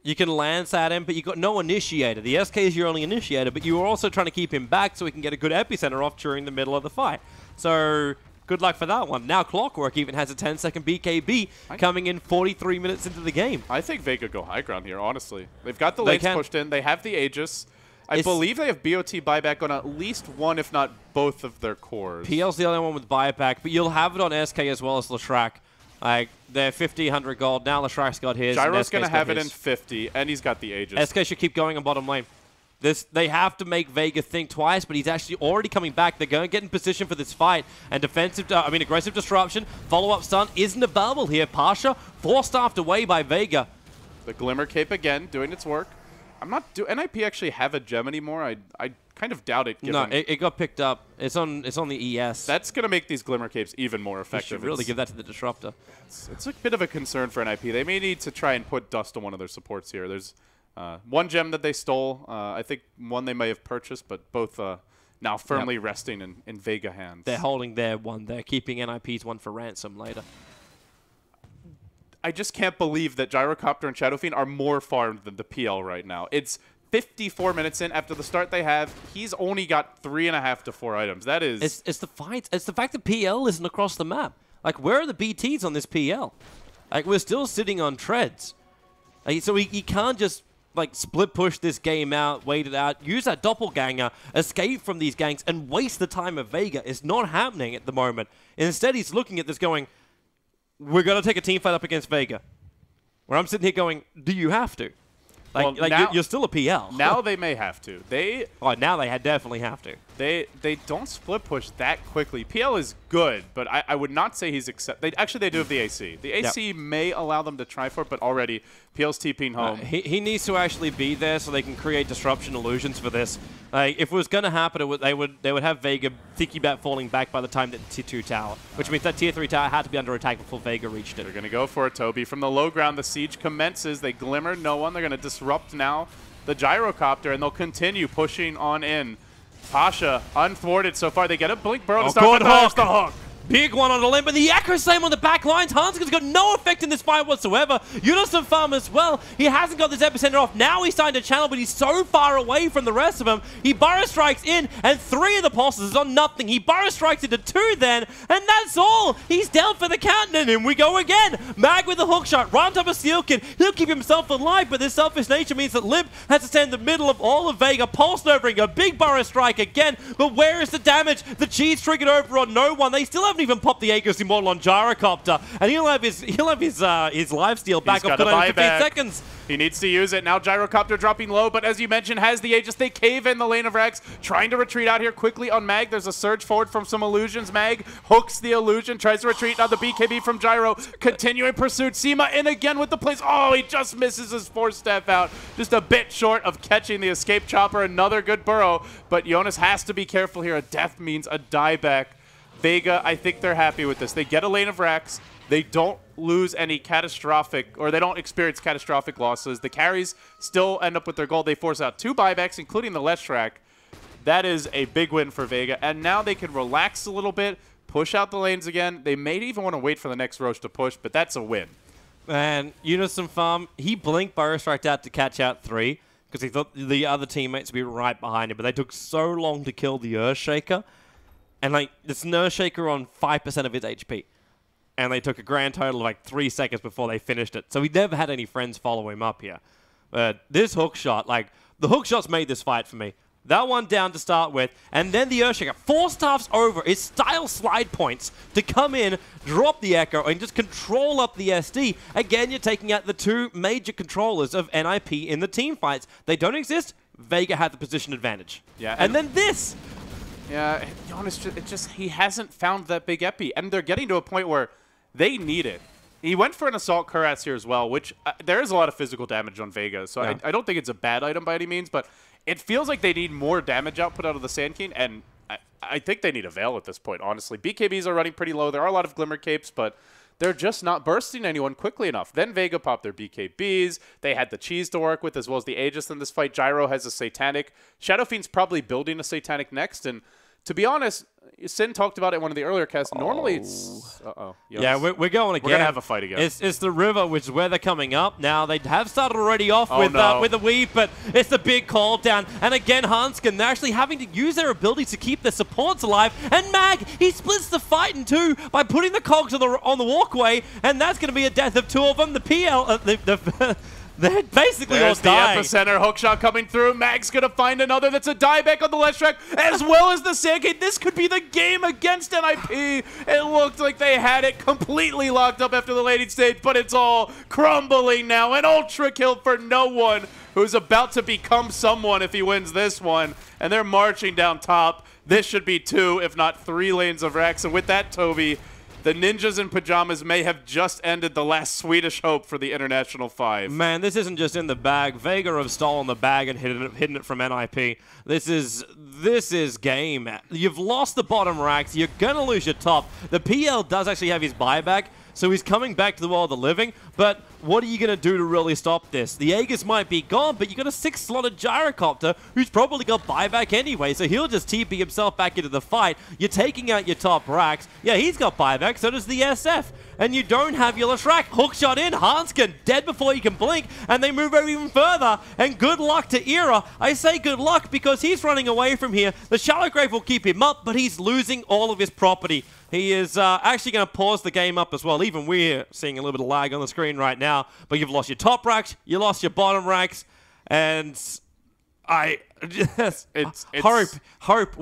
you can lance at him, but you got no initiator. The SK is your only initiator, but you are also trying to keep him back so he can get a good epicenter off during the middle of the fight. So good luck for that one. Now Clockwork even has a 10-second BKB coming in 43 minutes into the game. I think Vega go high ground here, honestly. They've got the lanes pushed in. They have the Aegis. I believe they have BOT buyback on at least one, if not both, of their cores. PL's the only one with buyback, but you'll have it on SK as well as Leshrac. Like, they're 50, 100 gold. Now Leshrac's got his. Gyro's going to have it in 50, and he's got the Aegis. SK should keep going on bottom lane. They have to make Vega think twice, but he's actually already coming back. They're going to get in position for this fight. And aggressive disruption, follow-up stun isn't a bubble here. Pasha force-staffed away by Vega. The Glimmer Cape again, doing its work. Do NiP actually have a gem anymore? I kind of doubt it. No, it got picked up. It's on the ES. That's going to make these Glimmer Capes even more effective. You should really give that to the Disruptor. It's a bit of a concern for NiP. They may need to try and put dust on one of their supports here. There's one gem that they stole. I think one they may have purchased, but both now firmly resting in Vega hands. They're holding their one. They're keeping NiP's one for ransom later. I just can't believe that Gyrocopter and Shadow Fiend are more farmed than the PL right now. It's 54 minutes in after the start they have. He's only got 3.5 to 4 items. That is... It's the fight. It's the fact that PL isn't across the map. Like, where are the BTs on this PL? Like, we're still sitting on treads. Like, so he can't just, like, split push this game out, wait it out, use that doppelganger, escape from these ganks, and waste the time of Vega. It's not happening at the moment. Instead, he's looking at this going... We're going to take a team fight up against Vega. Where I'm sitting here going, do you have to? Like, well, now, you're still a PL. Now they may have to. Now they definitely have to. They don't split push that quickly. PL is good, but I would not say he's actually, they do have the AC. The AC may allow them to try for it, but already PL's TPing home. He needs to actually be there so they can create disruption illusions for this. Like, if it was going to happen, they would have Vega thinking about falling back by the time that Tier 2 tower, which means that Tier 3 tower had to be under attack before Vega reached it. They're going to go for it, Toby. From the low ground, the siege commences. They glimmer no one. They're going to disrupt now the Gyrocopter, and they'll continue pushing on in. Pasha unthwarted so far. They get a blink burrow to start the hook. Big one on the limb, but the Echo Slam on the back lines. Hanskin's got no effect in this fight whatsoever. Unison Farm as well. He hasn't got this epicenter off. Now he's starting to channel, but he's so far away from the rest of them. He burrow strikes in, and 3 of the pulses is on nothing. He burrow strikes into 2 then, and that's all. He's down for the count, and in we go again. Mag with the hook shot, right on top of Steel Kid. He'll keep himself alive, but this selfish nature means that Limp has to stand in the middle of all of Vega. Pulse Novering, a big burrow strike again, but where is the damage? The cheese triggered over on no one. They still haven't even popped the Aegis Immortal on Gyrocopter, and he'll have his lifesteal back up to 15 seconds. He needs to use it. Now Gyrocopter dropping low, but as you mentioned, has the Aegis. They cave in the lane of Rex, trying to retreat out here quickly on Mag. There's a surge forward from some illusions. Mag hooks the illusion, tries to retreat. Now the BKB from Gyro, continuing pursuit. Seema in again with the plays. Oh, he just misses his 4-step out. Just a bit short of catching the escape chopper. Another good burrow, but Jonas has to be careful here. A death means a dieback. Vega, I think they're happy with this. They get a lane of Rax. They don't lose any catastrophic, or they don't experience catastrophic losses. The carries still end up with their gold. They force out 2 buybacks, including the Leshrac. That is a big win for Vega. And now they can relax a little bit, push out the lanes again. They may even want to wait for the next Roche to push, but that's a win. And Unison Farm, he blinked burrow striked out to catch out 3 because he thought the other teammates would be right behind him, but they took so long to kill the Earthshaker. And, like, this Earthshaker on 5% of his HP. And they took a grand total of, like, 3 seconds before they finished it. So he never had any friends follow him up here. This hook shot, like, the hook shots made this fight for me. That one down to start with, and then the Earthshaker. 4 staffs over is style slide points to come in, drop the Echo, and just control up the SD. Again, you're taking out the 2 major controllers of NiP in the team fights. They don't exist. Vega had the position advantage. Yeah, and then this. Yeah, Jonas, he hasn't found that big epi, and they're getting to a point where they need it. He went for an Assault Cuirass here as well, which there is a lot of physical damage on Vega, so Yeah. I don't think it's a bad item by any means, but it feels like they need more damage output out of the Sand King, and I think they need a Veil at this point, honestly. BKBs are running pretty low. There are a lot of Glimmer Capes, but they're just not bursting anyone quickly enough. Then Vega popped their BKBs. They had the Cheese to work with, as well as the Aegis in this fight. Gyro has a Satanic. Shadow Fiend's probably building a Satanic next, and to be honest, Sin talked about it in one of the earlier casts. Normally it's... Uh-oh. Yeah, we're going again. We're going to have a fight again. It's the river, which is where they're coming up. Now, they have started already off with a weave, but it's the big call down. And again, Hanskin, they're actually having to use their ability to keep their supports alive. And Mag, he splits the fight in 2 by putting the cogs on the walkway, and that's going to be a death of 2 of them. The PL... They're basically all dying. There's the epicenter hookshot coming through. Mag's going to find another. That's a dieback on the left track, as well as the Sandgate. This could be the game against NiP. It looked like they had it completely locked up after the laning stage, but it's all crumbling now. An ultra kill for no one, who's about to become someone if he wins this one. And they're marching down top. This should be 2, if not 3 lanes of Rex. And with that, Toby, the Ninjas in Pajamas may have just ended the last Swedish hope for the International 5. Man, this isn't just in the bag. Vega have stolen the bag and hidden it from NiP. This is game. You've lost the bottom racks. You're going to lose your top. The PL does actually have his buyback, so he's coming back to the world of the living. But what are you going to do to really stop this? The Aegis might be gone, but you got a 6-slotted Gyrocopter who's probably got buyback anyway, so he'll just TP himself back into the fight. You're taking out your top racks. Yeah, he's got buyback, so does the SF. And you don't have your Lashrak. Hookshot in, Hanskin dead before you can blink, and they move over even further. And good luck to Era. I say good luck because he's running away from here. The Shallow Grave will keep him up, but he's losing all of his property. He is actually going to pause the game up as well. Even we're seeing a little bit of lag on the screen right now. But you've lost your top racks, you lost your bottom racks, and hope.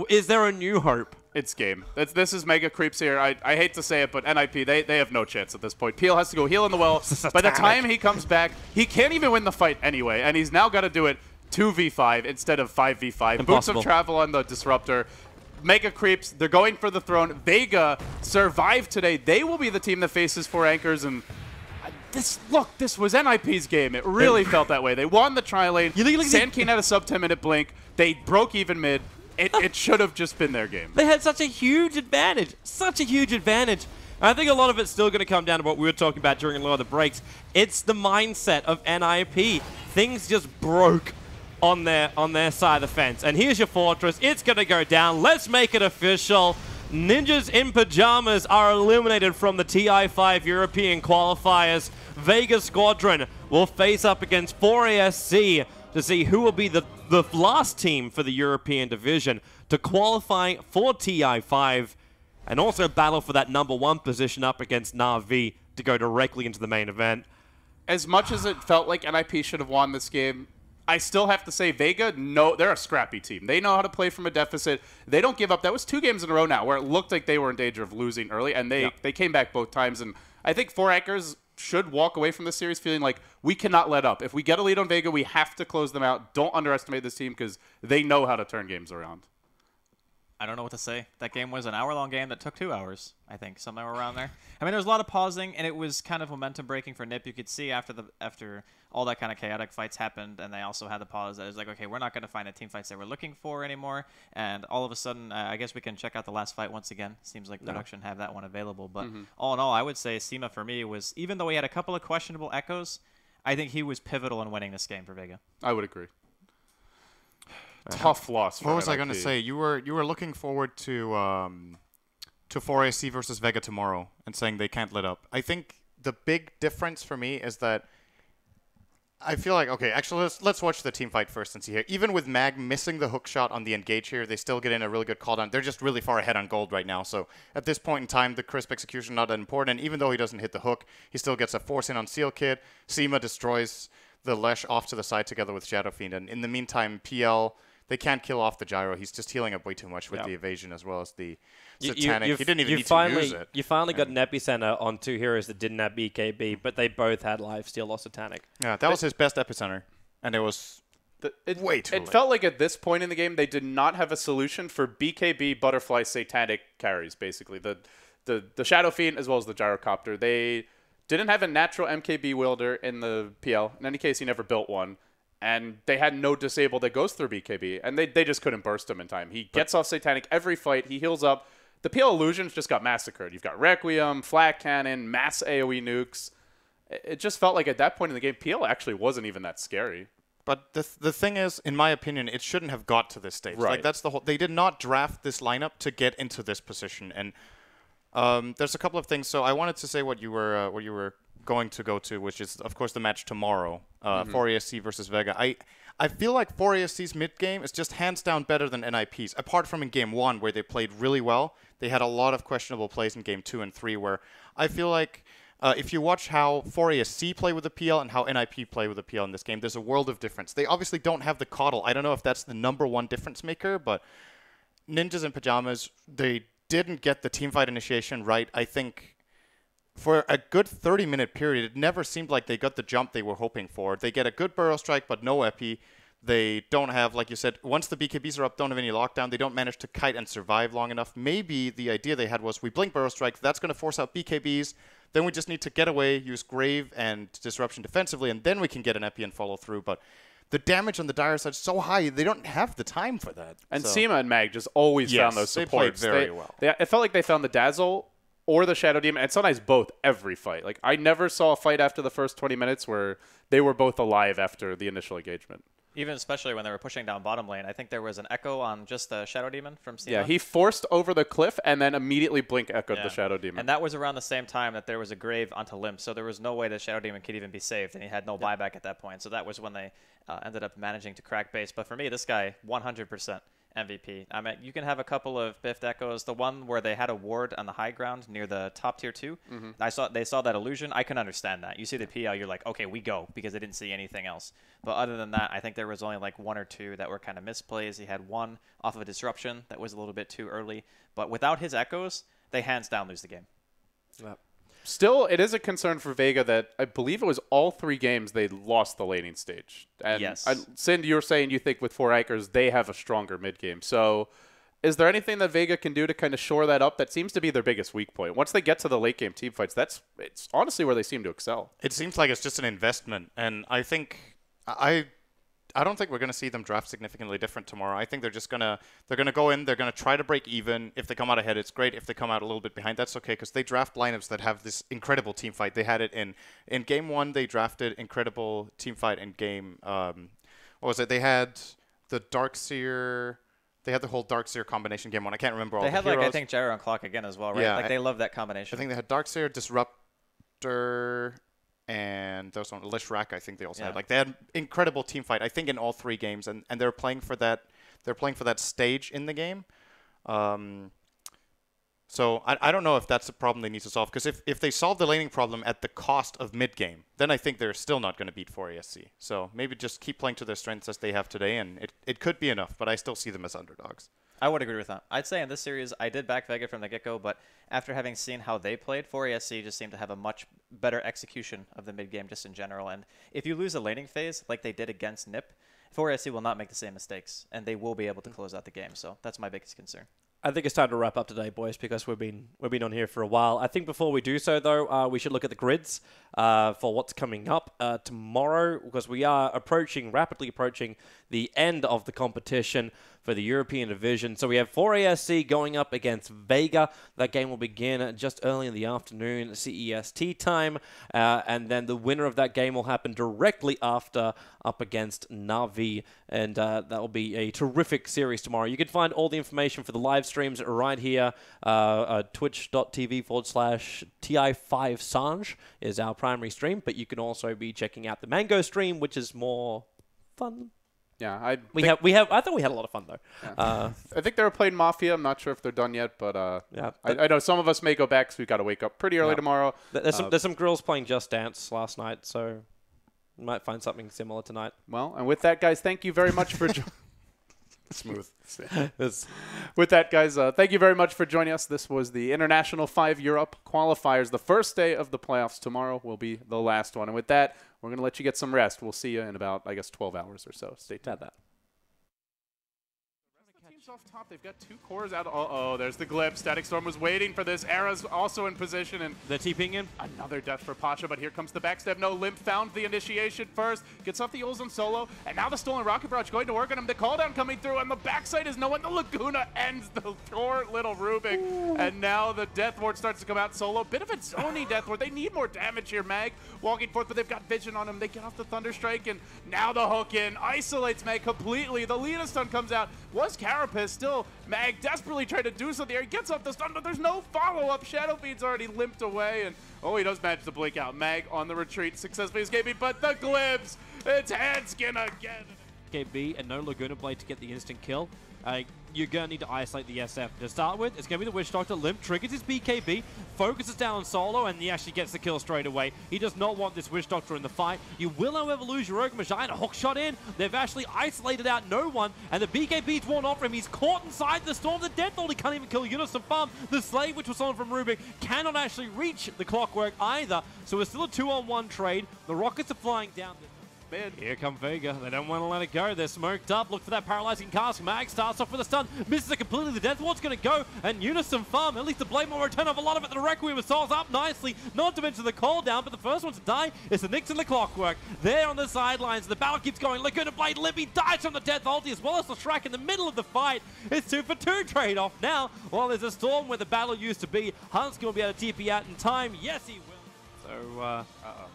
Is there a new hope? It's game. This is mega creeps here. I hate to say it, but NiP, they have no chance at this point. Peel has to go heal in the well. By the time he comes back, he can't even win the fight anyway, and he's now got to do it 2v5 instead of 5v5. Impossible. Boots of travel on the Disruptor. Mega creeps, they're going for the throne. Vega survived today. They will be the team that faces 4 anchors, and this was NiP's game. It really felt that way. They won the tri-lane. Sand King had a sub 10-minute blink. They broke even mid. It should have just been their game. They had such a huge advantage. Such a huge advantage. And I think a lot of it's still going to come down to what we were talking about during a lot of the breaks. It's the mindset of NiP. Things just broke on their side of the fence. And here's your fortress. It's going to go down. Let's make it official. Ninjas in Pajamas are eliminated from the TI5 European qualifiers. Vega Squadron will face up against 4ASC to see who will be the last team for the European division to qualify for TI5 and also battle for that #1 position up against Na'Vi to go directly into the main event. As much as it felt like NiP should have won this game, I still have to say Vega, no, they're a scrappy team. They know how to play from a deficit. They don't give up. That was 2 games in a row now where it looked like they were in danger of losing early, and they came back both times. And I think 4 anchors should walk away from this series feeling like we cannot let up. If we get a lead on Vega, we have to close them out. Don't underestimate this team because they know how to turn games around. I don't know what to say. That game was an hour-long game that took 2 hours, I think, somewhere around there. I mean, there was a lot of pausing, and it was kind of momentum-breaking for NiP. You could see after all that kind of chaotic fights happened, and they also had the pause that it was like, okay, we're not going to find the team fights they were looking for anymore. And all of a sudden, I guess we can check out the last fight once again. Seems like production have that one available. But all in all, I would say Seema for me was, even though he had a couple of questionable echoes, I think he was pivotal in winning this game for Vega. I would agree. Tough loss for What was I NiP. going to say? You were looking forward to 4AC versus Vega tomorrow and saying they can't let up. I think the big difference for me is that I feel like, okay, actually, let's watch the team fight first and see here. Even with Mag missing the hook shot on the engage here, they still get in a really good call down. They're just really far ahead on gold right now. So at this point in time, the crisp execution not that important. And even though he doesn't hit the hook, he still gets a force in on Seal Kid. Seema destroys the Lesh off to the side together with Shadow Fiend. And in the meantime, PL they can't kill off the gyro. He's just healing up way too much with Yeah. the evasion as well as the You- satanic. you've- He didn't even you need finally, to use it. You finally got an epicenter on two heroes that didn't have BKB, but they both had lifesteal or satanic. Yeah, that was his best epicenter, and it was way too It late. felt like at this point in the game, they did not have a solution for BKB, Butterfly, Satanic carries, basically. The Shadow Fiend as well as the Gyrocopter. They didn't have a natural MKB wielder in the PL. In any case, he never built one. And they had no disable that goes through BKB. And they just couldn't burst him in time. He gets off Satanic every fight. He heals up. The PL Illusions just got massacred. You've got Requiem, Flat Cannon, mass AoE nukes. It just felt like at that point in the game, PL actually wasn't even that scary. But the thing is, in my opinion, it shouldn't have got to this stage. Right. Like that's the whole. They did not draft this lineup to get into this position, and there's a couple of things. So I wanted to say what you were going to go to, which is of course the match tomorrow, 4ESC versus Vega. I feel like 4ESC's mid game is just hands down better than NiP's. Apart from in game 1 where they played really well, they had a lot of questionable plays in game 2 and 3 where I feel like. If you watch how 4ESC play with the PL and how NiP play with the PL in this game, there's a world of difference. They obviously don't have the coddle. I don't know if that's the #1 difference maker, but Ninjas in Pajamas, they didn't get the teamfight initiation right. I think for a good 30-minute period, it never seemed like they got the jump they were hoping for. They get a good Burrow Strike, but no epi. They don't have, like you said, once the BKBs are up, don't have any lockdown. They don't manage to kite and survive long enough. Maybe the idea they had was we blink Burrow Strike. That's going to force out BKBs. Then we just need to get away, use Grave and Disruption defensively, and then we can get an epi and follow through. But the damage on the dire side is so high, they don't have the time for that. And So- Seema and Mag just always found those they played supports. very well. It felt like they found the Dazzle or the Shadow Demon, and sometimes both every fight. Like I never saw a fight after the first 20 minutes where they were both alive after the initial engagement. Even especially when they were pushing down bottom lane, I think there was an echo on just the Shadow Demon from Seema. Yeah, he forced over the cliff and then immediately blink echoed the Shadow Demon. And that was around the same time that there was a grave onto Limp, so there was no way the Shadow Demon could even be saved, and he had no buyback at that point. So that was when they ended up managing to crack base. But for me, this guy, 100% MVP. I mean, you can have a couple of biffed echoes. The one where they had a ward on the high ground near the top tier 2, they saw that illusion. I can understand that. You see the PL, you're like, okay, we go, because they didn't see anything else. But other than that, I think there was only like 1 or 2 that were kind of misplays. He had one off of a disruption that was a little bit too early. But without his echoes, they hands down lose the game. Still, it is a concern for Vega that I believe it was all 3 games they lost the laning stage. And Yes. Sind, you're saying you think with 4 anchors they have a stronger mid game. So is there anything that Vega can do to kind of shore that up? That seems to be their biggest weak point. Once they get to the late game team fights, it's honestly where they seem to excel. It seems like it's just an investment, and I think I don't think we're going to see them draft significantly different tomorrow. I think they're just going to go in, they're going to try to break even. If they come out ahead, it's great. If they come out a little bit behind, that's okay, because they draft lineups that have this incredible team fight. They had it in game 1. They drafted incredible team fight in game. What was it? They had the Darkseer. They had the whole Darkseer combination game 1. I can't remember all They the had, heroes. like, I think Gyro and Clock again as well, right? Yeah, Like, they love that combination. I think they had Darkseer, Disruptor, and there was one Lishrak. I think they also had, like, they had incredible team fight. I think in all 3 games, and they're playing for that. They're playing for that stage in the game. So I don't know if that's a problem they need to solve, because if they solve the laning problem at the cost of mid game, then I think they're still not going to beat 4ESC. So maybe just keep playing to their strengths as they have today, and it could be enough. But I still see them as underdogs. I would agree with that. I'd say in this series, I did back Vega from the get-go, but after having seen how they played, 4ESC just seemed to have a much better execution of the mid-game just in general. And if you lose a laning phase like they did against NiP, 4ESC will not make the same mistakes, and they will be able to close out the game. So that's my biggest concern. I think it's time to wrap up today, boys, because we've been on here for a while. I think before we do so, though, we should look at the grids for what's coming up tomorrow, because we are rapidly approaching the end of the competition for the European division. So we have 4ASC going up against Vega. That game will begin just early in the afternoon, CEST time, and then the winner of that game will happen directly after up against Na'Vi, and that will be a terrific series tomorrow. You can find all the information for the live streams right here. Twitch.tv/TI5 Sanj is our primary stream, but you can also be checking out the Mango stream, which is more fun. Yeah, I thought we had a lot of fun though. Yeah. I think they were playing Mafia. I'm not sure if they're done yet, but yeah, I know some of us may go back because we've got to wake up pretty early tomorrow. There's some girls playing Just Dance last night, so you might find something similar tonight. Well, and with that, guys, thank you very much for Smooth. With that, guys, thank you very much for joining us. This was the International 5 Europe Qualifiers. The first day of the playoffs tomorrow will be the last one. And with that, we're going to let you get some rest. We'll see you in about, I guess, 12 hours or so. Stay tuned. Off top, they've got 2 cores out. Uh-oh, there's the Glib. Static Storm was waiting for this. Era's also in position, and They're TPing in. another death for Pasha, but here comes the backstab. No, Limp found the initiation first, gets off the ults on solo, and now the stolen rocket barrage going to work on him. The call down coming through, and the backside is no one. The Laguna ends the poor little Rubik, and now the Death Ward starts to come out solo. Bit of a zoning Death Ward. They need more damage here. Mag walking forth, but they've got Vision on him. They get off the Thunder Strike, and now the hook in isolates Mag completely. The Lina stun comes out. Was Carapace still? Mag desperately tried to do something. He gets off the stun, but there's no follow-up. Shadow Feed's already limped away, and he does manage to blink out. Mag on the retreat, successfully escaping, but the Glibs, it's Hanskin again. KB and no Laguna Blade to get the instant kill. You're going to need to isolate the SF. To start with, it's going to be the Witch Doctor. Limp triggers his BKB, focuses down on solo, and he actually gets the kill straight away. He does not want this Witch Doctor in the fight. You will, however, lose your Rogue Magi and a hook shot in. They've actually isolated out no one, and the BKB's worn off from him. He's caught inside the storm. The Death Ult, he can't even kill Unison Farm. The Slave, which was on from Rubik, cannot actually reach the Clockwork either. So it's still a 2-on-1 trade. The Rockets are flying down. Here come Vega. They don't want to let it go. They're smoked up. Look for that paralyzing cast. Mag starts off with a stun. Misses it completely. The Death Ward's going to go. And Unison Farm, at least the Blade will return off a lot of it. The Requiem assaults up nicely. Not to mention the call down, but the first one to die is the Nyx and the Clockwork. They're on the sidelines. The battle keeps going. Laguna Blade, Libby dies from the Death Ulti as well as the Shrek in the middle of the fight. It's 2-for-2 trade-off now. Well, there's a storm where the battle used to be. Hunt's going to be able to TP out in time. Yes, he will. So,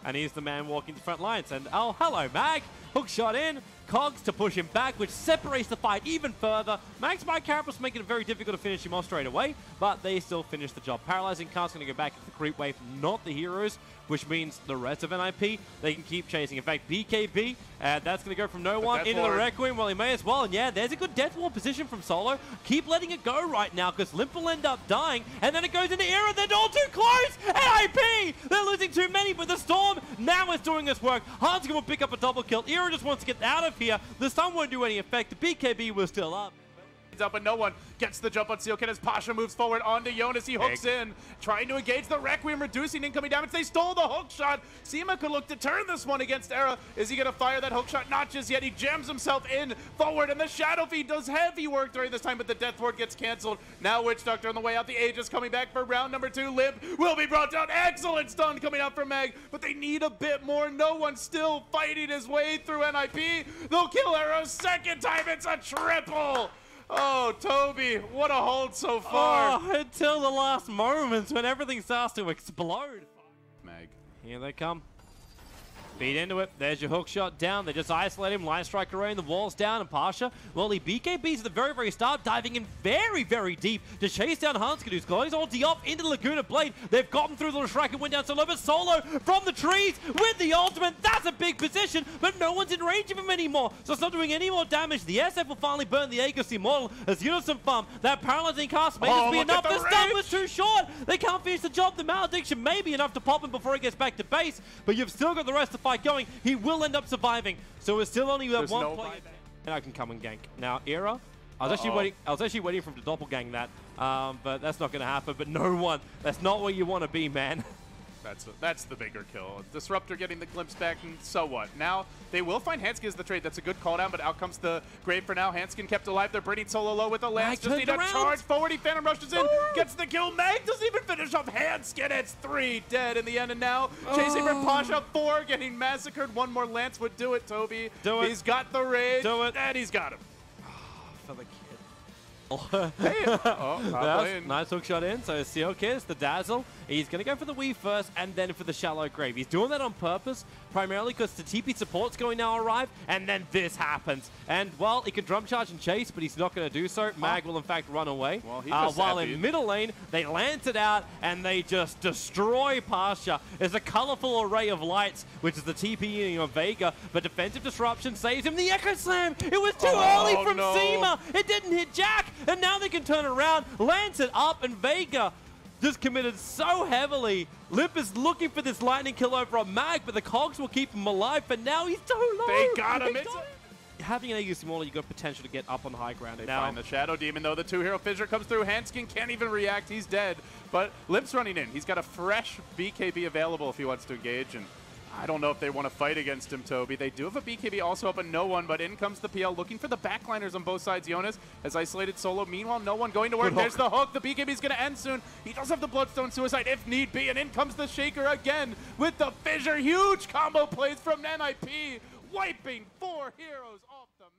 and he's the man walking the front lines. And, oh, hello, Mag. Hook shot in. Cogs to push him back, which separates the fight even further. Mag's by Carapace making it very difficult to finish him off straight away, but they still finish the job. Paralyzing Cast's going to go back into the creep wave, not the heroes, which means the rest of NiP, they can keep chasing. In fact, BKB, that's going to go from no one into the Requiem. Well, he may as well. And yeah, there's a good Death Ward position from Solo. Keep letting it go right now, because Limp will end up dying, and then it goes into Era. They're all too close. NiP, they're losing too many, but the Storm now is doing its work. Hanskin will pick up a double kill. Era just wants to get out of here. The stun won't do any effect. The BKB was still up. Up, but no one gets the jump on Sealkin as Pasha moves forward onto Jonas. He hooks in, trying to engage the Requiem, reducing incoming damage. They stole the hook shot. Seema could look to turn this one against Era. Is he going to fire that hook shot? Not just yet. He jams himself in forward, and the Shadow Feed does heavy work during this time, but the Death Ward gets canceled. Now Witch Doctor on the way out. The Aegis coming back for round number 2. Limp will be brought down. Excellent stun coming out from Meg, but they need a bit more. No one's still fighting his way through NiP. They'll kill Era a second time. It's a triple. Oh, Toby, what a hold so far. Oh, until the last moments when everything starts to explode. Mag. Here they come. Beat into it. There's your hook shot down. They just isolate him. Line strike array, the wall's down. And Pasha, well, he BKBs at the very, very start, diving in very, very deep to chase down Hanskin, who's got his ulti up into the Laguna Blade. They've gotten through the Shrek and went down solo, but Solo from the trees with the ultimate. That's a big position, but no one's in range of him anymore. So it's not doing any more damage. The SF will finally burn the Aegis Immortal as Unison Farm. That paralyzing cast may just be enough. The stun was too short. They can't finish the job. The malediction may be enough to pop him before he gets back to base, but you've still got the rest of the fight going. He will end up surviving, so it's still only that one player. And I can come and gank. Now, Era, I was actually waiting for him to doppelgang that, but that's not going to happen. But no one, that's not where you want to be, man. That's the bigger kill. Disruptor getting the glimpse back, and so what? Now, they will find Hanskin as the trade. That's a good call down, but out comes the Grave for now. Hanskin kept alive. They're burning Solo low with a Lance. Just need a charge forward. He Phantom rushes in, gets the kill. Mag doesn't even finish off Hanskin. It's 3 dead in the end, and now chasing for Pasha. 4 getting massacred. One more Lance would do it, Toby. Do it. He's got the rage. Do it. And he's got him. For the kid. Nice hook shot in. So Sealkiss, the Dazzle, he's going to go for the Weave first and then for the Shallow Grave. He's doing that on purpose, primarily because the TP support's going now arrive, and then this happens. And, well, he can drum charge and chase, but he's not going to do so. Mag will, in fact, run away. Well, while in middle lane, they lance it out, and they just destroy Pasha. There's a colorful array of lights, which is the TP of Vega, but defensive disruption saves him. The Echo Slam! It was too early from Seema! It didn't hit Jack! And now they can turn around, lance it up, and Vega just committed so heavily. Limp is looking for this lightning kill over on Mag, but the Cogs will keep him alive, but now he's so low. They got him. having an AU smaller, you got potential to get up on the high ground. They Now, find the Shadow Demon, though. The 2-hero fissure comes through. Hanskin can't even react. He's dead. But Limp's running in. He's got a fresh BKB available if he wants to engage. And I don't know if they want to fight against him, Toby. They do have a BKB also up and no one, but in comes the PL looking for the backliners on both sides. Jonas has isolated solo. Meanwhile, no one going to work. There's the hook. The BKB is going to end soon. He does have the Bloodstone Suicide if need be, and in comes the Shaker again with the fissure. Huge combo plays from NiP, wiping 4 heroes off the map.